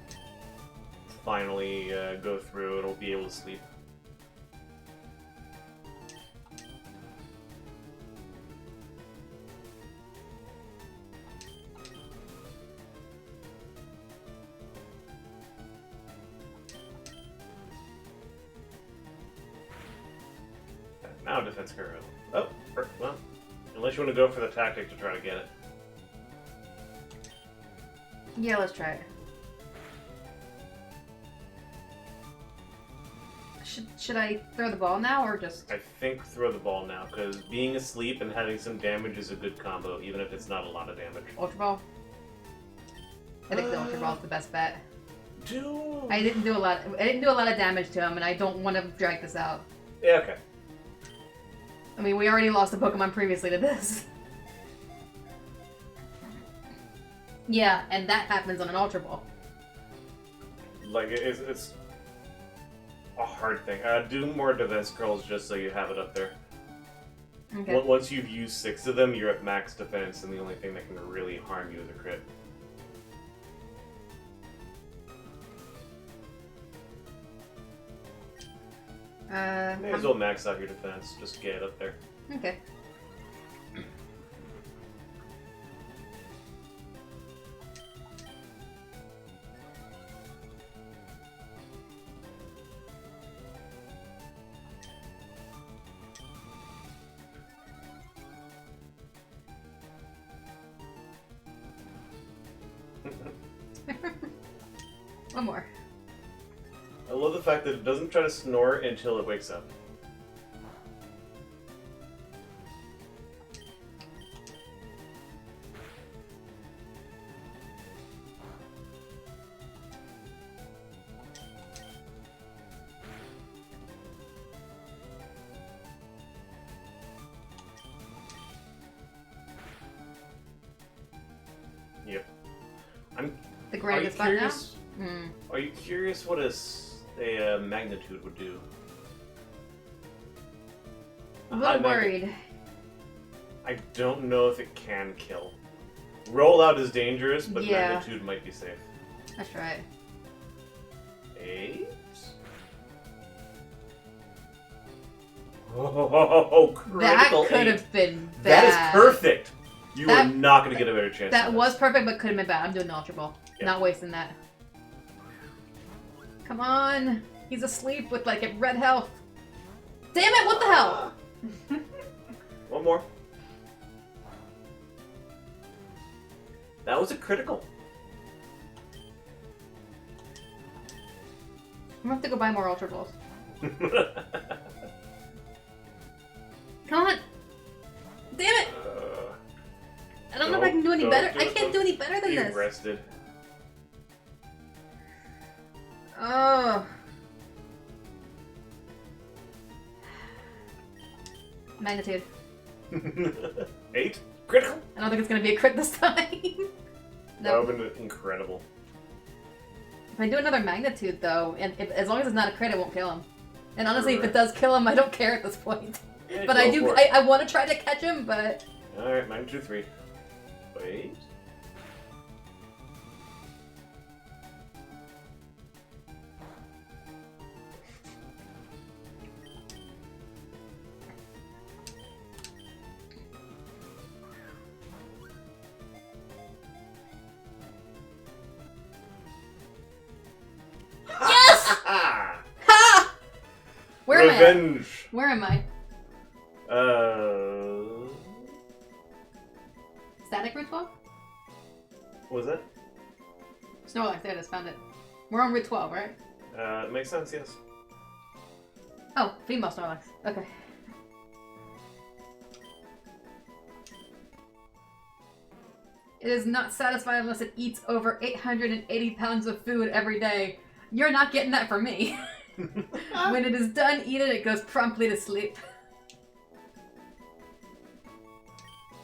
Speaker 1: finally go through, it'll be able to sleep. Now defense curl. Oh, well, unless you want to go for the tactic to try to get it.
Speaker 2: Yeah, let's try it. Should I throw the ball now, or just...
Speaker 1: I think throw the ball now, because being asleep and having some damage is a good combo, even if it's not a lot of damage.
Speaker 2: Ultra Ball? I think the Ultra Ball is the best bet.
Speaker 1: Dude.
Speaker 2: I didn't do a lot of damage to him, and I don't want to drag this out.
Speaker 1: Yeah, okay.
Speaker 2: I mean, we already lost a Pokemon previously to this. Yeah, and that happens on an Ultra Ball.
Speaker 1: Like, it's a hard thing. Do more defense curls just so you have it up there.
Speaker 2: Okay.
Speaker 1: Once you've used 6 of them, you're at max defense, and the only thing that can really harm you is a crit. May as well max out your defense. Just get it up there.
Speaker 2: Okay. One more.
Speaker 1: I love the fact that it doesn't try to snore until it wakes up. Yep.
Speaker 2: The greatest spot now?
Speaker 1: Are you curious what a magnitude would do?
Speaker 2: I'm a little worried.
Speaker 1: I don't know if it can kill. Rollout is dangerous, but
Speaker 2: yeah.
Speaker 1: magnitude might be safe.
Speaker 2: That's right.
Speaker 1: 8? Oh, critical
Speaker 2: that could
Speaker 1: 8.
Speaker 2: have been bad.
Speaker 1: That is perfect. You are not going to get a better chance.
Speaker 2: That was perfect, but could have been bad. I'm doing the Ultra Ball.
Speaker 1: Yep.
Speaker 2: Not wasting that. Come on. He's asleep with like a red health. Damn it, what the hell?
Speaker 1: One more. That was a critical.
Speaker 2: gonna have to go buy more Ultra Balls. Come on! Damn it! I don't know if I can do any better. I can't do any better than this.
Speaker 1: You rested.
Speaker 2: Oh. Magnitude.
Speaker 1: 8? Critical?
Speaker 2: I don't think it's gonna be a crit this time.
Speaker 1: That would have been incredible.
Speaker 2: If I do another magnitude though, and as long as it's not a crit, it won't kill him. And honestly, if it does kill him, I don't care at this point.
Speaker 1: Yeah,
Speaker 2: but I want to try to catch him, but...
Speaker 1: Alright, magnitude 3. Wait.
Speaker 2: Yes! Ha! Where am I?
Speaker 1: Revenge!
Speaker 2: Where am I? Static Route 12?
Speaker 1: What was that?
Speaker 2: Snorlax, there it is, found it. We're on Route 12, right?
Speaker 1: It makes sense, yes.
Speaker 2: Oh, female Snorlax. Okay. It is not satisfied unless it eats over 880 pounds of food every day. You're not getting that from me. When it is done eating, it goes promptly to sleep.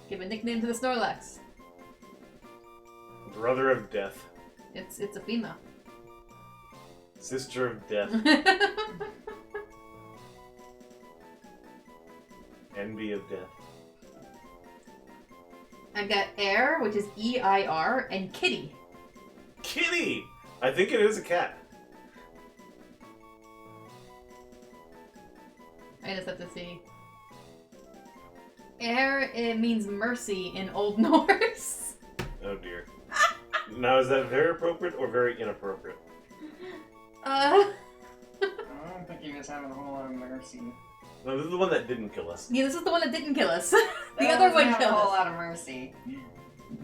Speaker 2: Give a nickname to the Snorlax.
Speaker 1: Brother of Death.
Speaker 2: It's a female.
Speaker 1: Sister of Death. Envy of Death.
Speaker 2: I've got Air, which is E-I-R, and Kitty.
Speaker 1: Kitty! I think it is a cat.
Speaker 2: I just have to see. Air, it means mercy in Old Norse.
Speaker 1: Oh dear. Now, is that very appropriate or very inappropriate?
Speaker 3: I don't think he was having a whole lot of mercy.
Speaker 1: No, this is the one that didn't kill us.
Speaker 2: Yeah, this is the one that didn't kill us. The
Speaker 3: That
Speaker 2: other
Speaker 3: doesn't
Speaker 2: one
Speaker 3: have
Speaker 2: killed
Speaker 3: a whole
Speaker 2: us.
Speaker 3: lot of mercy.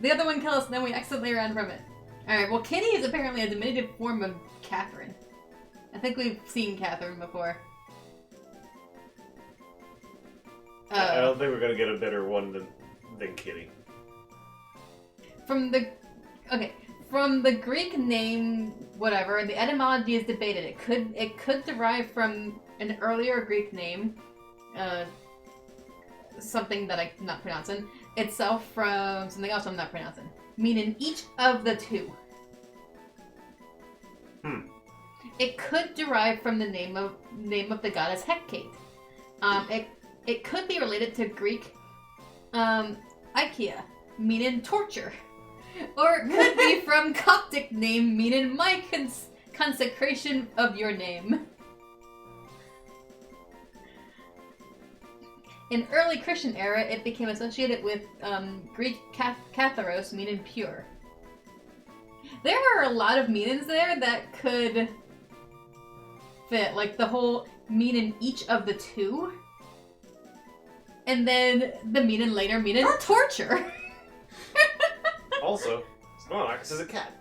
Speaker 2: The other one killed us, and then we accidentally ran from it. Alright, well, Kitty is apparently a diminutive form of Catherine. I think we've seen Catherine before.
Speaker 1: I don't think we're gonna get a better one than Kitty.
Speaker 2: From the Greek name, whatever, the etymology is debated. It could derive from an earlier Greek name, something that I'm not pronouncing, itself from something else I'm not pronouncing, meaning each of the two. It could derive from the name of the goddess Hecate. It could be related to Greek Ikea, meaning torture. Or it could be from Coptic name, meaning my consecration of your name. In early Christian era, it became associated with Greek katharos, meaning pure. There are a lot of meanings there that could fit, like the whole meaning each of the two. And then the meaning later meaning torture.
Speaker 1: Also, Snorlax is a cat.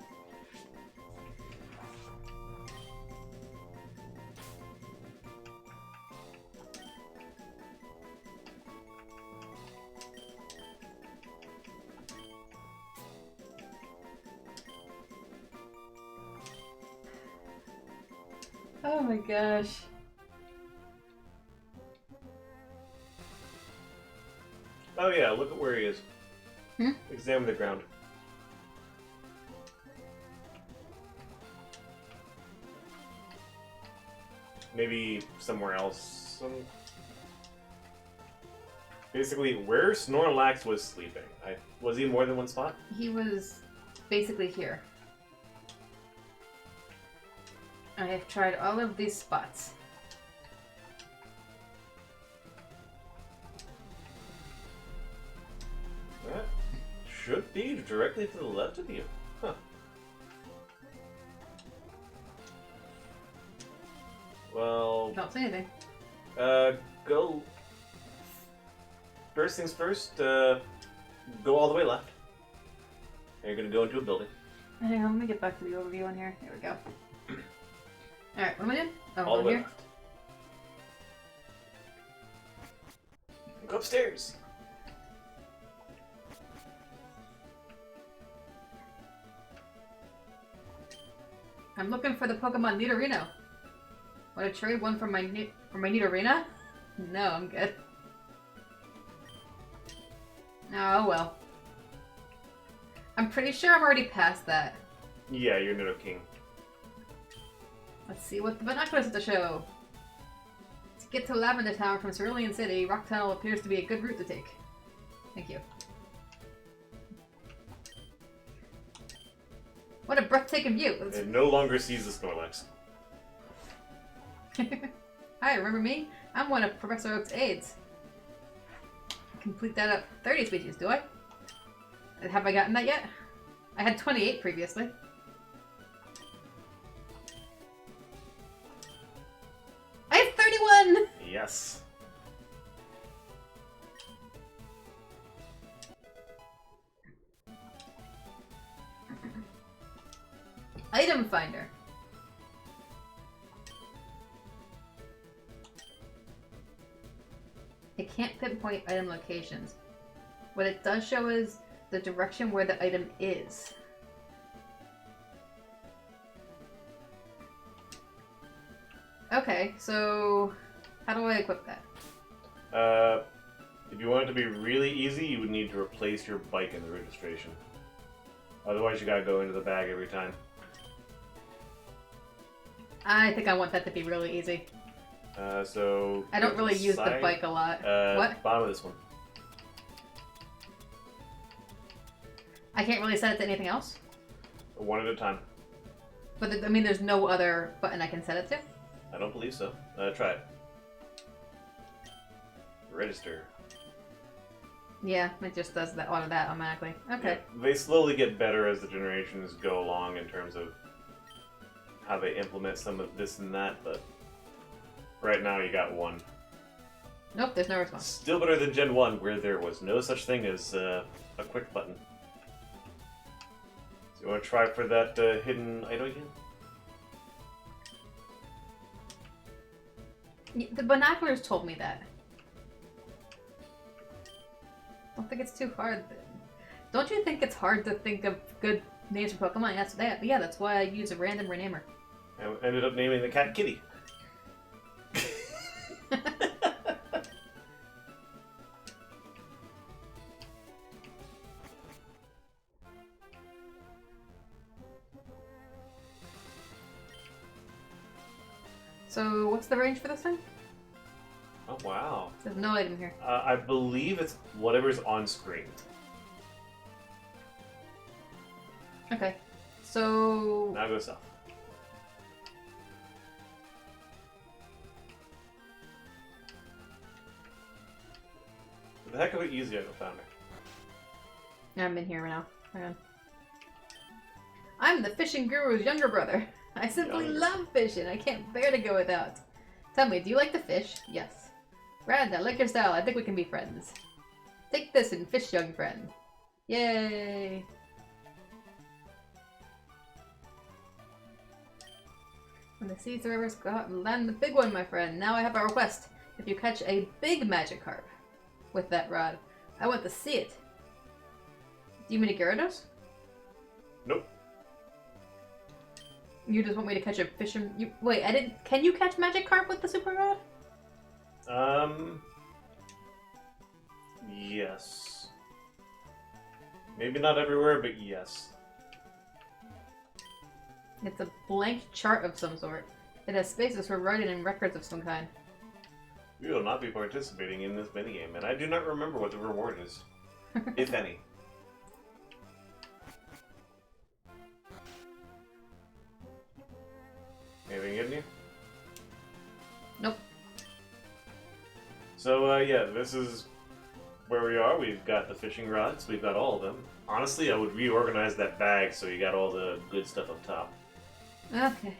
Speaker 2: Oh my gosh.
Speaker 1: Oh yeah, look at where he is.
Speaker 2: Hmm?
Speaker 1: Examine the ground. Maybe somewhere else. Basically, where Snorlax was sleeping. Was he in more than one spot?
Speaker 2: He was basically here. I have tried all of these spots.
Speaker 1: That should be directly to the left of you. Huh. Well...
Speaker 2: Don't say anything.
Speaker 1: Go... First things first, go all the way left. And you're gonna go into a building.
Speaker 2: Hang on, let me get back to the overview on here. Here we go. Alright, what am I doing? Oh,
Speaker 1: All the
Speaker 2: I'm
Speaker 1: way
Speaker 2: here.
Speaker 1: left. Go upstairs.
Speaker 2: I'm looking for the Pokemon Nidorino. Want to trade one for my Nidorina? No, I'm good. Oh well. I'm pretty sure I'm already past that.
Speaker 1: Yeah, you're Nido King.
Speaker 2: Let's see what the binoculars have to show. To get to Lavender Tower from Cerulean City, Rock Tunnel appears to be a good route to take. Thank you. What a breathtaking view!
Speaker 1: It no longer sees the Snorlax.
Speaker 2: Hi, remember me? I'm one of Professor Oak's aides. Complete that up. 30 species, do I? Have I gotten that yet? I had 28 previously. I have 31!
Speaker 1: Yes.
Speaker 2: Item Finder. It can't pinpoint item locations. What it does show is the direction where the item is. Okay, so how do I equip that?
Speaker 1: If you want it to be really easy, you would need to replace your bike in the registration. Otherwise, you gotta go into the bag every time.
Speaker 2: I think I want that to be really easy.
Speaker 1: So...
Speaker 2: I don't really use the
Speaker 1: side,
Speaker 2: bike a lot. What?
Speaker 1: Bottom of this one.
Speaker 2: I can't really set it to anything else?
Speaker 1: One at a time.
Speaker 2: But I mean, there's no other button I can set it to?
Speaker 1: I don't believe so. Try it. Register.
Speaker 2: Yeah, it just does that automatically. Okay.
Speaker 1: Yeah, they slowly get better as the generations go along in terms of how they implement some of this and that, but right now you got one.
Speaker 2: Nope, there's no response.
Speaker 1: Still better than Gen 1, where there was no such thing as a quick button. So you want to try for that hidden item again?
Speaker 2: The binoculars told me that. Don't think it's too hard. Don't you think it's hard to think of good names for Pokemon? Yeah, that's why I use a random renamer.
Speaker 1: I ended up naming the cat Kitty.
Speaker 2: So, what's the range for this thing?
Speaker 1: Oh, wow.
Speaker 2: There's no item here.
Speaker 1: I believe it's whatever's on screen.
Speaker 2: Okay. So...
Speaker 1: Now go south. For the heck of it, easy, I found it.
Speaker 2: I'm in here now. Hang on. I'm the fishing guru's younger brother. I simply love fishing. I can't bear to go without. Tell me, do you like to fish? Yes. Brad, I like your style. I think we can be friends. Take this and fish, young friend. Yay! When the seas and rivers go out and land the big one, my friend. Now I have a request. If you catch a big Magikarp with that rod, I want to see it. Do you mean a Gyarados?
Speaker 1: Nope.
Speaker 2: You just want me to catch a fish and... Wait, I didn't... Can you catch Magikarp with the super rod?
Speaker 1: Yes. Maybe not everywhere, but yes.
Speaker 2: It's a blank chart of some sort. It has spaces for writing and records of some kind.
Speaker 1: We will not be participating in this minigame, and I do not remember what the reward is. If any. Anything in you?
Speaker 2: Nope.
Speaker 1: So, yeah, this is where we are. We've got the fishing rods. We've got all of them. Honestly, I would reorganize that bag so you got all the good stuff up top.
Speaker 2: Okay.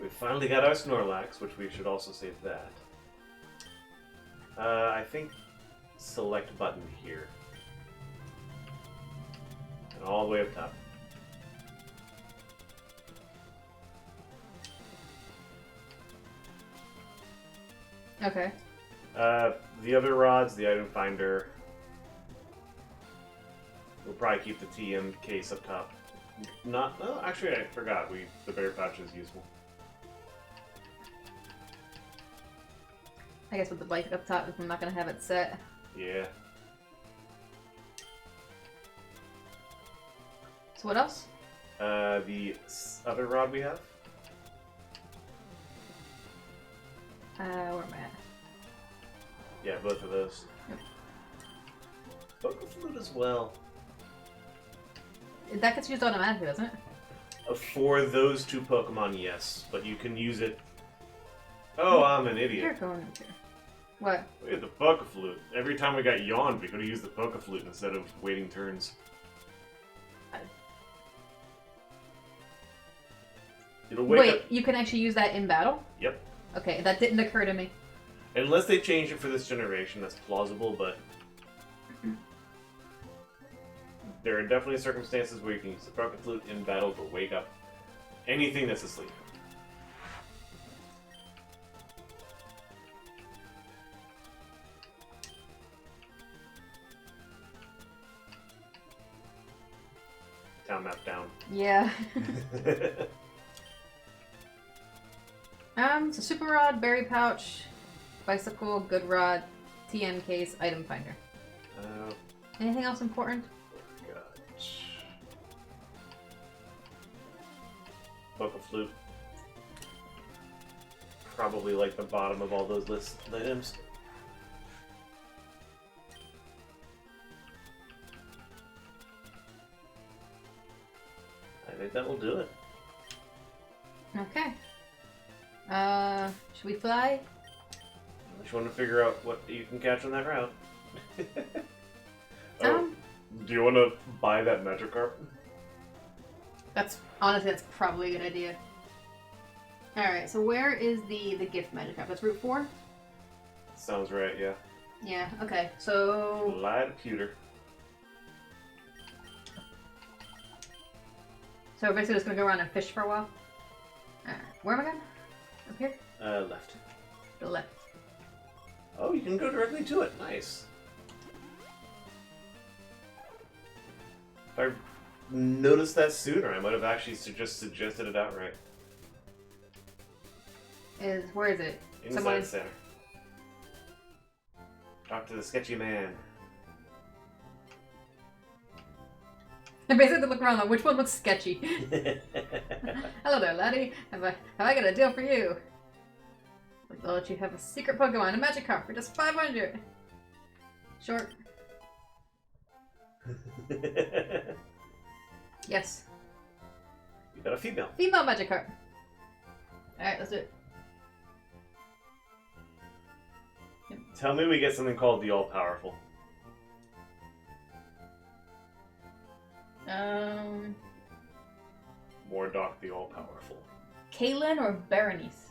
Speaker 1: We finally got our Snorlax, which we should also save that. I think select button here. And all the way up top.
Speaker 2: Okay.
Speaker 1: The other rods, the item finder. We'll probably keep the TM case up top. Not. No, actually, I forgot. The berry pouch is useful.
Speaker 2: I guess with the bike up top, if I'm not gonna have it set.
Speaker 1: Yeah.
Speaker 2: So what else?
Speaker 1: The other rod we have.
Speaker 2: Where am I at?
Speaker 1: Yeah, both of those.
Speaker 2: Yep.
Speaker 1: Book of Flute as well.
Speaker 2: That gets used automatically, doesn't it?
Speaker 1: For those two Pokemon, yes, but you can use it. Oh, I'm an
Speaker 2: You're
Speaker 1: idiot.
Speaker 2: going into. What?
Speaker 1: We had the Poke Flute. Every time we got yawned, we could have used the Poke Flute instead of waiting turns. It'll wake up.
Speaker 2: You can actually use that in battle?
Speaker 1: Yep.
Speaker 2: Okay, that didn't occur to me.
Speaker 1: Unless they change it for this generation, that's plausible, but there are definitely circumstances where you can use the Poke Flute in battle to wake up anything that's asleep. Town map down.
Speaker 2: Yeah. So Super Rod, Berry Pouch, Bicycle, Good Rod, TM Case, Item Finder. Anything else important?
Speaker 1: Gosh. Poke Flute. Probably like the bottom of all those list items. I think that will do it.
Speaker 2: Okay. Should we fly?
Speaker 1: I just want to figure out what you can catch on that route. Oh, do you want to buy that Magikarp?
Speaker 2: Honestly, that's probably a good idea. Alright, so where is the gift Magikarp? That's Route 4?
Speaker 1: Sounds right, yeah.
Speaker 2: Yeah, okay, so...
Speaker 1: Light pewter.
Speaker 2: So we're basically just gonna go around and fish for a while? Alright, where am I going? Up here?
Speaker 1: Left.
Speaker 2: The left.
Speaker 1: Oh, you can go directly to it. Nice. If I noticed that sooner, I might have actually just suggested it outright.
Speaker 2: Where is it?
Speaker 1: Inside center. Talk to the sketchy man.
Speaker 2: I basically look around like, which one looks sketchy? Hello there, laddie. Have I got a deal for you? Like, I'll let you have a secret Pokemon, a Magikarp for just 500. Short. Yes.
Speaker 1: You got a female.
Speaker 2: Female Magikarp. Alright, let's do it.
Speaker 1: Tell me we get something called the All-Powerful. Mordock the All-Powerful.
Speaker 2: Kaylin or Berenice?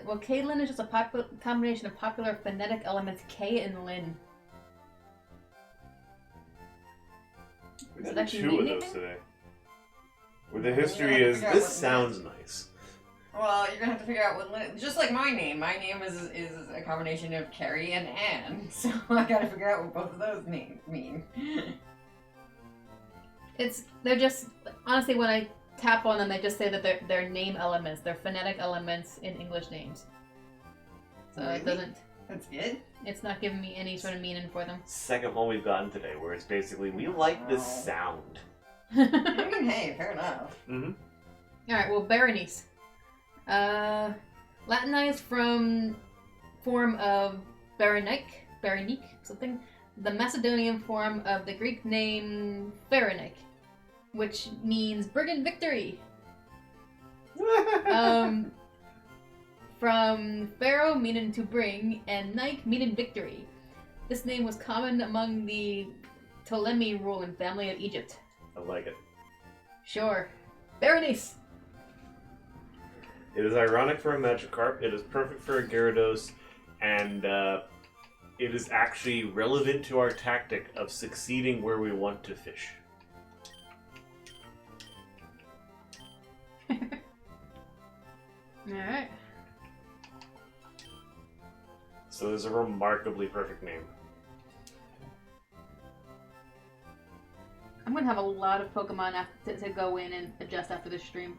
Speaker 2: Well, Kaylin is just a combination of popular phonetic elements K and Lin.
Speaker 1: We
Speaker 2: Does it
Speaker 1: got
Speaker 2: actually
Speaker 1: two
Speaker 2: mean
Speaker 1: of those
Speaker 2: anything?
Speaker 1: today. Where the history is, this sounds nice.
Speaker 3: Well, you're gonna have to figure out what just like my name. My name is a combination of Carrie and Anne, so I gotta figure out what both of those names mean.
Speaker 2: They're just, honestly, when I tap on them, they just say that they're name elements. They're phonetic elements in English names. So
Speaker 3: Really?
Speaker 2: it doesn't,
Speaker 3: That's good.
Speaker 2: it's not giving me any sort of meaning for them.
Speaker 1: Second one we've gotten today, where it's basically, we like this sound.
Speaker 3: I mean, hey, fair enough.
Speaker 1: Mm-hmm.
Speaker 2: Alright, well, Berenice. Latinized from form of Berenique, something. The Macedonian form of the Greek name Pharenic, which means brigand victory. From Pharaoh meaning to bring, and Nike meaning victory. This name was common among the Ptolemy ruling family of Egypt.
Speaker 1: I like it.
Speaker 2: Sure. Berenice!
Speaker 1: It is ironic for a Magikarp, it is perfect for a Gyarados, and it is actually relevant to our tactic of succeeding where we want to fish.
Speaker 2: Alright.
Speaker 1: So there's a remarkably perfect name.
Speaker 2: I'm gonna have a lot of Pokemon to go in and adjust after this stream.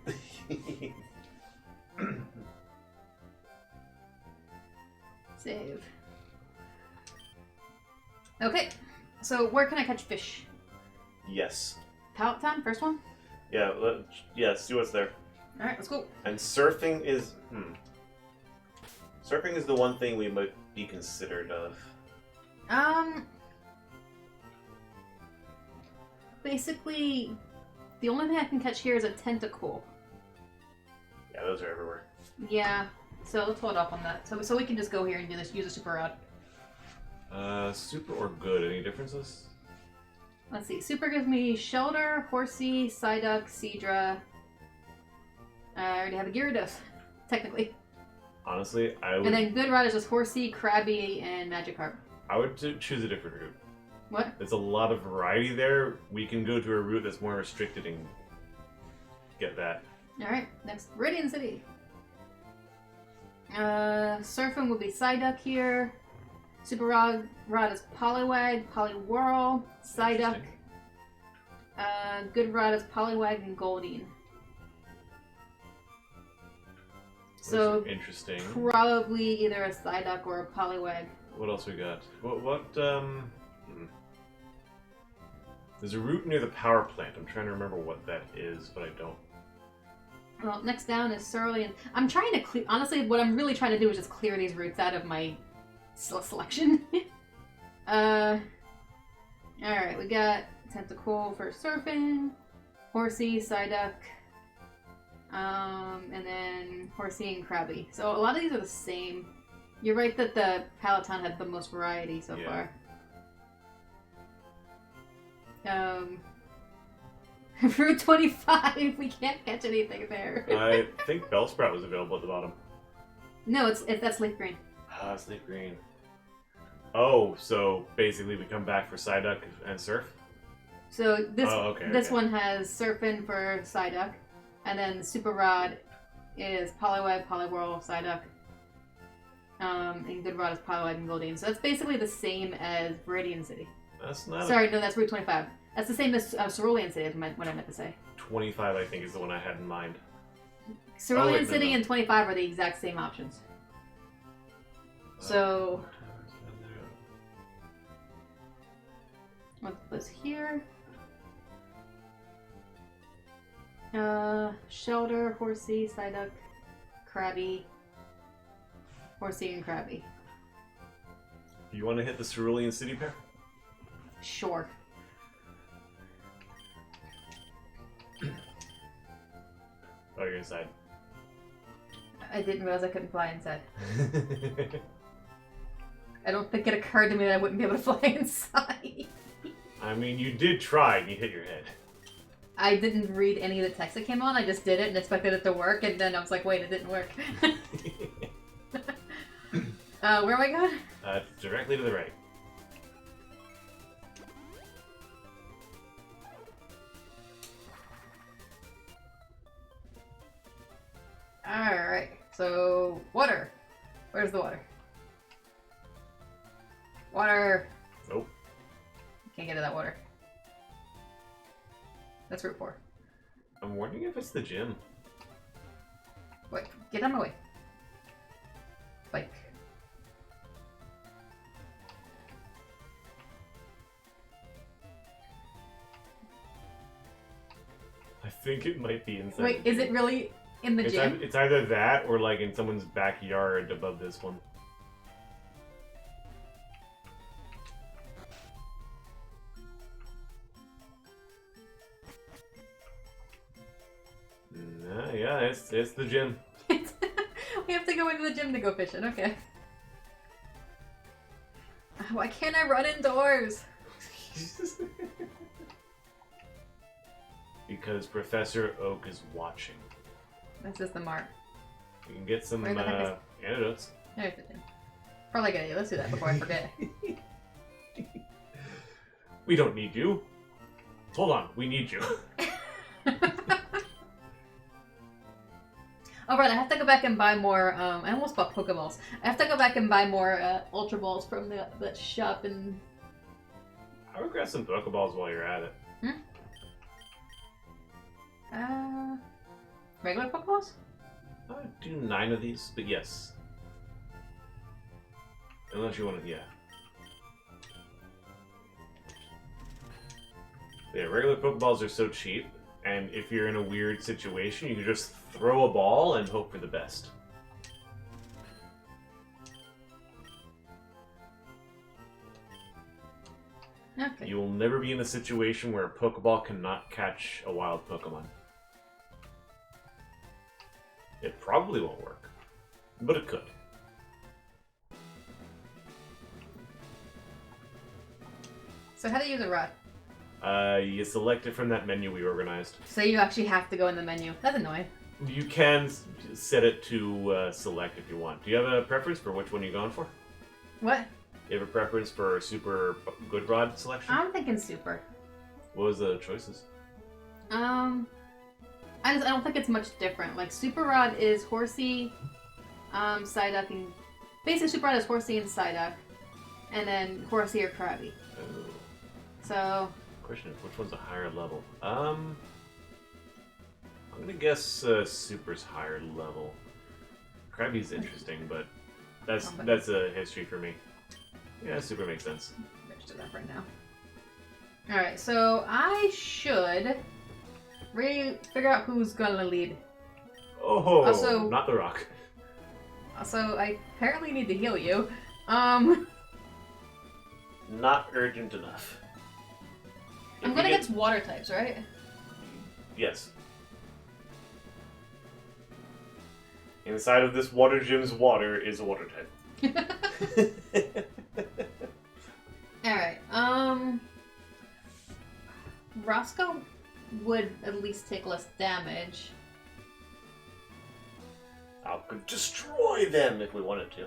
Speaker 2: Save. Okay, so where can I catch fish?
Speaker 1: Yes.
Speaker 2: Palatine, first one?
Speaker 1: Yeah, see what's there.
Speaker 2: Alright, let's go.
Speaker 1: And surfing is... Surfing is the one thing we might be considered of.
Speaker 2: Basically, the only thing I can catch here is a tentacle.
Speaker 1: Yeah, those are everywhere.
Speaker 2: Yeah, so let's hold off on that. So we can just go here and do this, use a super rod.
Speaker 1: Super or good, any differences?
Speaker 2: Let's see, super gives me Shelter, Horsey, Psyduck, Seadra. I already have a Gyarados, technically.
Speaker 1: Honestly, I would...
Speaker 2: And then good rod is just Horsey, Krabby, and Magikarp.
Speaker 1: I would choose a different route.
Speaker 2: What?
Speaker 1: There's a lot of variety there. We can go to a route that's more restricted and get that.
Speaker 2: Alright, next, Viridian City. Surfing will be Psyduck here. Super Rod is Poliwag, Poliwhirl, Psyduck. Good Rod is Poliwag and Goldeen. So
Speaker 1: interesting.
Speaker 2: Probably either a Psyduck or a Poliwag.
Speaker 1: What else we got? There's a route near the power plant. I'm trying to remember what that is, but I don't.
Speaker 2: Well, next down is Cerulean. I'm trying to clear. Honestly, what I'm really trying to do is just clear these routes out of my selection. Alright, we got Tentacool for surfing, Horsey, Psyduck, and then Horsey and Krabby. So a lot of these are the same. You're right that the Palatine had the most variety so far. Route 25, we can't catch anything there.
Speaker 1: I think Bellsprout was available at the bottom.
Speaker 2: No, that's Leaf Green.
Speaker 1: Ah, it's Leaf Green. Oh, so basically we come back for Psyduck and Surf?
Speaker 2: So this
Speaker 1: okay.
Speaker 2: one has Surfing for Psyduck, and then Super Rod is Poliwag, Poliwhirl, Psyduck, and Good Rod is Poliwag and Goldeen. So that's basically the same as Viridian City.
Speaker 1: That's not.
Speaker 2: Sorry, no, that's Route 25. That's the same as Cerulean City, is what I meant to say.
Speaker 1: 25, I think, is the one I had in mind.
Speaker 2: Cerulean City and 25 are the exact same options. So, what's this here? Shelter, Horsey, Psyduck, Krabby, Horsey, and Krabby.
Speaker 1: You want to hit the Cerulean City pair?
Speaker 2: Sure.
Speaker 1: Oh, you're inside.
Speaker 2: I didn't realize I couldn't fly inside. I don't think it occurred to me that I wouldn't be able to fly inside.
Speaker 1: I mean, you did try and you hit your head.
Speaker 2: I didn't read any of the text that came on. I just did it and expected it to work, and then I was like, wait, it didn't work. Where am I going?
Speaker 1: Directly to the right.
Speaker 2: Alright, so water. Where's the water? Water!
Speaker 1: Nope.
Speaker 2: Can't get to that water. That's Route 4.
Speaker 1: I'm wondering if it's the gym.
Speaker 2: Wait, get out of my way. Bike.
Speaker 1: I think it might be inside.
Speaker 2: Wait, is it really in the gym?
Speaker 1: It's either that or like in someone's backyard above this one. Yeah, it's the gym.
Speaker 2: We have to go into the gym to go fishing, okay. Why can't I run indoors?
Speaker 1: Because Professor Oak is watching.
Speaker 2: That's just the mark.
Speaker 1: You can get some
Speaker 2: Where the heck
Speaker 1: antidotes.
Speaker 2: There's the gym. Probably a good idea. Let's do that before I forget.
Speaker 1: We don't need you. Hold on, we need you.
Speaker 2: Oh right, I have to go back and buy more. I almost bought Pokeballs. I have to go back and buy more Ultra Balls from that shop and.
Speaker 1: I would grab some Pokeballs while you're at it.
Speaker 2: Regular Pokeballs?
Speaker 1: I would do 9 of these, but yes. Unless you want to, yeah. Yeah, regular Pokeballs are so cheap, and if you're in a weird situation, you can just throw a ball and hope for the best.
Speaker 2: Okay.
Speaker 1: You will never be in a situation where a Pokeball cannot catch a wild Pokemon. It probably won't work, but it could.
Speaker 2: So how do you use a rod?
Speaker 1: You select it from that menu we organized.
Speaker 2: So you actually have to go in the menu. That's annoying.
Speaker 1: You can set it to select if you want. Do you have a preference for which one you're going for?
Speaker 2: What?
Speaker 1: You have a preference for super good rod selection?
Speaker 2: I'm thinking super.
Speaker 1: What was the choices?
Speaker 2: I don't think it's much different. Like Super Rod is Horsey, Psyduck, and basically Super Rod is Horsey and Psyduck, and then Horsey or Krabby.
Speaker 1: Oh.
Speaker 2: So.
Speaker 1: Question is, which one's a higher level? I'm gonna guess Super's higher level. Krabby's interesting, but that's a history for me. Yeah, Super makes sense.
Speaker 2: Register that right now. All right, so I should really figure out who's gonna lead.
Speaker 1: Oh,
Speaker 2: also,
Speaker 1: not the Rock.
Speaker 2: Also, I apparently need to heal you.
Speaker 1: Not urgent enough.
Speaker 2: I'm going against water types, right?
Speaker 1: Yes. Inside of this water gym's water is a water type.
Speaker 2: Alright, Roscoe would at least take less damage.
Speaker 1: I could destroy them if we wanted to.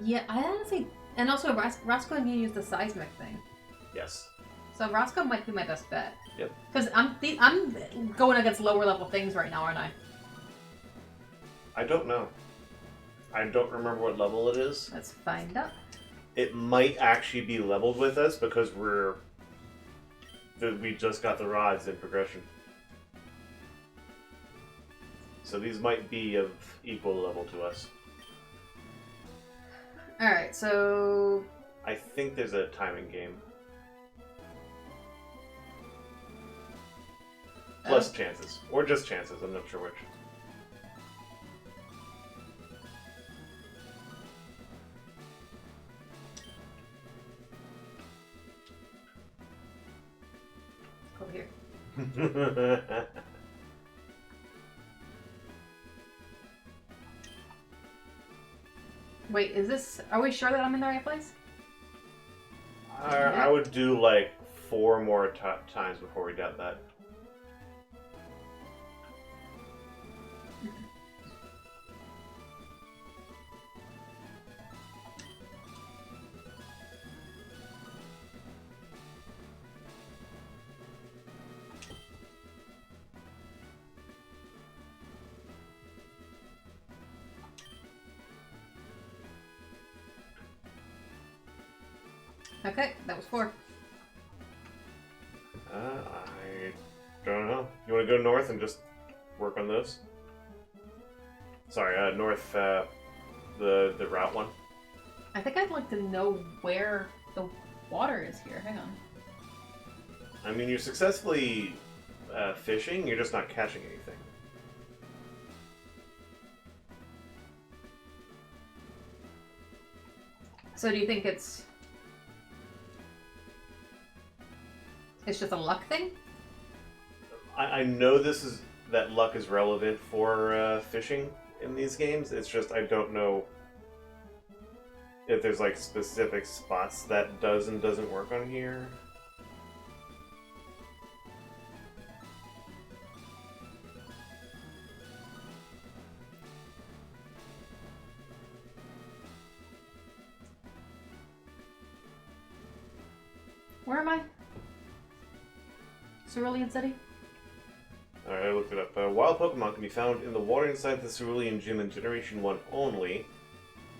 Speaker 2: Yeah, I honestly... And also, Roscoe and you use the seismic thing.
Speaker 1: Yes.
Speaker 2: So Roscoe might be my best bet.
Speaker 1: Yep.
Speaker 2: Because I'm going against lower level things right now, aren't I?
Speaker 1: I don't know. I don't remember what level it is.
Speaker 2: Let's find out.
Speaker 1: It might actually be leveled with us because we just got the rods in progression. So these might be of equal level to us.
Speaker 2: Alright, so...
Speaker 1: I think there's a timing game. Plus chances. Or just chances, I'm not sure which.
Speaker 2: Over here. Wait, is this... Are we sure that I'm in the right place?
Speaker 1: I would do like 4 more times before we got that.
Speaker 2: Okay, that was 4.
Speaker 1: I don't know. You want to go north and just work on those? Sorry, north, the route one.
Speaker 2: I think I'd like to know where the water is here. Hang on.
Speaker 1: I mean, you're successfully fishing, you're just not catching anything.
Speaker 2: So do you think it's just a luck thing?
Speaker 1: I know that luck is relevant for fishing in these games. It's just I don't know if there's like specific spots that does and doesn't work on here.
Speaker 2: Where am I? Cerulean City?
Speaker 1: Alright, looked it up. Wild Pokemon can be found in the water inside the Cerulean Gym in Generation 1 only,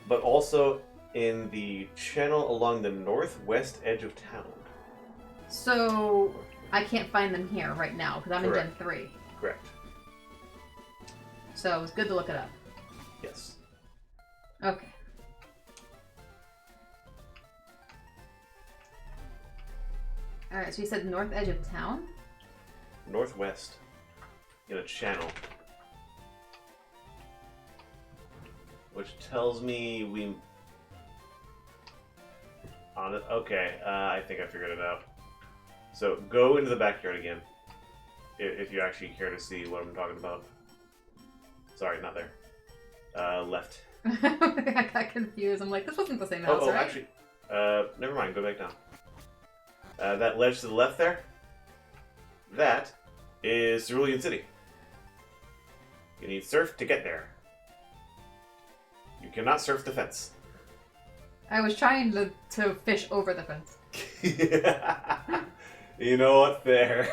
Speaker 1: but also in the channel along the northwest edge of town.
Speaker 2: So, I can't find them here right now, because I'm
Speaker 1: Correct.
Speaker 2: in Gen 3.
Speaker 1: Correct.
Speaker 2: So, it's good to look it up.
Speaker 1: Yes.
Speaker 2: Okay. Alright, so you said north edge of town?
Speaker 1: Northwest. In a channel. Which tells me we... On it. Okay, I think I figured it out. So, go into the backyard again. If you actually care to see what I'm talking about. Sorry, not there. Left.
Speaker 2: I got confused. I'm like, this wasn't the same house, right?
Speaker 1: Actually, never mind. Go back down. That ledge to the left there, that is Cerulean City. You need surf to get there. You cannot surf the fence.
Speaker 2: I was trying to fish over the fence.
Speaker 1: You know what? Fair.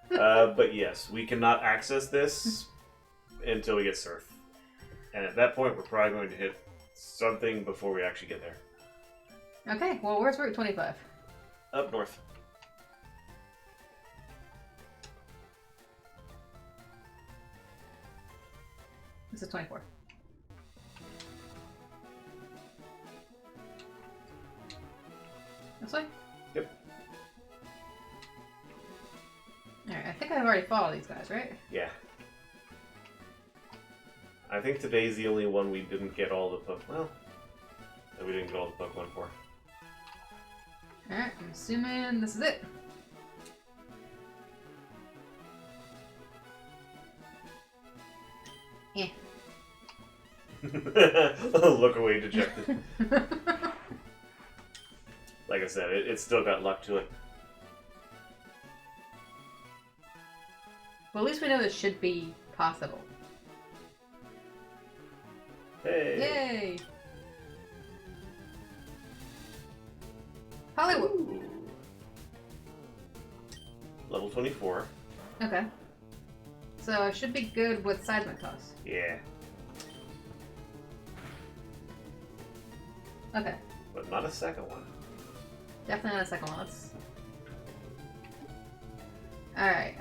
Speaker 1: But yes, we cannot access this until we get surf. And at that point, we're probably going to hit something before we actually get there.
Speaker 2: Okay, well, where's Route 25?
Speaker 1: Up north.
Speaker 2: This is 24. This way?
Speaker 1: Yep.
Speaker 2: Alright, I think I've already followed these guys, right?
Speaker 1: Yeah. I think today's the only one we didn't get all the Pokemon. That we didn't get all the Pokemon for.
Speaker 2: Alright, I'm assuming this is it. Eh.
Speaker 1: Look away dejected. Like I said, it's still got luck to it.
Speaker 2: Well, at least we know this should be possible.
Speaker 1: Hey!
Speaker 2: Yay! Hollywood!
Speaker 1: Ooh. Level 24.
Speaker 2: Okay. So I should be good with seismic toss.
Speaker 1: Yeah.
Speaker 2: Okay.
Speaker 1: But not a second one.
Speaker 2: Definitely not a second one. Let's... Alright,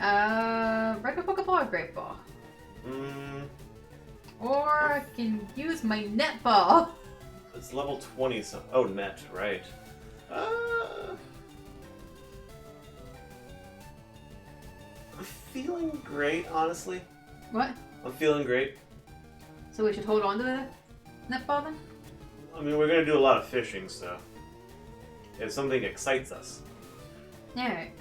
Speaker 2: regular Pokeball or Great Ball? Or I can use my netball.
Speaker 1: It's level 20 some. Oh, net, right. I'm feeling great, honestly.
Speaker 2: What?
Speaker 1: I'm feeling great.
Speaker 2: So we should hold on to the netball then?
Speaker 1: I mean, we're gonna do a lot of fishing, so if something excites us.
Speaker 2: Alright.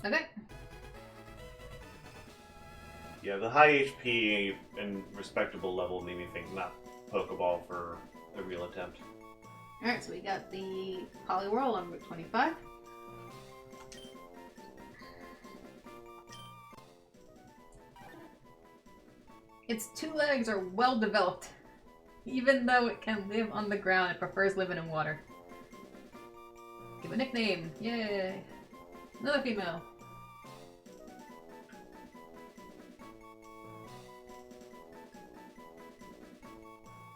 Speaker 2: Okay.
Speaker 1: Yeah, the high HP and respectable level made me think not Pokeball for a real attempt.
Speaker 2: Alright, so we got the Poliwhirl on Route 25. Its two legs are well developed. Even though it can live on the ground, it prefers living in water. Give a nickname. Yay. Another female.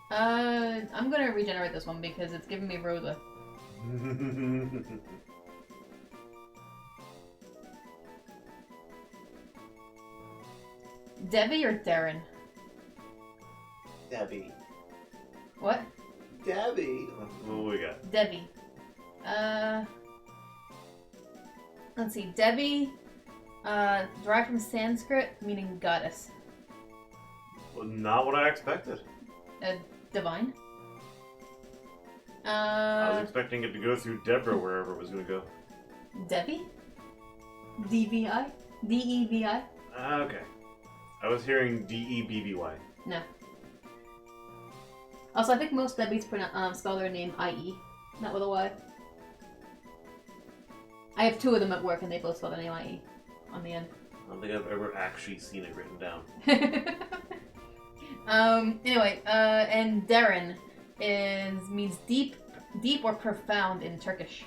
Speaker 2: I'm gonna regenerate this one because it's giving me Rosa. Debbie or Darren?
Speaker 1: Debbie.
Speaker 2: What?
Speaker 1: Debbie. What we got?
Speaker 2: Debbie. Let's see. Debbie, derived from Sanskrit, meaning goddess.
Speaker 1: Well, not what I expected.
Speaker 2: Divine.
Speaker 1: I was expecting it to go through Deborah wherever it was going to go.
Speaker 2: Debbie? D-V-I? D-E-V-I?
Speaker 1: Okay. I was hearing D-E-B-B-Y.
Speaker 2: No. Also, I think most Debbies spell their name I-E, not with a Y. I have two of them at work and they both spell their name I-E on the end.
Speaker 1: I don't think I've ever actually seen it written down.
Speaker 2: Anyway, and Derin means deep or profound in Turkish.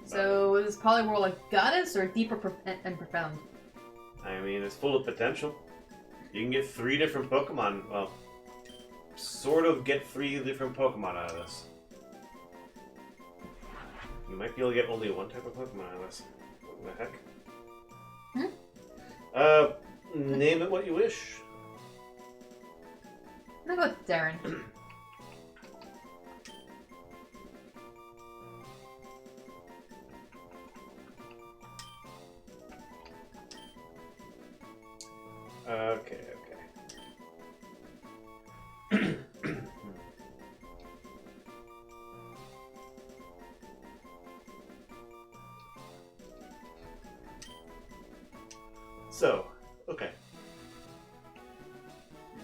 Speaker 2: So is Poliwhirl a goddess or deep and profound?
Speaker 1: I mean, it's full of potential. You can get 3 different Pokemon. Well, sort of get 3 different Pokemon out of this. You might be able to get only 1 type of Pokemon out of this. What the heck? Name it what you wish.
Speaker 2: I'm gonna go with Derin.
Speaker 1: Okay. So, okay.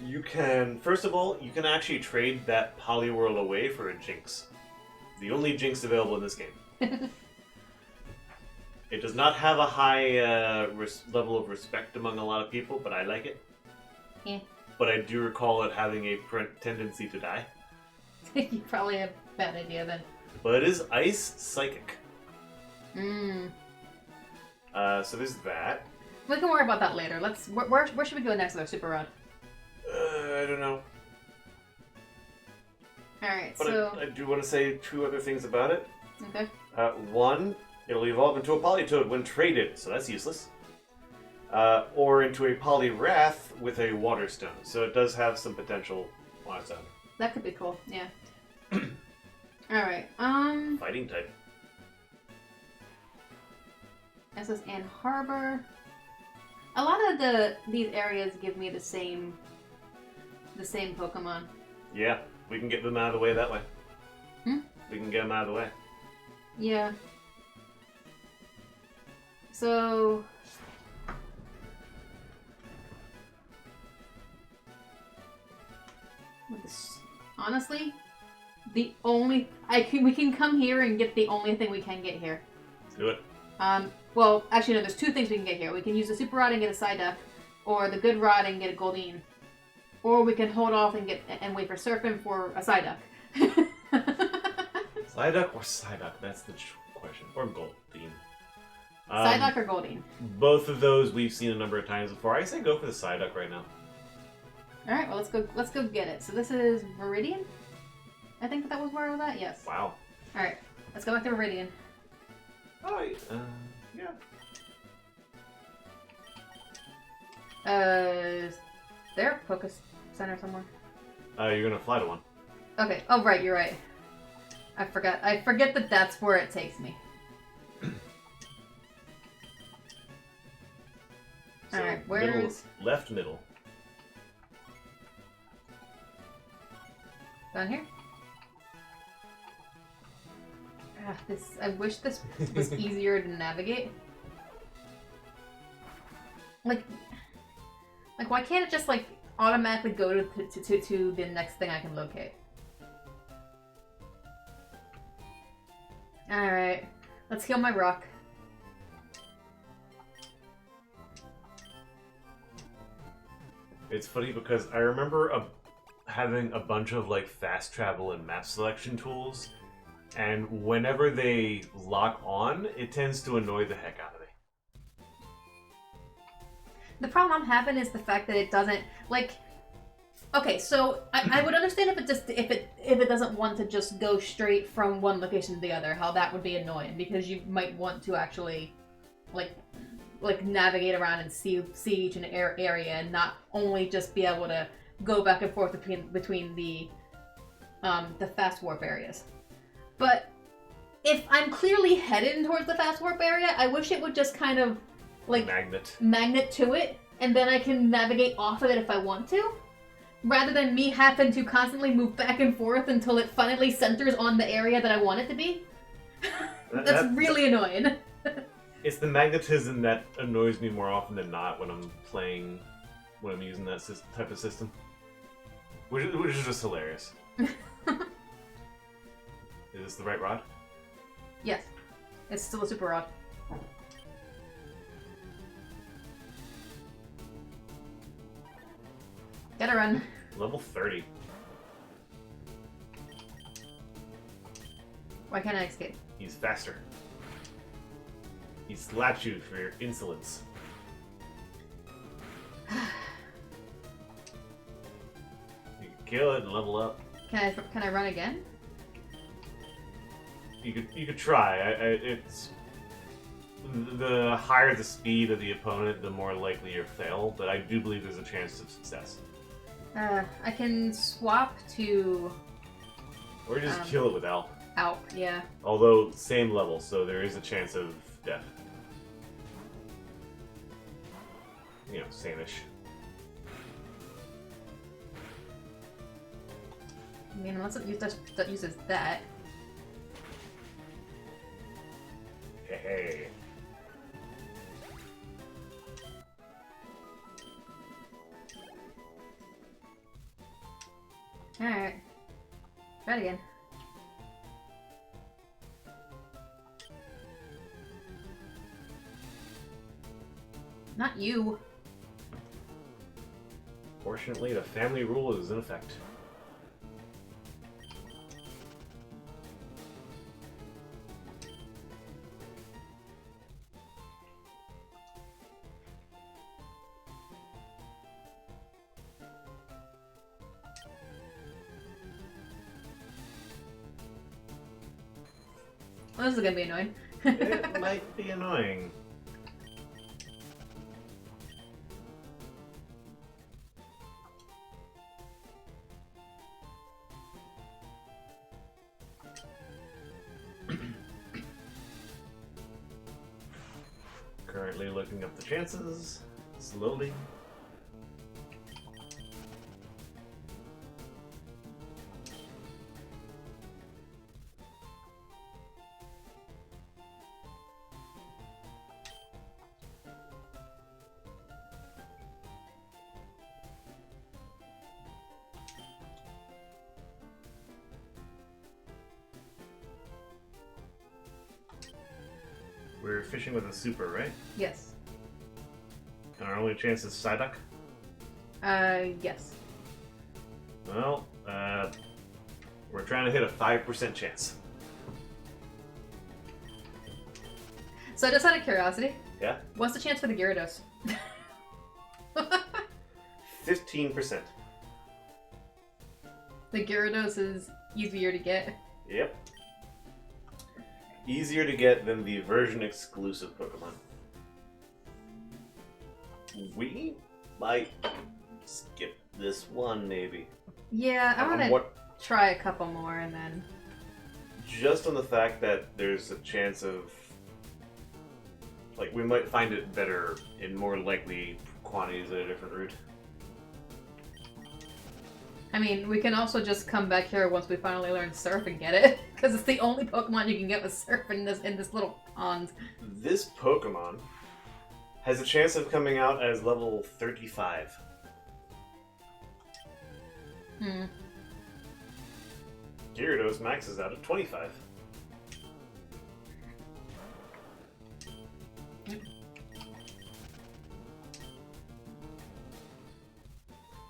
Speaker 1: You can, first of all, you can actually trade that Poliwhirl away for a Jinx. The only Jinx available in this game. It does not have a high level of respect among a lot of people, but I like it.
Speaker 2: Yeah.
Speaker 1: But I do recall it having a tendency to die.
Speaker 2: You probably have a bad idea then.
Speaker 1: But it is Ice Psychic.
Speaker 2: Mm.
Speaker 1: So there's that.
Speaker 2: We can worry about that later. Where should we go next with our Super Rod?
Speaker 1: I don't know.
Speaker 2: Alright,
Speaker 1: But
Speaker 2: so...
Speaker 1: I do want to say 2 other things about it.
Speaker 2: Okay.
Speaker 1: 1, it'll evolve into a Politoed when traded, so that's useless. Or into a Poliwrath with a Water Stone, so it does have some potential on its own.
Speaker 2: That could be cool, yeah. Alright,
Speaker 1: Fighting type.
Speaker 2: SS Ann Harbor. A lot of these areas give me the same Pokemon.
Speaker 1: Yeah, we can get them out of the way that way.
Speaker 2: Hmm?
Speaker 1: We can get them out of the way.
Speaker 2: Yeah. So... honestly, we can come here and get the only thing we can get here.
Speaker 1: Let's do it.
Speaker 2: Well, actually no, there's 2 things we can get here. We can use the Super Rod and get a Psyduck, or the Good Rod and get a Goldeen. Or we can hold off and wait for Surfing for a Psyduck.
Speaker 1: Psyduck or Psyduck? That's the question. Or Goldeen.
Speaker 2: Psyduck or Goldeen?
Speaker 1: Both of those we've seen a number of times before. I say go for the Psyduck right now.
Speaker 2: Alright, well let's go get it. So this is Viridian? I think that was where I was at? Yes.
Speaker 1: Wow.
Speaker 2: Alright, let's go back to Viridian.
Speaker 1: Oh, yeah.
Speaker 2: Is there a Focus Center somewhere?
Speaker 1: You're gonna fly to one.
Speaker 2: Okay, oh right, you're right. I forget that that's where it takes me.
Speaker 1: So
Speaker 2: Alright, where's...
Speaker 1: Left middle.
Speaker 2: Down here? I wish this was easier to navigate. Like why can't it just like automatically go to the next thing I can locate? Alright, let's heal my rock.
Speaker 1: It's funny because I remember having a bunch of like fast travel and map selection tools, and whenever they lock on, it tends to annoy the heck out of me.
Speaker 2: The problem I'm having is the fact that it doesn't like. Okay, so I would understand if it doesn't want to just go straight from one location to the other, how that would be annoying because you might want to actually like navigate around and see each an area and not only just be able to go back and forth between the fast warp areas. But if I'm clearly headed towards the fast warp area, I wish it would just kind of like magnet to it, and then I can navigate off of it if I want to, rather than me having to constantly move back and forth until it finally centers on the area that I want it to be. That's really annoying.
Speaker 1: It's the magnetism that annoys me more often than not when I'm using that type of system. Which is just hilarious. Is this the right rod?
Speaker 2: Yes. It's still a Super Rod. Gotta run.
Speaker 1: Level 30.
Speaker 2: Why can't I escape?
Speaker 1: He's faster. He slapped you for your insolence. You can kill it and level up.
Speaker 2: Can I run again?
Speaker 1: You could try. It's the higher the speed of the opponent, the more likely you fail. But I do believe there's a chance of success.
Speaker 2: I can swap to
Speaker 1: Or just kill it with Alp.
Speaker 2: Alp. Yeah.
Speaker 1: Although same level, so there is a chance of death. You know, same-ish.
Speaker 2: I mean, unless it uses that.
Speaker 1: Hey.
Speaker 2: Alright. Try it again. Not you.
Speaker 1: Fortunately, the family rule is in effect.
Speaker 2: Well, this is gonna be annoying.
Speaker 1: It might be annoying. Currently looking up the chances, slowly. We're fishing with a super, right?
Speaker 2: Yes.
Speaker 1: And our only chance is Psyduck?
Speaker 2: Yes.
Speaker 1: Well, we're trying to hit a 5% chance.
Speaker 2: So just out of curiosity,
Speaker 1: Yeah?
Speaker 2: what's the chance for the Gyarados?
Speaker 1: 15%.
Speaker 2: The Gyarados is easier to get.
Speaker 1: Yep. Easier to get than the version exclusive Pokemon. We might skip this one, maybe.
Speaker 2: Yeah, I want to
Speaker 1: What?
Speaker 2: try a couple more and then...
Speaker 1: Just on the fact that there's a chance of, like, we might find it better in more likely quantities at a different route.
Speaker 2: I mean, we can also just come back here once we finally learn Surf and get it, because it's the only Pokemon you can get with Surf in this little pond.
Speaker 1: This Pokemon has a chance of coming out as level 35. Gyarados maxes out at 25.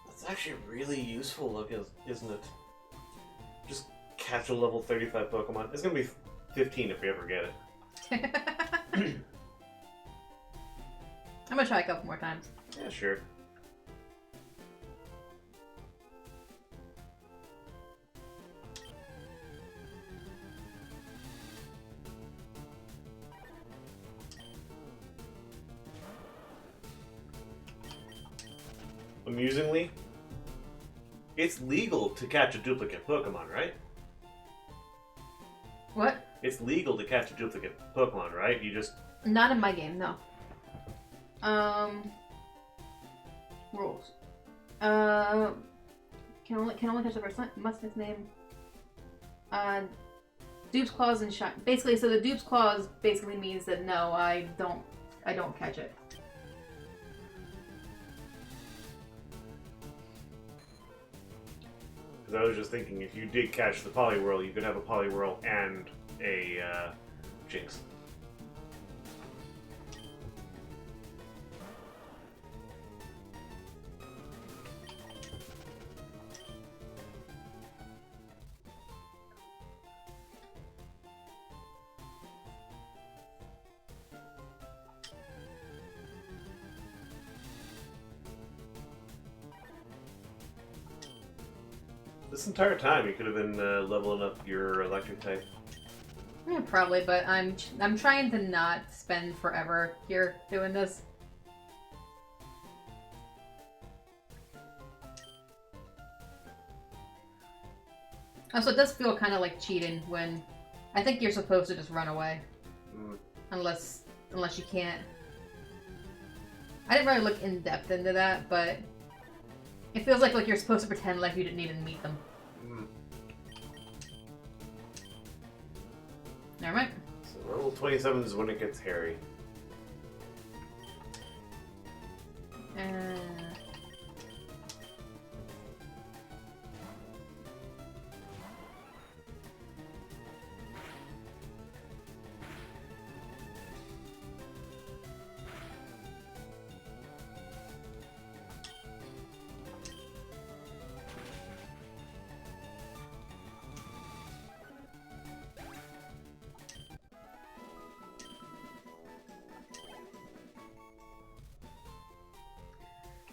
Speaker 1: That's actually really useful, look, isn't it? Just catch a level 35 Pokemon. It's gonna be 15 if we ever get it.
Speaker 2: I'm gonna try a couple more times.
Speaker 1: Yeah, sure. Amusingly, it's legal to catch a duplicate Pokemon, right?
Speaker 2: What?
Speaker 1: It's legal to catch a duplicate Pokemon, right? You just...
Speaker 2: Not in my game, no. Rules. Can only catch the first one. Must its name. Dupe's Claws and Shine. Basically, so the Dupe's Claws basically means that no, I don't catch it.
Speaker 1: Because I was just thinking, if you did catch the Poliwhirl, you could have a Poliwhirl and a Jinx. This entire time, you could have been leveling up your electric type.
Speaker 2: Yeah, probably, but I'm trying to not spend forever here doing this. Also, it does feel kind of like cheating when I think you're supposed to just run away, unless you can't. I didn't really look in depth into that, but it feels like you're supposed to pretend like you didn't even meet them. Never mind.
Speaker 1: So level 27 is when it gets hairy.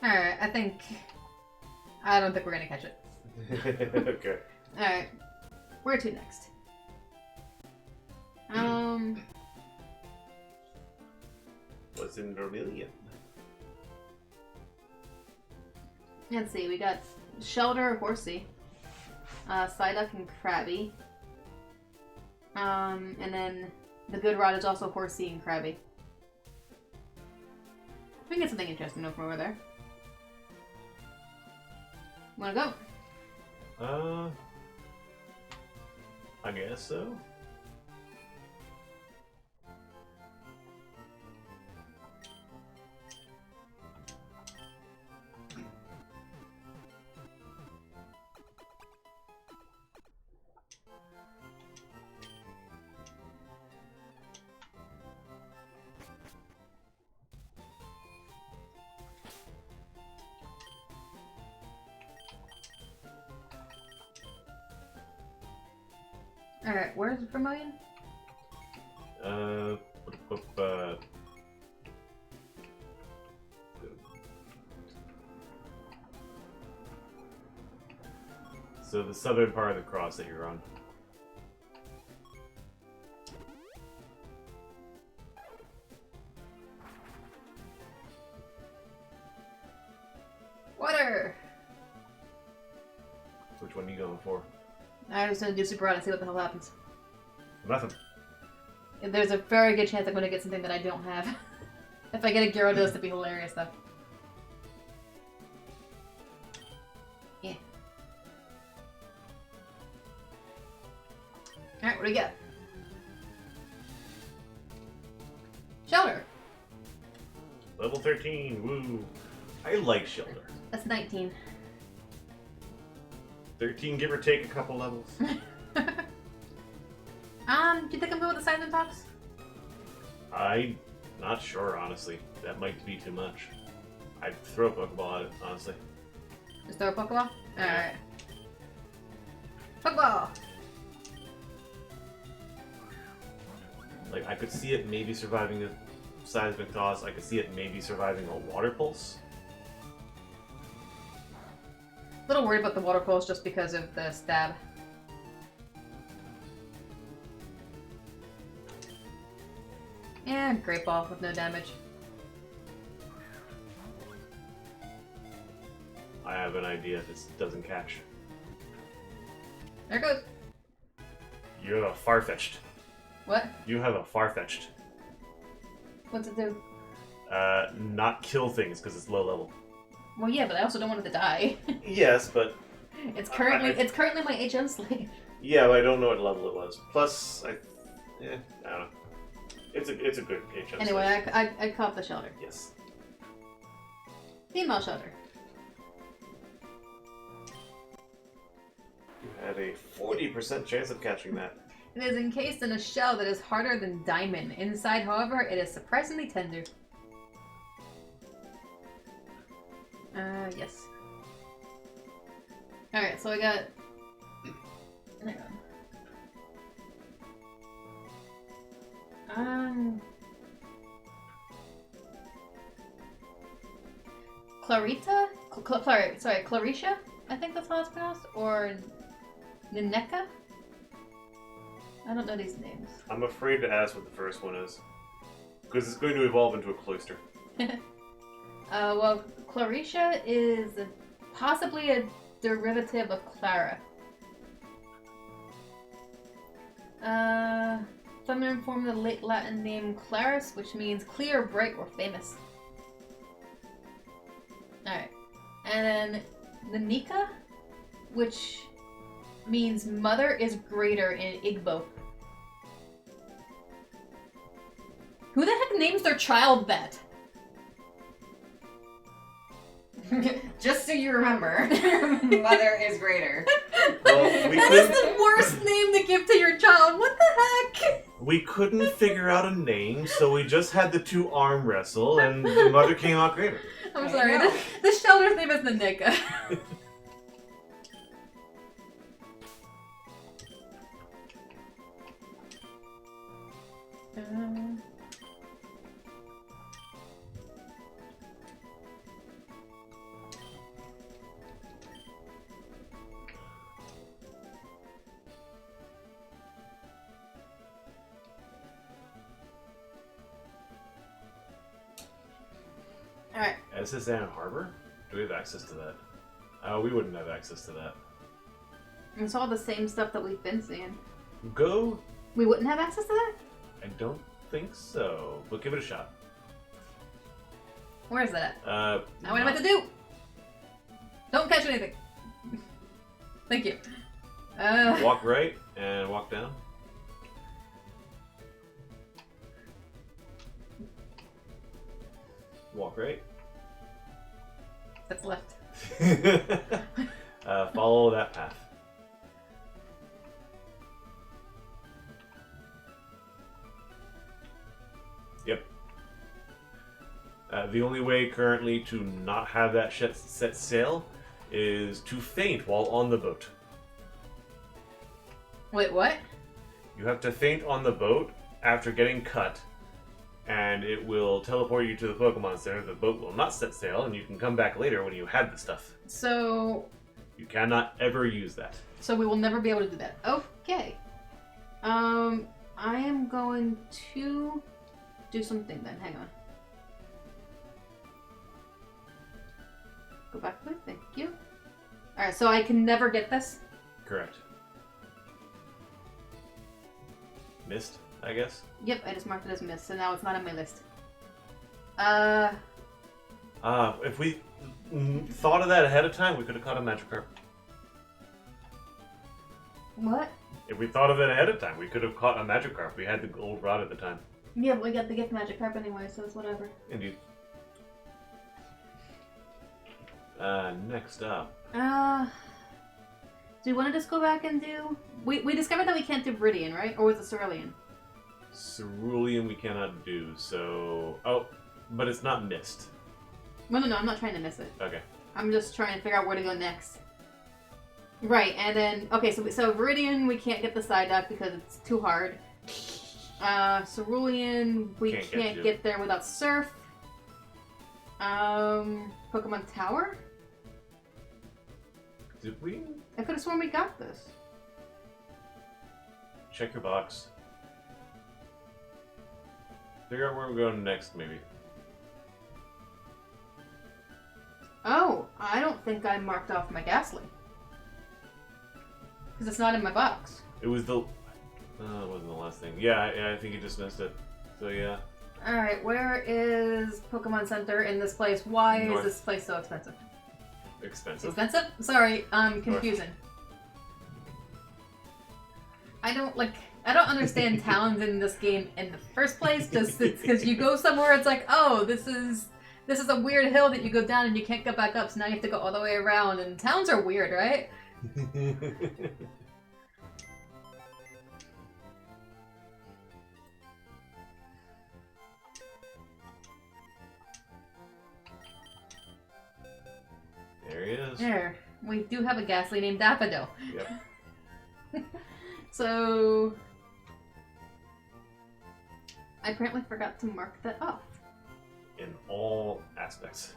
Speaker 2: Alright, I don't think we're gonna catch it.
Speaker 1: Okay.
Speaker 2: Alright. Where to next?
Speaker 1: What's in Vermilion?
Speaker 2: Let's see, we got Shelter, Horsey, Psyduck, and Krabby. And then the Good Rod is also Horsey and Krabby. We can get something interesting from over there. Wanna go?
Speaker 1: I guess so.
Speaker 2: Alright, where's Vermilion?
Speaker 1: So the southern part of the cross that you're on.
Speaker 2: Water!
Speaker 1: Which one are you going for?
Speaker 2: I'm just gonna do Super Rod and see what the hell happens.
Speaker 1: Nothing.
Speaker 2: There's a very good chance I'm gonna get something that I don't have. If I get a Gyarados, that'd be hilarious though. Yeah. Alright, what do we get? Shelter!
Speaker 1: Level 13, woo! I like Shelter.
Speaker 2: That's 19.
Speaker 1: 13, give or take a couple levels.
Speaker 2: Do you think I'm good with the Silent Box?
Speaker 1: I'm not sure, honestly. That might be too much. I'd throw a Pokeball at it, honestly.
Speaker 2: Just throw a Pokeball? Alright. Pokeball!
Speaker 1: Like, I could see it maybe surviving a Seismic Toss. I could see it maybe surviving a Water Pulse.
Speaker 2: A little worried about the Water Pulse just because of the stab. And Great Ball with no damage.
Speaker 1: I have an idea if this doesn't catch.
Speaker 2: There it goes.
Speaker 1: You have a Farfetch'd.
Speaker 2: What?
Speaker 1: You have a Farfetch'd.
Speaker 2: What's it do?
Speaker 1: Not kill things because it's low level.
Speaker 2: Well, yeah, but I also don't want it to die.
Speaker 1: Yes, but
Speaker 2: It's currently my HM slave.
Speaker 1: yeah, but I don't know what level it was. Plus, I don't know. It's a good HM.
Speaker 2: Anyway, I caught the Shelter.
Speaker 1: Yes.
Speaker 2: Female Shelter.
Speaker 1: You had a 40% chance of catching that.
Speaker 2: It is encased in a shell that is harder than diamond. Inside, however, it is surprisingly tender. Yes. Alright, so I got... Hang on. Clarita? Clarisha? I think that's how it's pronounced, or Nineka? I don't know these names.
Speaker 1: I'm afraid to ask what the first one is. Because it's going to evolve into a cloister.
Speaker 2: Well, Claricia is possibly a derivative of Clara. Some are informed of the late Latin name Clarus, which means clear, bright, or famous. Alright. And then Nanika, which means mother is greater in Igbo. Who the heck names their child that?
Speaker 3: Just so you remember, mother is greater.
Speaker 1: Well,
Speaker 2: That is the worst name to give to your child. What the heck?
Speaker 1: We couldn't figure out a name, so we just had the two arm wrestle, and the mother came out greater.
Speaker 2: I'm sorry. This shelter's name is Nanika. Alright.
Speaker 1: SS Ann Harbor? Do we have access to that? Oh, we wouldn't have access to that.
Speaker 2: It's all the same stuff that we've been seeing.
Speaker 1: Go?
Speaker 2: We wouldn't have access to that?
Speaker 1: I don't think so, but give it a shot.
Speaker 2: Where is that at?
Speaker 1: Now
Speaker 2: what am I to do? Don't catch anything. Thank you.
Speaker 1: Walk right and walk down. Walk right.
Speaker 2: That's left.
Speaker 1: Follow that path. Yep. The only way currently to not have that set sail is to faint while on the boat.
Speaker 2: Wait, what?
Speaker 1: You have to faint on the boat after getting cut, and it will teleport you to the Pokemon Center. The boat will not set sail, and you can come back later when you had the stuff.
Speaker 2: So...
Speaker 1: You cannot ever use that.
Speaker 2: So we will never be able to do that. Okay. I am going to do something then. Hang on. Go back, please. Thank you. Alright, so I can never get this?
Speaker 1: Correct. Missed, I guess?
Speaker 2: Yep, I just marked it as missed, so now it's not on my list.
Speaker 1: If we thought of that ahead of time, we could have caught a Magikarp.
Speaker 2: What?
Speaker 1: If we thought of it ahead of time, we could have caught a Magikarp. We had the gold rod at the time.
Speaker 2: Yeah, but we got the gift Magikarp anyway, so it's whatever.
Speaker 1: Indeed. Next up.
Speaker 2: Do you want to just go back and do... We discovered that we can't do Viridian, right? Or was it Cerulean?
Speaker 1: Cerulean we cannot do, so... Oh, but it's not missed.
Speaker 2: No, I'm not trying to miss it.
Speaker 1: Okay.
Speaker 2: I'm just trying to figure out where to go next. Right, and then... Okay, so Viridian, we can't get the Psyduck because it's too hard. Cerulean, we can't get there without Surf. Pokemon Tower?
Speaker 1: Did we?
Speaker 2: I could have sworn we got this.
Speaker 1: Check your box. Figure out where we're going next, maybe.
Speaker 2: Oh, I don't think I marked off my Ghastly. Because it's not in my box.
Speaker 1: It was the... it wasn't the last thing. Yeah, I think you just missed it. So, yeah.
Speaker 2: Alright, where is Pokemon Center in this place? Why
Speaker 1: North.
Speaker 2: is this place so expensive?
Speaker 1: Expensive.
Speaker 2: Expensive? Sorry, confusing. I don't understand towns in this game in the first place, just because you go somewhere, it's like, oh, this is a weird hill that you go down and you can't get back up, so now you have to go all the way around, and towns are weird, right?
Speaker 1: There he is.
Speaker 2: There. We do have a Ghastly named Daffodil.
Speaker 1: Yep.
Speaker 2: So... I apparently forgot to mark that off.
Speaker 1: In all aspects.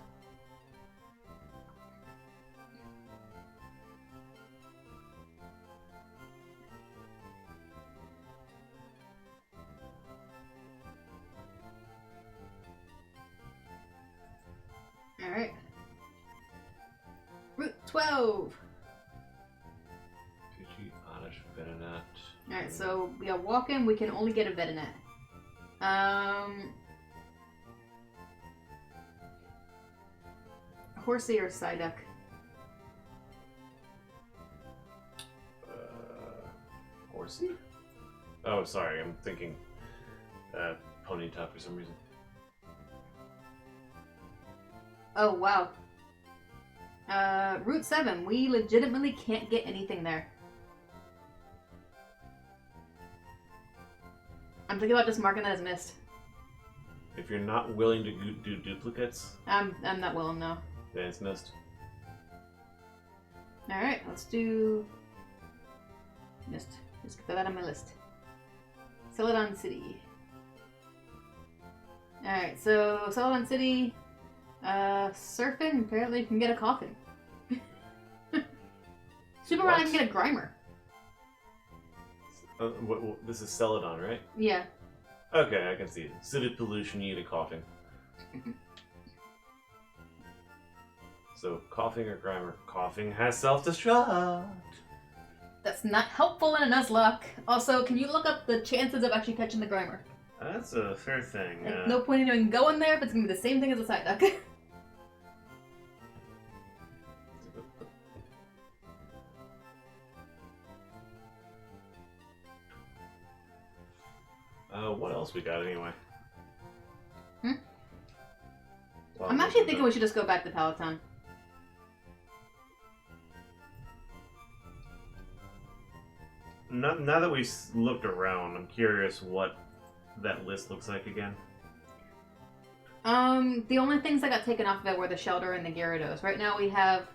Speaker 2: go! Alright, so we got walking, we can only get a Vetinet. Horsey or Psyduck?
Speaker 1: Horsey? Oh, sorry, I'm thinking Ponyta for some reason.
Speaker 2: Oh, wow. Route 7, we legitimately can't get anything there. I'm thinking about just marking that as missed.
Speaker 1: If you're not willing to do duplicates,
Speaker 2: I'm not willing, no.
Speaker 1: then it's missed.
Speaker 2: Alright, let's do... Missed. Just put that on my list. Celadon City. Alright, so Celadon City... surfing, apparently you can get a coffin. Super Rod, I can get a Grimer.
Speaker 1: This is Celadon, right?
Speaker 2: Yeah.
Speaker 1: Okay, I can see it. Acidic pollution, you need a coughing. So, coughing or Grimer? Coughing has self-destruct.
Speaker 2: That's not helpful in a Nuzlocke. Also, can you look up the chances of actually catching the Grimer?
Speaker 1: That's a fair thing.
Speaker 2: Like, no point in even going there if it's gonna be the same thing as a Psyduck.
Speaker 1: What else we got anyway?
Speaker 2: Hmm?
Speaker 1: Well,
Speaker 2: I'm actually thinking we should just go back to Peloton.
Speaker 1: Now that we looked around, I'm curious what that list looks like again.
Speaker 2: The only things that got taken off of it were the Shelter and the Gyarados. Right now we have,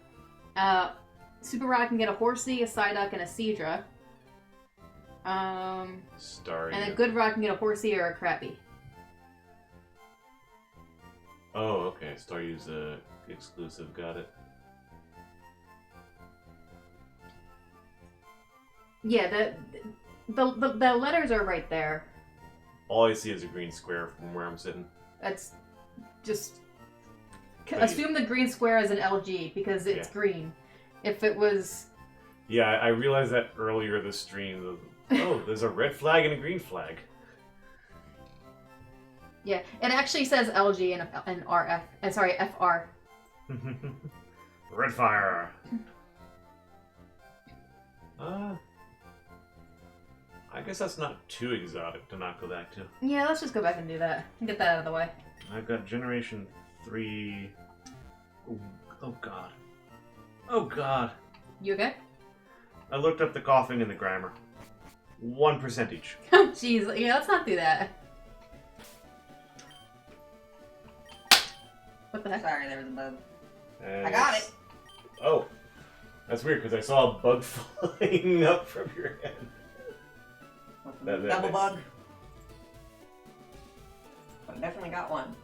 Speaker 2: Super Rod can get a Horsey, a Psyduck, and a Seadra.
Speaker 1: Starry.
Speaker 2: And a Good Rod can get a Horsey or a Crappy.
Speaker 1: Oh, okay. Staryu's exclusive. Got it.
Speaker 2: Yeah, the letters are right there.
Speaker 1: All I see is a green square from where I'm sitting.
Speaker 2: That's just...
Speaker 1: But
Speaker 2: assume the green square is an LG, because it's green. If it was...
Speaker 1: Yeah, I realized that earlier this stream. Oh, there's a red flag and a green flag.
Speaker 2: Yeah, it actually says LG and RF. Sorry, FR.
Speaker 1: Red fire. I guess that's not too exotic to not go back to.
Speaker 2: Yeah, let's just go back and do that. Get that out of the way.
Speaker 1: I've got Generation 3. Oh god. Oh god.
Speaker 2: You okay?
Speaker 1: I looked up the coughing and the Grimer. 1% each.
Speaker 2: Oh jeez, yeah, let's not do that. What the heck?
Speaker 3: Sorry, there was a bug.
Speaker 1: And
Speaker 3: I got it.
Speaker 1: Oh. That's weird because I saw a bug flying up from your head.
Speaker 3: Double bug. I definitely got one.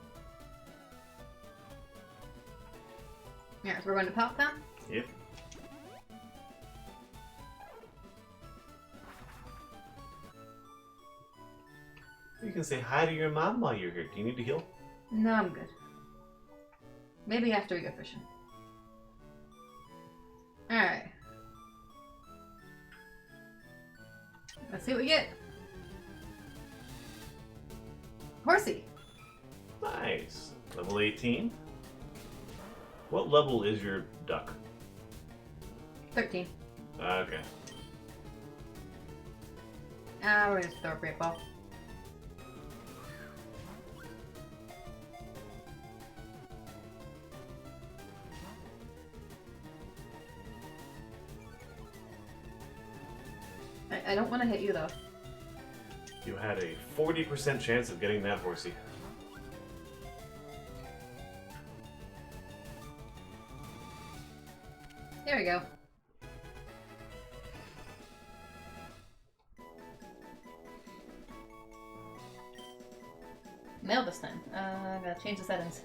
Speaker 2: Yeah, so we're going to pop them?
Speaker 1: Yep. You can say hi to your mom while you're here. Do you need to heal?
Speaker 2: No, I'm good. Maybe after we go fishing. Alright. Let's see what we get. Horsey.
Speaker 1: Nice. Level 18. What level is your duck?
Speaker 2: 13.
Speaker 1: Okay.
Speaker 2: We're gonna throw a great ball. I don't want to hit you though.
Speaker 1: You had a 40% chance of getting that Horsey.
Speaker 2: There we go. Mail this time. I gotta change the settings.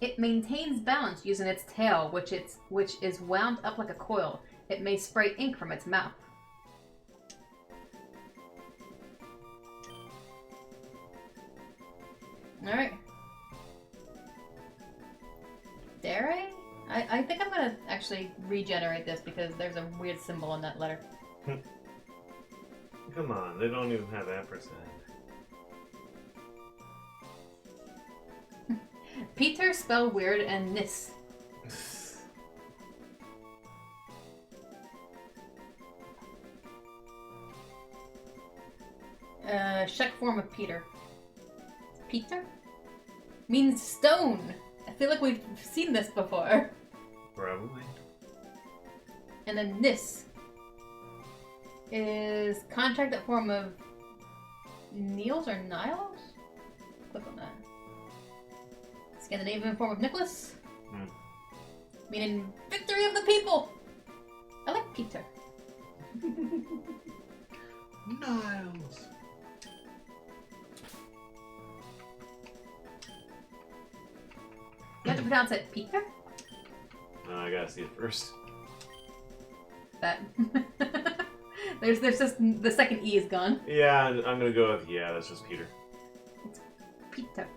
Speaker 2: It maintains balance using its tail, which is wound up like a coil. It may spray ink from its mouth. Alright. Dare I? I think I'm gonna actually regenerate this because there's a weird symbol on that letter.
Speaker 1: Come on, they don't even have ampersand.
Speaker 2: Peter spell weird and Nis. Czech form of Peter. Peter? Means stone. I feel like we've seen this before.
Speaker 1: Probably.
Speaker 2: And then Nis is contracted form of Niels or Niles? Click on that. Scandinavian form of Nicholas. Meaning victory of the people. I like Peter.
Speaker 1: Niles.
Speaker 2: You have to pronounce it Peter?
Speaker 1: I gotta see it first.
Speaker 2: That. there's just the second E is gone.
Speaker 1: Yeah, I'm gonna go with that's just Peter.
Speaker 2: It's Peter.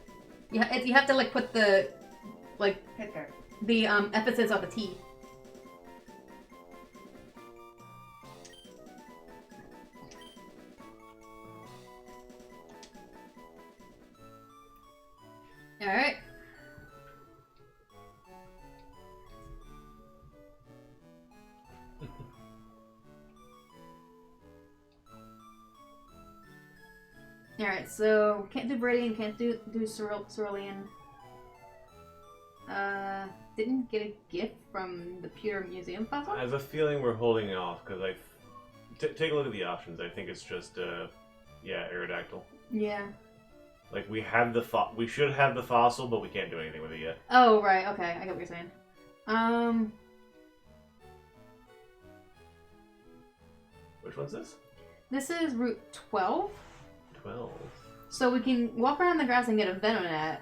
Speaker 2: You have to like put the
Speaker 3: Peter.
Speaker 2: the emphasis on the T. All right. Alright, so can't do Viridian, can't do Cerulean. Didn't get a gift from the Pewter Museum fossil?
Speaker 1: I have a feeling we're holding off because take a look at the options. I think it's just Aerodactyl.
Speaker 2: Yeah.
Speaker 1: Like we have we should have the fossil, but we can't do anything with it yet.
Speaker 2: Oh right, okay, I get what you're saying.
Speaker 1: Which one's this?
Speaker 2: This is Route 12.
Speaker 1: 12.
Speaker 2: So we can walk around the grass and get a Venonat.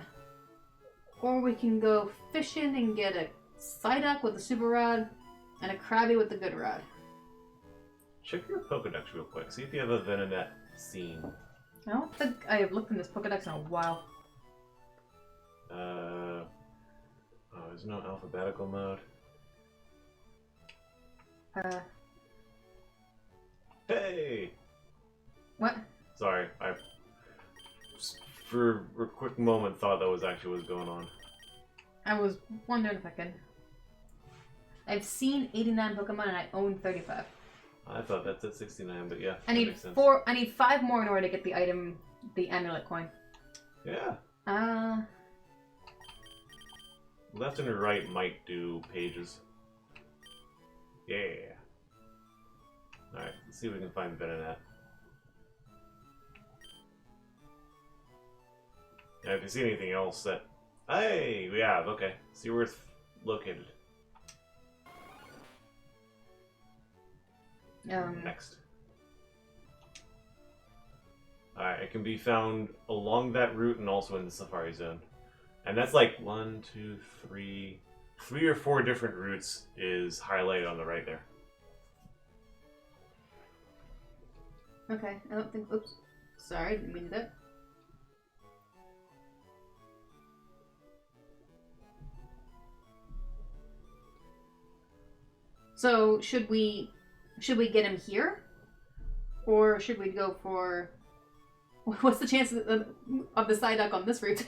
Speaker 2: Or we can go fishing and get a Psyduck with a Super Rod and a Krabby with the Good Rod.
Speaker 1: Check your Pokedex real quick. See if you have a Venonat scene.
Speaker 2: I don't think I have looked in this Pokedex in a while.
Speaker 1: There's no alphabetical mode. Hey!
Speaker 2: What?
Speaker 1: Sorry, I for a quick moment thought that was actually what's going on.
Speaker 2: I was wondering if I could. I've seen 89 Pokemon and I own 35.
Speaker 1: I thought that's at 69, but yeah,
Speaker 2: I need
Speaker 1: makes sense.
Speaker 2: 4. I need 5 more in order to get the item, the amulet coin.
Speaker 1: Yeah. Left and right might do pages. Yeah. Alright, let's see if we can find Venonat. Yeah, if you see anything else that... Hey, we have, okay. See where it's located. Next. Alright, it can be found along that route and also in the Safari Zone. And that's like 1, 2, 3... 3 or 4 different routes is highlighted on the right there.
Speaker 2: Okay, I don't think... Oops. Sorry, didn't mean to do that. So, should we get him here? Or should we go for... What's the chance of the Psyduck on this route?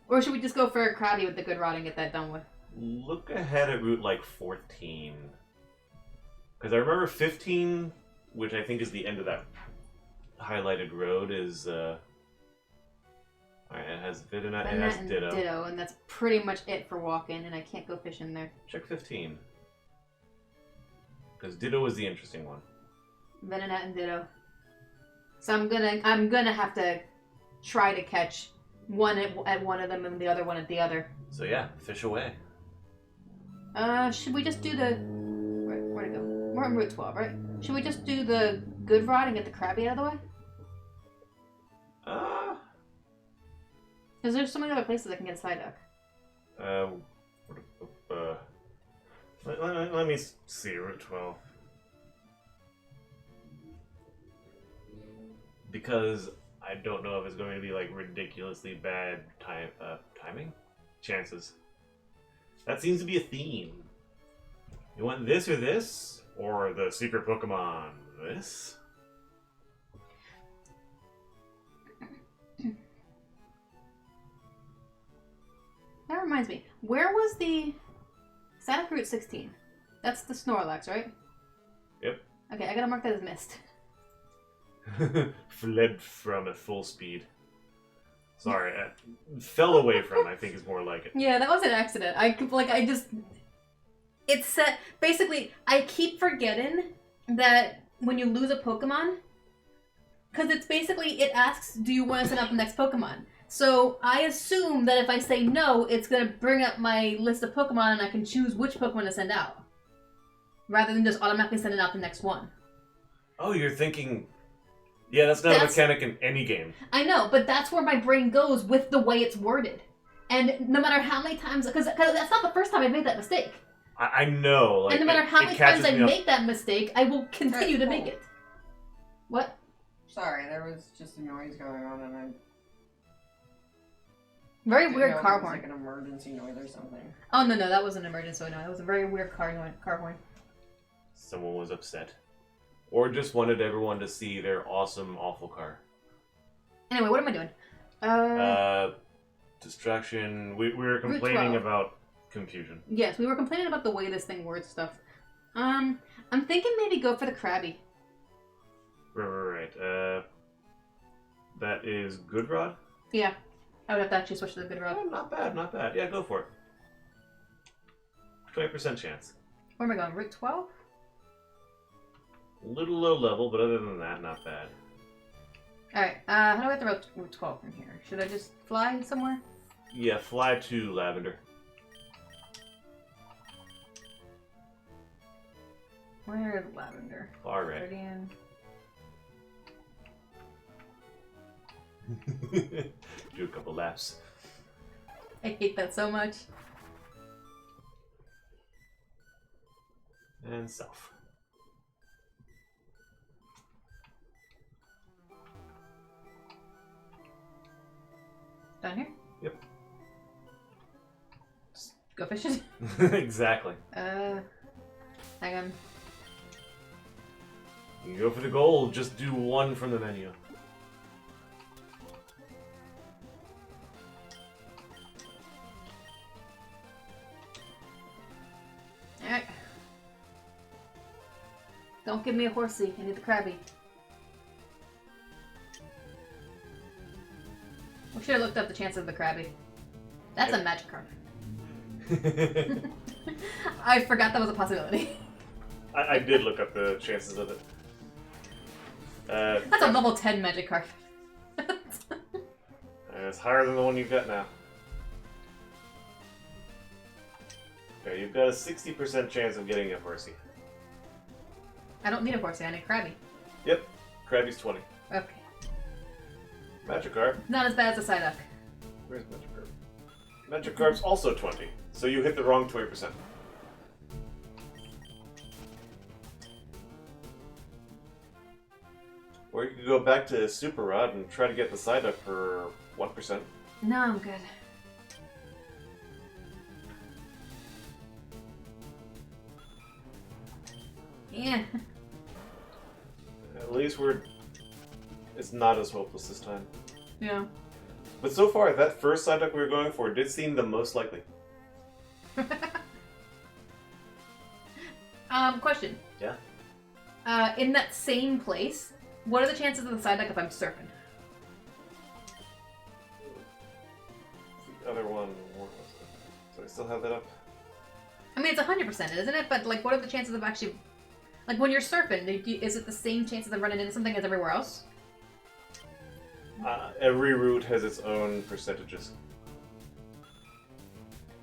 Speaker 2: Or should we just go for a Krabby with the Good Rod and get that done with?
Speaker 1: Look ahead at route like 14. Because I remember 15, which I think is the end of that highlighted road, is... Alright, it has Venonat, it has Ditto.
Speaker 2: Ditto, and that's pretty much it for walking, and I can't go fishing there.
Speaker 1: Check 15. Because Ditto was the interesting one.
Speaker 2: Venonat and Ditto. So I'm gonna have to try to catch one at one of them and the other one at the other.
Speaker 1: So yeah, fish away.
Speaker 2: Should we just do the... Where'd it go? We're on Route 12, right? Should we just do the Good Rod and get the Krabby out of the way? Because there's so many other places I can get a Psyduck.
Speaker 1: Let me see, Route 12. Because I don't know if it's going to be like ridiculously bad timing chances. That seems to be a theme. You want this or this, or the secret Pokemon this?
Speaker 2: That reminds me. Where was the Santa Route 16? That's the Snorlax, right?
Speaker 1: Yep.
Speaker 2: Okay, I gotta mark that as missed.
Speaker 1: Fled from at full speed. Sorry, fell away from, I think is more like it.
Speaker 2: Yeah, that was an accident. It's set. Basically, I keep forgetting that when you lose a Pokemon, because it's basically, it asks, do you want to send out the next Pokemon? So I assume that if I say no, it's going to bring up my list of Pokemon and I can choose which Pokemon to send out. Rather than just automatically sending out the next one.
Speaker 1: Oh, you're thinking... Yeah, that's not a mechanic in any game.
Speaker 2: I know, but that's where my brain goes with the way it's worded. And no matter how many times... Because that's not the first time I've made that mistake.
Speaker 1: I know. Like,
Speaker 2: and no matter how many times I make that mistake, I will continue to make it. What?
Speaker 3: Sorry, there was just a noise going on and I...
Speaker 2: Very weird car
Speaker 3: horn.
Speaker 2: horn.
Speaker 3: Like an emergency noise or something.
Speaker 2: Oh, no, that wasn't an emergency noise. It was a very weird car horn.
Speaker 1: Someone was upset. Or just wanted everyone to see their awesome, awful car.
Speaker 2: Anyway, what am I doing?
Speaker 1: Distraction. We were complaining about confusion.
Speaker 2: Yes, we were complaining about the way this thing words stuff. I'm thinking maybe go for the Krabby.
Speaker 1: Right. That is Good Rod?
Speaker 2: Yeah. I would have to actually switch to the Good Rod.
Speaker 1: Oh, not bad. Yeah, go for it. 20% chance.
Speaker 2: Where am I going? Route 12?
Speaker 1: A little low level, but other than that, not bad.
Speaker 2: Alright, how do I get to Route 12 from here? Should I just fly somewhere?
Speaker 1: Yeah, fly to Lavender.
Speaker 2: Where is Lavender?
Speaker 1: FireRed.
Speaker 2: Guardian.
Speaker 1: Do a couple laps.
Speaker 2: I hate that so much.
Speaker 1: And south.
Speaker 2: Down here?
Speaker 1: Yep.
Speaker 2: Just go fishing?
Speaker 1: Exactly.
Speaker 2: Hang on.
Speaker 1: You go for the gold, just do one from the menu.
Speaker 2: Alright. Don't give me a horsey. I need the Krabby. We should have looked up the chances of the Krabby. That's a magic card. I forgot that was a possibility.
Speaker 1: I did look up the chances of it.
Speaker 2: That's a level 10 magic card.
Speaker 1: It's higher than the one you've got now. Okay, you've got a 60% chance of getting a horsey.
Speaker 2: I don't need a horsey, I need a Krabby.
Speaker 1: Yep, Krabby's 20.
Speaker 2: Okay.
Speaker 1: Magikarp.
Speaker 2: Not as bad as a Psyduck.
Speaker 1: Where's Magikarp? Magikarp's also 20, so you hit the wrong 20%. Or you could go back to Super Rod and try to get the Psyduck for 1%.
Speaker 2: No, I'm good. Yeah.
Speaker 1: At least it's not as hopeless this time.
Speaker 2: Yeah.
Speaker 1: But so far, that first Psyduck we were going for did seem the most likely.
Speaker 2: Question.
Speaker 1: Yeah?
Speaker 2: In that same place, what are the chances of the Psyduck if I'm surfing?
Speaker 1: The other one, where was it? Do I still have that up?
Speaker 2: I mean, it's 100%, isn't it? But, like, what are the chances of actually... Like, when you're surfing, is it the same chances of running into something as everywhere else?
Speaker 1: Every route has its own percentages.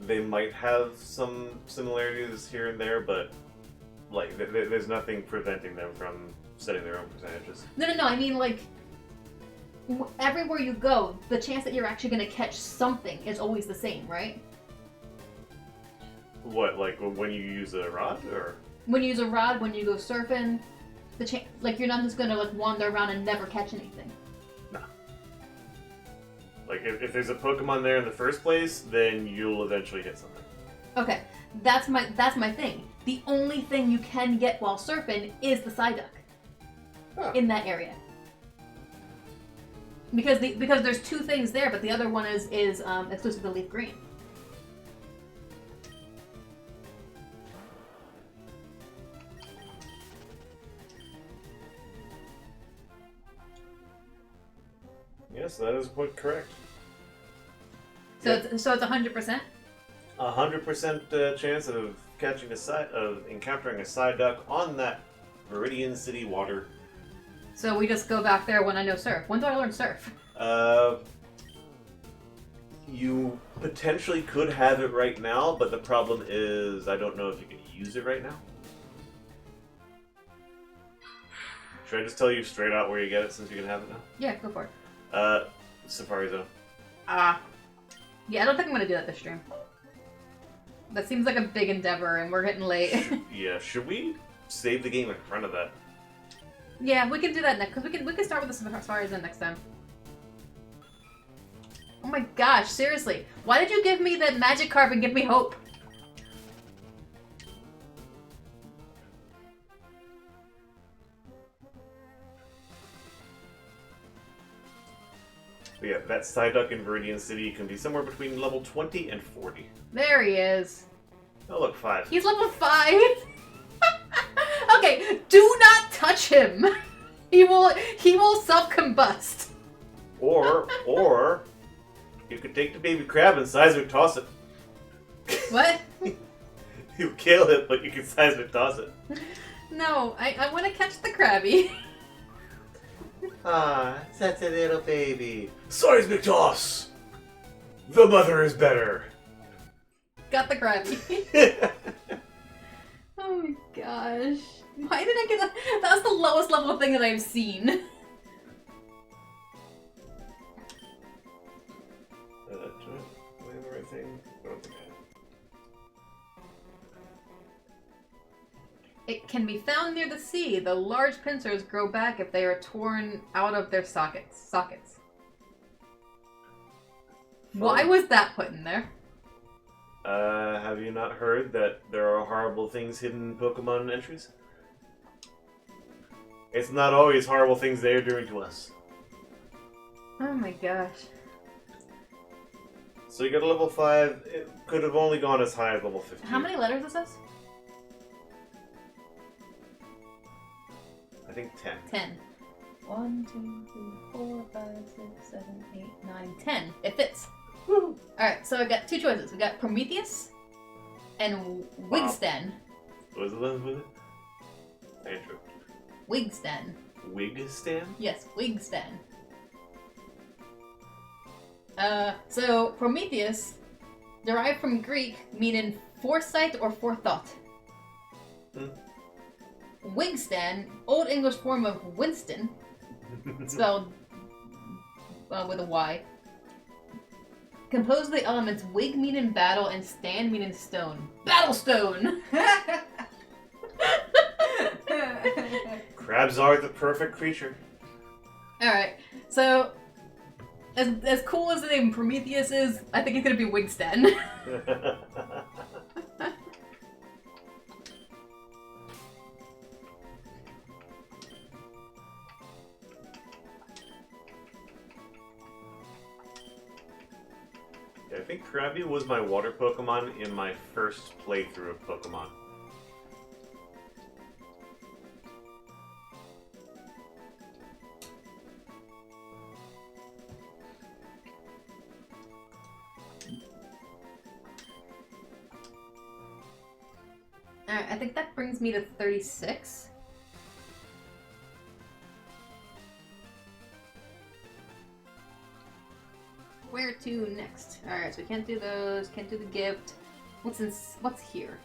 Speaker 1: They might have some similarities here and there, but like there's nothing preventing them from setting their own percentages.
Speaker 2: No, I mean, like, everywhere you go, the chance that you're actually going to catch something is always the same, right?
Speaker 1: What, like when you use a rod, or?
Speaker 2: When you use a rod, when you go surfing, like, you're not just going to, like, wander around and never catch anything.
Speaker 1: Nah. Like, if there's a Pokemon there in the first place, then you'll eventually hit something.
Speaker 2: Okay, that's my thing. The only thing you can get while surfing is the Psyduck in that area. Because there's two things there, but the other one is exclusive to Leaf Green.
Speaker 1: Yes, that is correct.
Speaker 2: So it's 100%.
Speaker 1: 100% chance of encountering a Psyduck on that Viridian City water.
Speaker 2: So we just go back there when I know surf. When do I learn surf?
Speaker 1: You potentially could have it right now, but the problem is I don't know if you can use it right now. Should I just tell you straight out where you get it since you can have it now?
Speaker 2: Yeah, go for it.
Speaker 1: Safari Zone.
Speaker 2: Yeah, I don't think I'm gonna do that this stream. That seems like a big endeavor, and we're getting late.
Speaker 1: Yeah, should we save the game in front of that?
Speaker 2: Yeah, we can do that next, because we can start with the Safari Zone next time. Oh my gosh, seriously. Why did you give me that Magikarp and give me hope?
Speaker 1: But yeah, that Psyduck in Viridian City can be somewhere between level 20 and 40.
Speaker 2: There he is.
Speaker 1: Oh, look, 5.
Speaker 2: He's level 5. Okay, do not touch him. He will self-combust.
Speaker 1: Or you could take the baby crab and seismic toss it.
Speaker 2: What?
Speaker 1: You kill it, but you can seismic toss it.
Speaker 2: No, I want to catch the Krabby.
Speaker 1: Ah, such a little baby. Seismic toss! The mother is better.
Speaker 2: Got the Krabby. Oh my gosh. Why did I get that? That was the lowest level thing that I've seen.
Speaker 1: Am I the right thing?
Speaker 2: It can be found near the sea. The large pincers grow back if they are torn out of their sockets. Why was that put in there?
Speaker 1: Have you not heard that there are horrible things hidden in Pokemon entries? It's not always horrible things they are doing to us.
Speaker 2: Oh my gosh.
Speaker 1: So you got a level 5, it could have only gone as high as level 15.
Speaker 2: How many letters is this?
Speaker 1: I think 10.
Speaker 2: 10. 1, 2, 3, 4, 5, 6, 7, 8, 9, 10. It fits.
Speaker 1: Woo.
Speaker 2: Alright, so I've got two choices. We've got Prometheus and Wigsten.
Speaker 1: What was the lens with it? Andrew.
Speaker 2: Wigsten.
Speaker 1: Wigstan?
Speaker 2: Yes, Wigsten. So Prometheus, derived from Greek, meaning foresight or forethought. Wigsten, Old English form of Winston, spelled with a Y. Composed of the elements wig meaning battle and stand meaning stone. Battlestone!
Speaker 1: Crabs are the perfect creature.
Speaker 2: Alright, so as cool as the name Prometheus is, I think it's gonna be Wigsten.
Speaker 1: I think Krabby was my water Pokemon in my first playthrough of Pokemon.
Speaker 2: Alright, I think that brings me to 36. Where to next? Alright, so we can't do those, can't do the gift. What's here?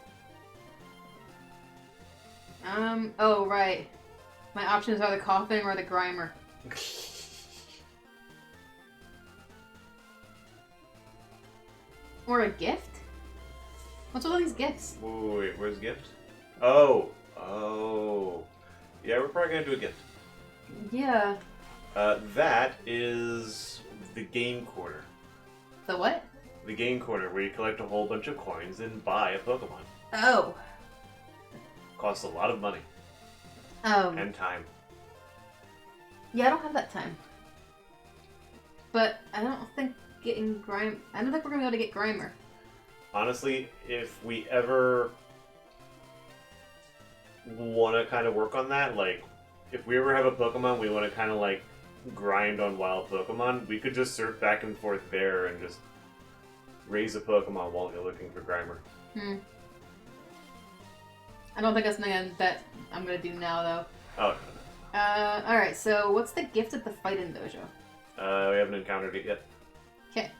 Speaker 2: Oh right. My options are the coffin or the Grimer. Or a gift? What's with all these gifts?
Speaker 1: Wait, where's gift? Oh. Yeah, we're probably gonna do a gift.
Speaker 2: Yeah.
Speaker 1: That is the game corner.
Speaker 2: The what?
Speaker 1: The game corner, where you collect a whole bunch of coins and buy a Pokemon.
Speaker 2: Oh.
Speaker 1: Costs a lot of money. And time.
Speaker 2: Yeah, I don't have that time. But I don't think getting Grime... I don't think we're going to be able to get Grimer.
Speaker 1: Honestly, if we ever want to kind of work on that, like, if we ever have a Pokemon we want to kind of, like, grind on wild Pokemon, we could just surf back and forth there and just raise a Pokemon while you're looking for Grimer.
Speaker 2: I don't think that's something that I'm going to do now, though.
Speaker 1: Oh, no.
Speaker 2: Alright, so what's the gift at the Fightin' Dojo?
Speaker 1: We haven't encountered it yet.
Speaker 2: Okay.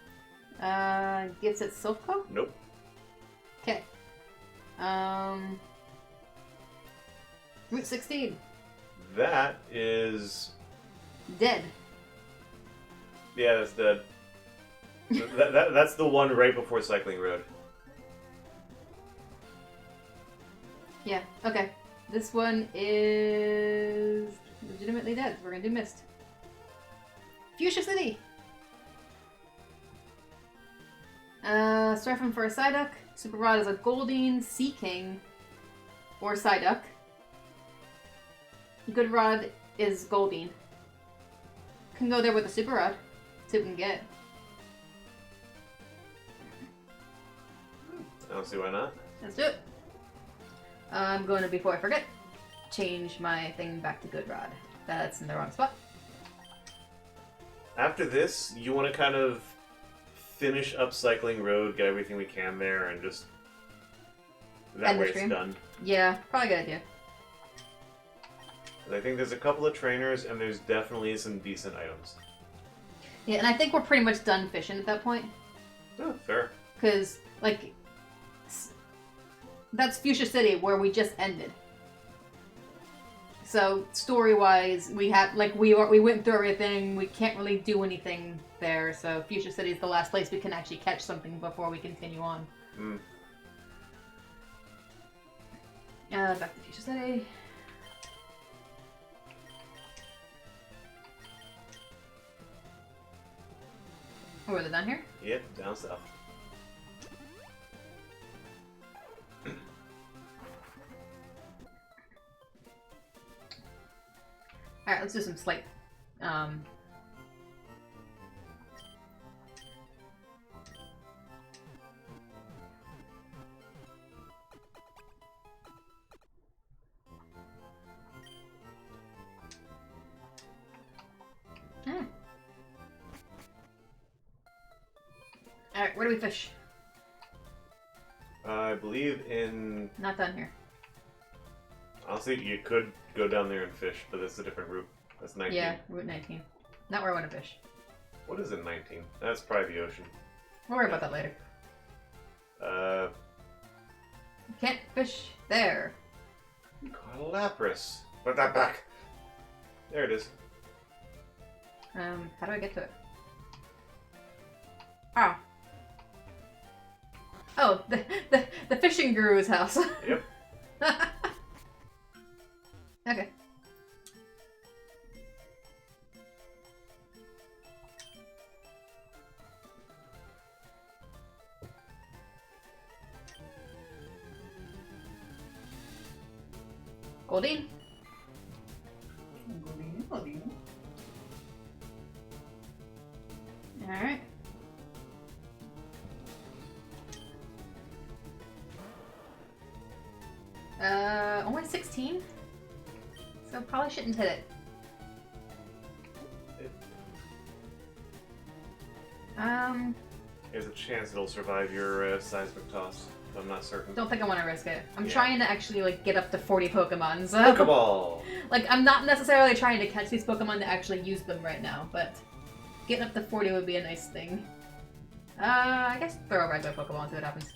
Speaker 2: Gifts at Silph.Co?
Speaker 1: Nope.
Speaker 2: Okay. Route 16.
Speaker 1: That is...
Speaker 2: Dead.
Speaker 1: Yeah, that's dead. That's the one right before Cycling Road.
Speaker 2: Yeah, okay. This one is legitimately dead. We're gonna do Mist. Fuchsia City! Surfing for a Psyduck. Super Rod is a Goldeen, Sea King, or Psyduck. Good Rod is Goldeen. Can go there with a Super Rod. See what we can get.
Speaker 1: I don't see why not.
Speaker 2: Let's do it. I'm going to, before I forget, change my thing back to Good Rod. That's in the wrong spot.
Speaker 1: After this, you want to kind of finish up Cycling Road, get everything we can there, and just... That
Speaker 2: End the
Speaker 1: way it's
Speaker 2: stream.
Speaker 1: done.
Speaker 2: Yeah, probably a good idea.
Speaker 1: And I think there's a couple of trainers, and there's definitely some decent items.
Speaker 2: Yeah, and I think we're pretty much done fishing at that point.
Speaker 1: Oh, fair.
Speaker 2: Because, like, that's Fuchsia City, where we just ended. So, story-wise, we had, like, we went through everything, we can't really do anything there, so Fuchsia City is the last place we can actually catch something before we continue on. Back to Fuchsia City. Oh, are they down here?
Speaker 1: Yep, down south.
Speaker 2: Alright, let's do some slight, Alright, where do we fish?
Speaker 1: I believe in...
Speaker 2: Not down here.
Speaker 1: Honestly, you could go down there and fish, but that's a different route. That's 19.
Speaker 2: Yeah, Route 19. Not where I want to fish.
Speaker 1: What is it, 19? That's probably the ocean.
Speaker 2: We'll worry about that later. Can't fish there.
Speaker 1: Caught a Lapras. Put that back. There it is.
Speaker 2: How do I get to it? Oh. Oh, the fishing guru's house.
Speaker 1: Yep.
Speaker 2: Okay. Goldeen. Alright. Only 16? So probably shouldn't hit it.
Speaker 1: There's a chance it'll survive your seismic toss. I'm not certain.
Speaker 2: Don't think I want to risk it. I'm
Speaker 1: Yeah.
Speaker 2: trying to actually like get up to 40 Pokemon, so
Speaker 1: Pokeball!
Speaker 2: like I'm not necessarily trying to catch these Pokemon to actually use them right now, but getting up to 40 would be a nice thing. I guess throw a regular Pokeball and see what happens.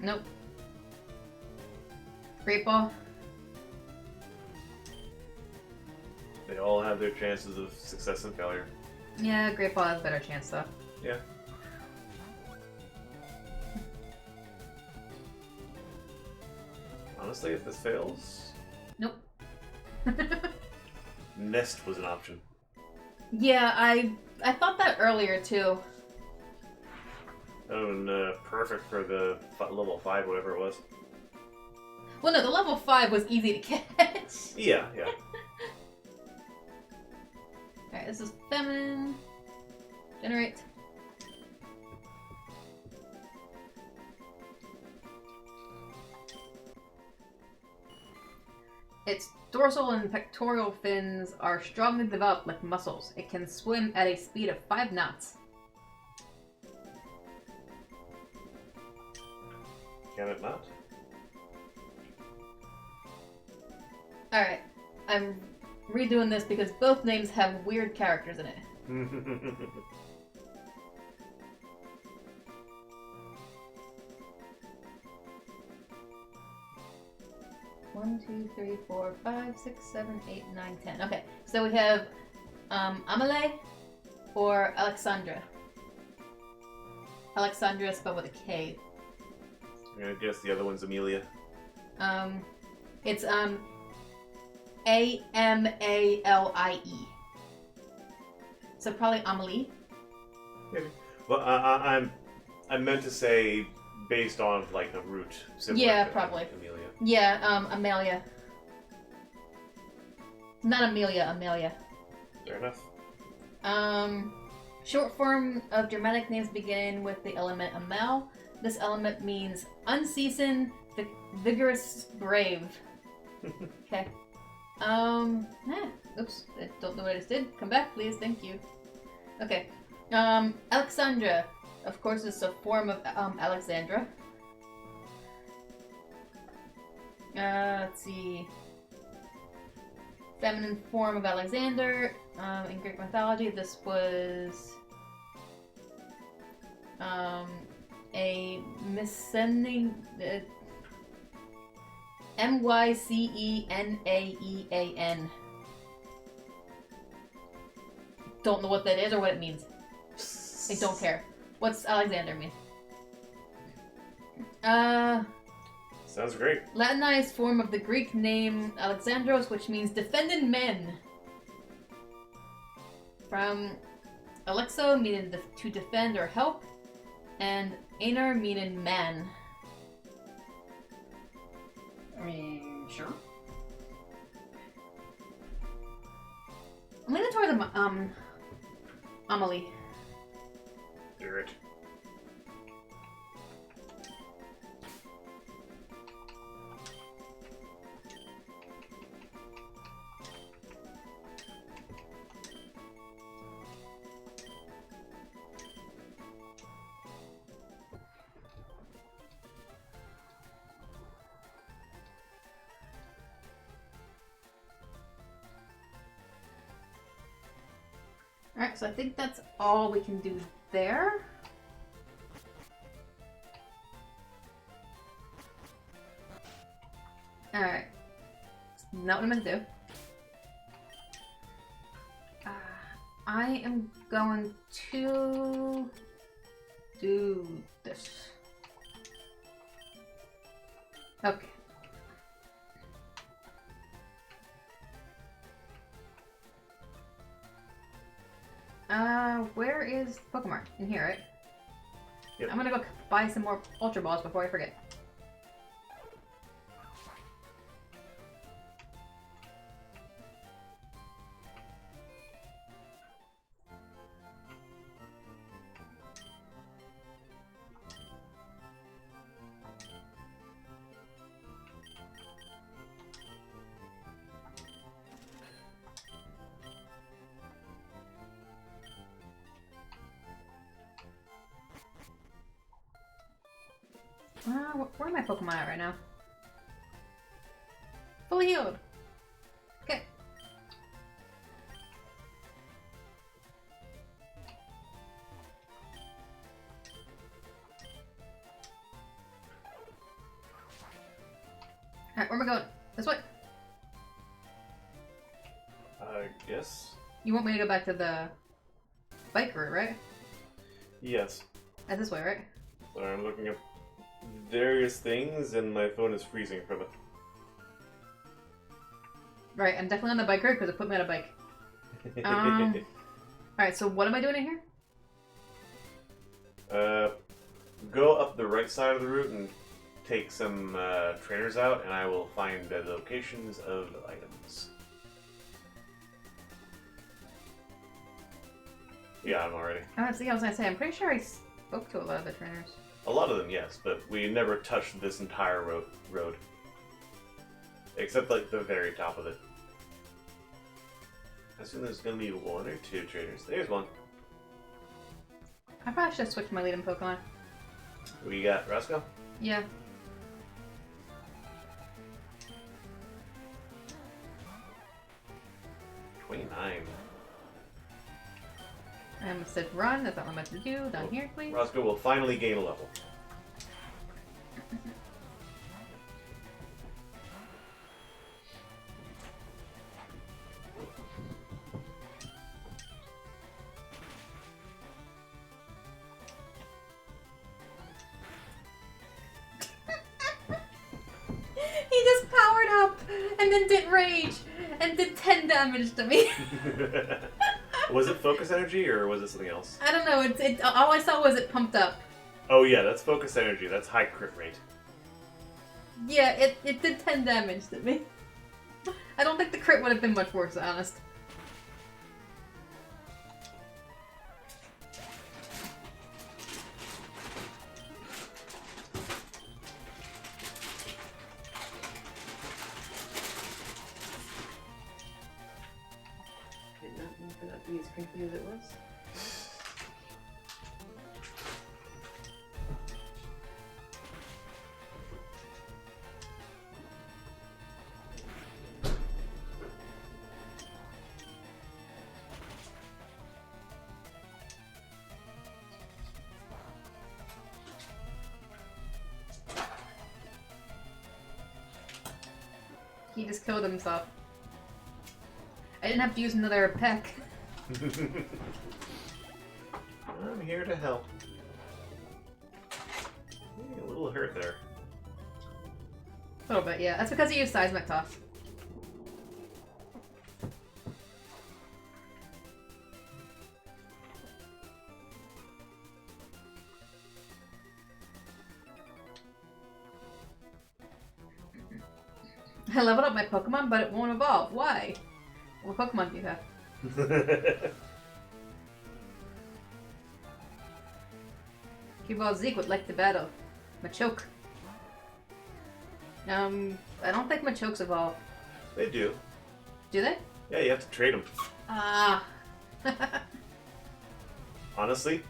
Speaker 2: Nope. Great Ball.
Speaker 1: They all have their chances of success and failure.
Speaker 2: Yeah, Great Ball has a better chance though.
Speaker 1: Yeah. Honestly, if this fails...
Speaker 2: Nope.
Speaker 1: Nest was an option.
Speaker 2: Yeah, I thought that earlier too.
Speaker 1: And perfect for the level 5, whatever it was.
Speaker 2: Well, no, the level 5 was easy to catch.
Speaker 1: Yeah, yeah.
Speaker 2: Alright, this is feminine. Generate. Its dorsal and pectoral fins are strongly developed like muscles. It can swim at a speed of 5 knots.
Speaker 1: Can it not?
Speaker 2: Alright, I'm redoing this because both names have weird characters in it. 1, 2, 3, 4, 5, 6, 7, 8, 9, 10. Okay, so we have Amelie or Alexandra. Alexandra spelled with a K.
Speaker 1: I'm gonna guess the other one's Amelia.
Speaker 2: It's A-M-A-L-I-E. So probably Amelie.
Speaker 1: Maybe. Well, I meant to say based on like a root. Similar
Speaker 2: Yeah,
Speaker 1: to
Speaker 2: probably.
Speaker 1: Amelia.
Speaker 2: Yeah, Amelia. Not Amelia, Amelia.
Speaker 1: Fair enough.
Speaker 2: Short form of Germanic names begin with the element amel. This element means unceasing, vigorous, brave. Okay. Oops, I don't know what I just did. Come back, please. Thank you. Okay. Alexandra, of course, is a form of Alexandra. Let's see. Feminine form of Alexander. In Greek mythology, this was a Mycenaean. Mycenaean. Don't know what that is or what it means. I don't care. What's Alexander mean?
Speaker 1: Sounds great.
Speaker 2: Latinized form of the Greek name Alexandros, which means defending men. From Alexo, meaning to defend or help, and Einar, meaning man.
Speaker 3: I mean, sure.
Speaker 2: I'm leaning towards Amelie.
Speaker 1: Do it.
Speaker 2: Alright, so I think that's all we can do there. Alright. Not what I'm gonna do. I am going to do this. Okay. Where is Pokemon? In here, right?
Speaker 1: Yep.
Speaker 2: I'm gonna go buy some more Ultra Balls before I forget. Where are my Pokemon at right now? Fully healed. Okay. Alright, where am I going? This way?
Speaker 1: I guess.
Speaker 2: You want me to go back to the bike route, right?
Speaker 1: Yes.
Speaker 2: That's this way, right?
Speaker 1: Sorry, I'm looking at various things and my phone is freezing for the...
Speaker 2: Right, I'm definitely on the bike route because it put me on a bike. Alright, so what am I doing in here?
Speaker 1: Go up the right side of the route and take some trainers out, and I will find the locations of items. Yeah, I'm already.
Speaker 2: See, I was gonna say, I'm pretty sure I spoke to a lot of the trainers.
Speaker 1: A lot of them, yes, but we never touched this entire road. Except, like, the very top of it. I assume there's gonna be 1 or 2 trainers. There's one.
Speaker 2: I probably should have switched my lead in Pokemon.
Speaker 1: We got Roscoe?
Speaker 2: Yeah.
Speaker 1: $29.
Speaker 2: I almost said run, that's not what I'm meant to do. Down here, please.
Speaker 1: Roscoe will finally gain a level.
Speaker 2: He just powered up and then did rage and did 10 damage to me.
Speaker 1: Was it focus energy or was it something else?
Speaker 2: I don't know. All I saw was it pumped up.
Speaker 1: Oh yeah, that's focus energy. That's high crit rate.
Speaker 2: Yeah, it did 10 damage to me. I don't think the crit would have been much worse, honest. Did not mean for that to be as creepy as it was. He just killed himself. I didn't have to use another peck.
Speaker 1: I'm here to help. A little hurt there.
Speaker 2: A little bit, yeah. That's because he used Seismic Toss. I leveled up my Pokemon, but it won't evolve. Why? What Pokemon do you have? Cuball Zeke would like to battle. Machoke. I don't think Machokes evolve.
Speaker 1: They do.
Speaker 2: Do they?
Speaker 1: Yeah, you have to trade them.
Speaker 2: Ah.
Speaker 1: Honestly,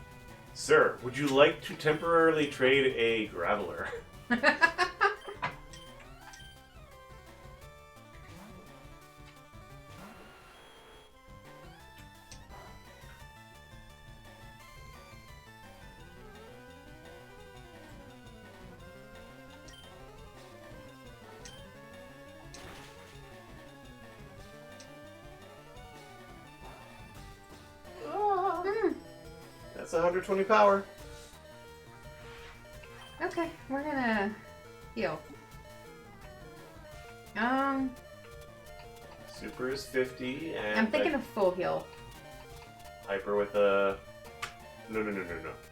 Speaker 1: sir, would you like to temporarily trade a Graveler? That's 120 power.
Speaker 2: Okay, we're gonna heal.
Speaker 1: Super is 50, and
Speaker 2: I'm thinking of full heal.
Speaker 1: Hyper with a... No.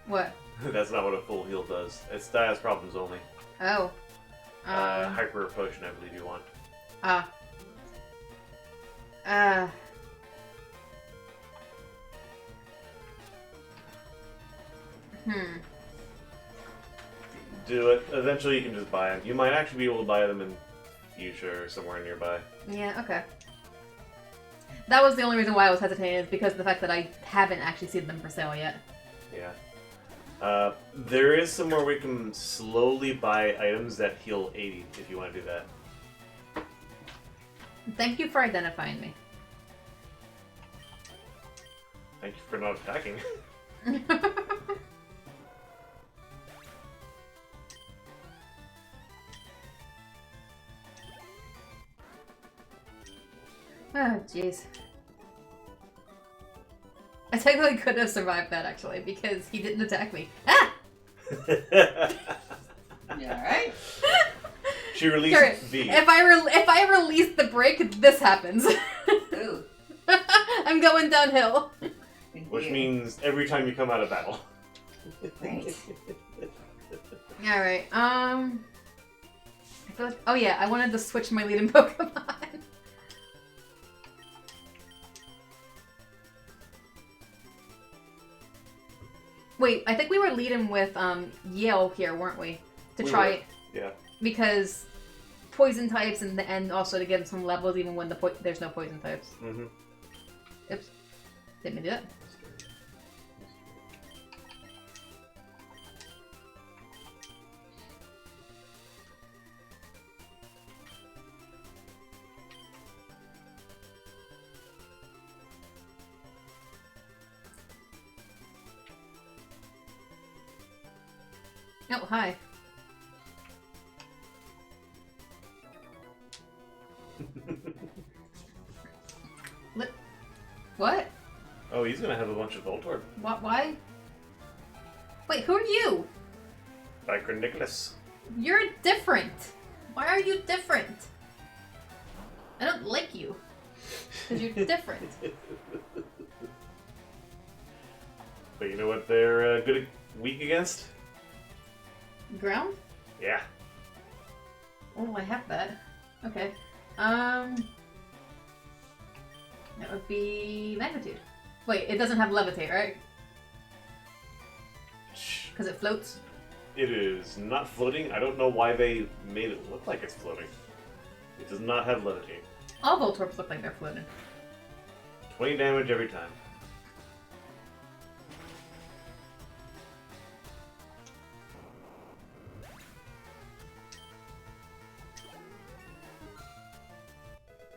Speaker 2: What?
Speaker 1: That's not what a full heal does. It's Diaz problems only.
Speaker 2: Oh.
Speaker 1: Hyper potion, I believe you want. Do it. Eventually you can just buy them. You might actually be able to buy them in future or somewhere nearby.
Speaker 2: Yeah, okay. That was the only reason why I was hesitating, is because of the fact that I haven't actually seen them for sale yet.
Speaker 1: Yeah. There is somewhere we can slowly buy items that heal 80 if you want to do that.
Speaker 2: Thank you for identifying me.
Speaker 1: Thank you for not attacking.
Speaker 2: Oh, jeez. I technically could have survived that, actually, because he didn't attack me. Ah!
Speaker 3: You alright?
Speaker 1: She released
Speaker 2: Carrie,
Speaker 1: the.
Speaker 2: if I release the brake, this happens.
Speaker 3: Ooh.
Speaker 2: I'm going downhill.
Speaker 1: Which means every time you come out of battle.
Speaker 3: Right.
Speaker 2: Alright, I feel like, oh yeah, I wanted to switch my leading Pokemon. Wait, I think we were leading with Yale here, weren't we? To try it.
Speaker 1: Yeah.
Speaker 2: Because poison types and also to get some levels even when there's no poison types.
Speaker 1: Mm-hmm.
Speaker 2: Oops. Didn't mean to do that. Oh, hi. What?
Speaker 1: Oh, he's gonna have a bunch of Voltorb.
Speaker 2: What? Why? Wait, who are you?
Speaker 1: Biker Nicholas.
Speaker 2: You're different. Why are you different? I don't like you. Because you're different.
Speaker 1: But you know what they're weak against?
Speaker 2: Ground?
Speaker 1: Yeah.
Speaker 2: Oh, I have that. Okay. That would be magnitude. Wait, it doesn't have levitate, right? Because it floats?
Speaker 1: It is not floating. I don't know why they made it look like it's floating. It does not have levitate.
Speaker 2: All Voltorbs look like they're floating.
Speaker 1: 20 damage every time.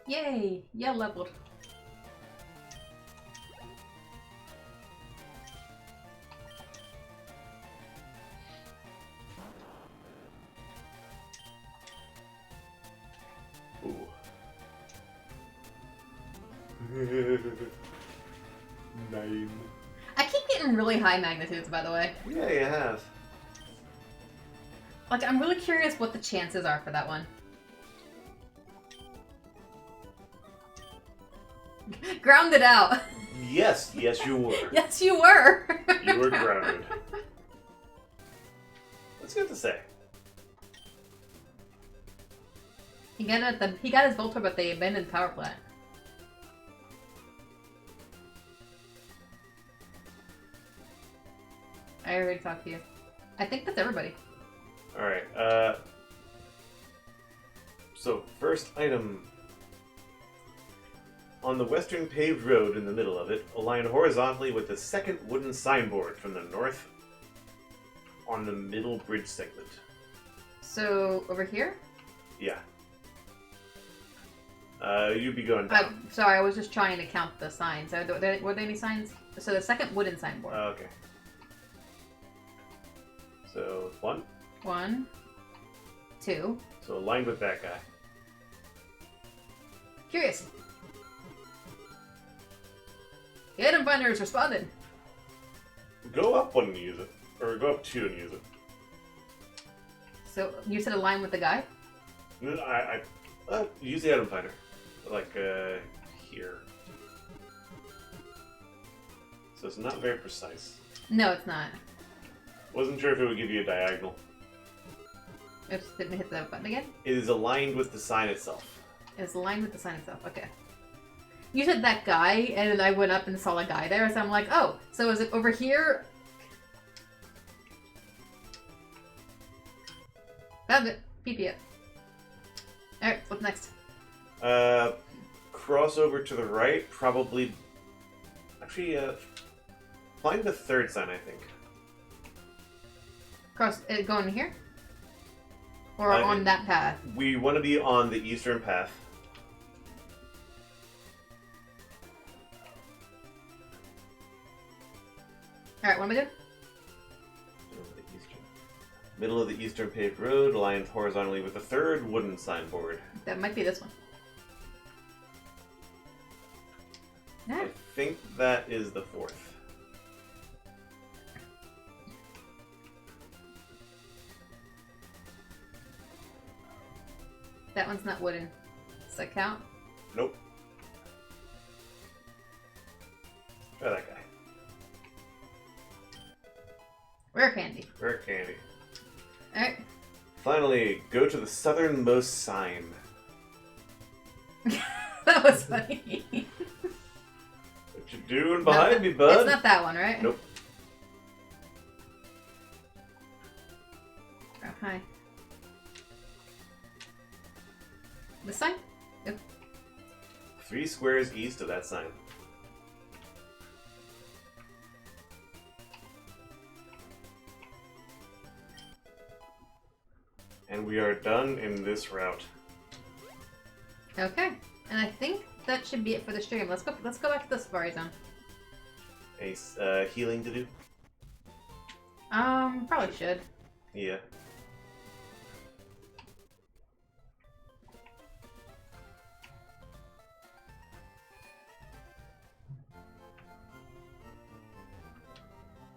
Speaker 2: Yay! Yeah, leveled.
Speaker 1: Ooh. 9.
Speaker 2: I keep getting really high magnitudes, by the way.
Speaker 1: Yeah, you have.
Speaker 2: Like, I'm really curious what the chances are for that one. Grounded out.
Speaker 1: Yes, yes you were.
Speaker 2: Yes, you were.
Speaker 1: You were grounded. What's good to say?
Speaker 2: He got his Voltorb at the abandoned power plant. I already talked to you. I think that's everybody.
Speaker 1: Alright, so first item. On the western paved road in the middle of it, align horizontally with the second wooden signboard from the north on the middle bridge segment.
Speaker 2: So, over here?
Speaker 1: Yeah. You'd be going down.
Speaker 2: Sorry, I was just trying to count the signs. Were there any signs? So the second wooden signboard.
Speaker 1: Okay. So, 1.
Speaker 2: 1, 2.
Speaker 1: So aligned with that guy.
Speaker 2: Curious. The item finder is responded.
Speaker 1: Go up 1 and use it. Or go up 2 and use it.
Speaker 2: So, you said align with the guy?
Speaker 1: No, I use the item finder. Like, here. So it's not very precise.
Speaker 2: No, it's not.
Speaker 1: Wasn't sure if it would give you a diagonal.
Speaker 2: Oops, didn't hit the button again?
Speaker 1: It is aligned with the sign itself.
Speaker 2: It's aligned with the sign itself, okay. You said that guy, and then I went up and saw a guy there, so I'm like, oh, so is it over here? Found it. PP it. Alright, what's next?
Speaker 1: Cross over to the right, probably... Actually, find the third sign, I think.
Speaker 2: Cross it going here? Or on that path?
Speaker 1: We want to be on the eastern path.
Speaker 2: Alright, what am I doing?
Speaker 1: Middle of the eastern paved road, aligned horizontally with the third wooden signboard.
Speaker 2: That might be this one.
Speaker 1: I think that is the fourth.
Speaker 2: That one's not wooden. Does that count?
Speaker 1: Nope. Try that guy.
Speaker 2: Rare candy.
Speaker 1: Rare candy.
Speaker 2: Alright.
Speaker 1: Finally, go to the southernmost sign.
Speaker 2: That was funny.
Speaker 1: What you doing behind me, bud?
Speaker 2: It's not that one, right?
Speaker 1: Nope.
Speaker 2: Oh, hi. This sign? Yep.
Speaker 1: 3 squares east of that sign. And we are done in this route.
Speaker 2: Okay. And I think that should be it for the stream. Let's go back to the Safari Zone.
Speaker 1: A healing to do?
Speaker 2: Probably should.
Speaker 1: Yeah.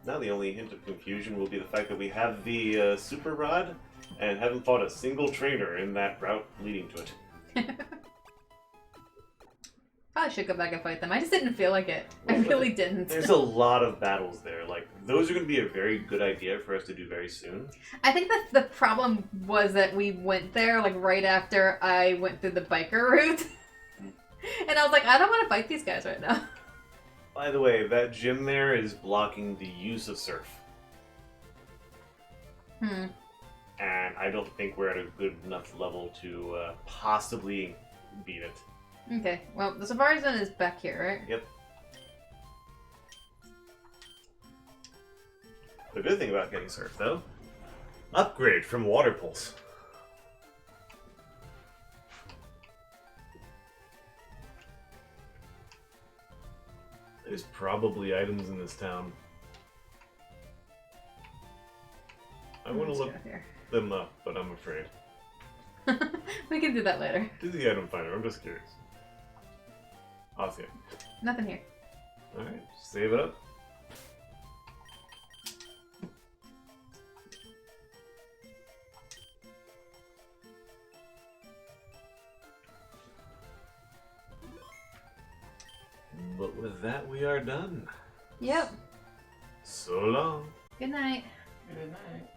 Speaker 1: Now the only hint of confusion will be the fact that we have the super rod and haven't fought a single trainer in that route leading to it.
Speaker 2: Probably should go back and fight them. I just didn't feel like it. I really didn't.
Speaker 1: There's a lot of battles there. Like, those are going to be a very good idea for us to do very soon.
Speaker 2: I think that the problem was that we went there like right after I went through the biker route. And I was like, I don't want to fight these guys right now.
Speaker 1: By the way, that gym there is blocking the use of surf. And I don't think we're at a good enough level to possibly beat it.
Speaker 2: Okay, well, the Safari Zone is back here, right?
Speaker 1: Yep. The good thing about getting surf, though, upgrade from Water Pulse. There's probably items in this town. I want to look them up, but I'm afraid.
Speaker 2: We can do that later.
Speaker 1: Do the item finder, I'm just curious. I'll see it.
Speaker 2: Nothing here.
Speaker 1: Alright, save it up. But with that, we are done.
Speaker 2: Yep.
Speaker 1: So long.
Speaker 2: Good night.
Speaker 3: Good night.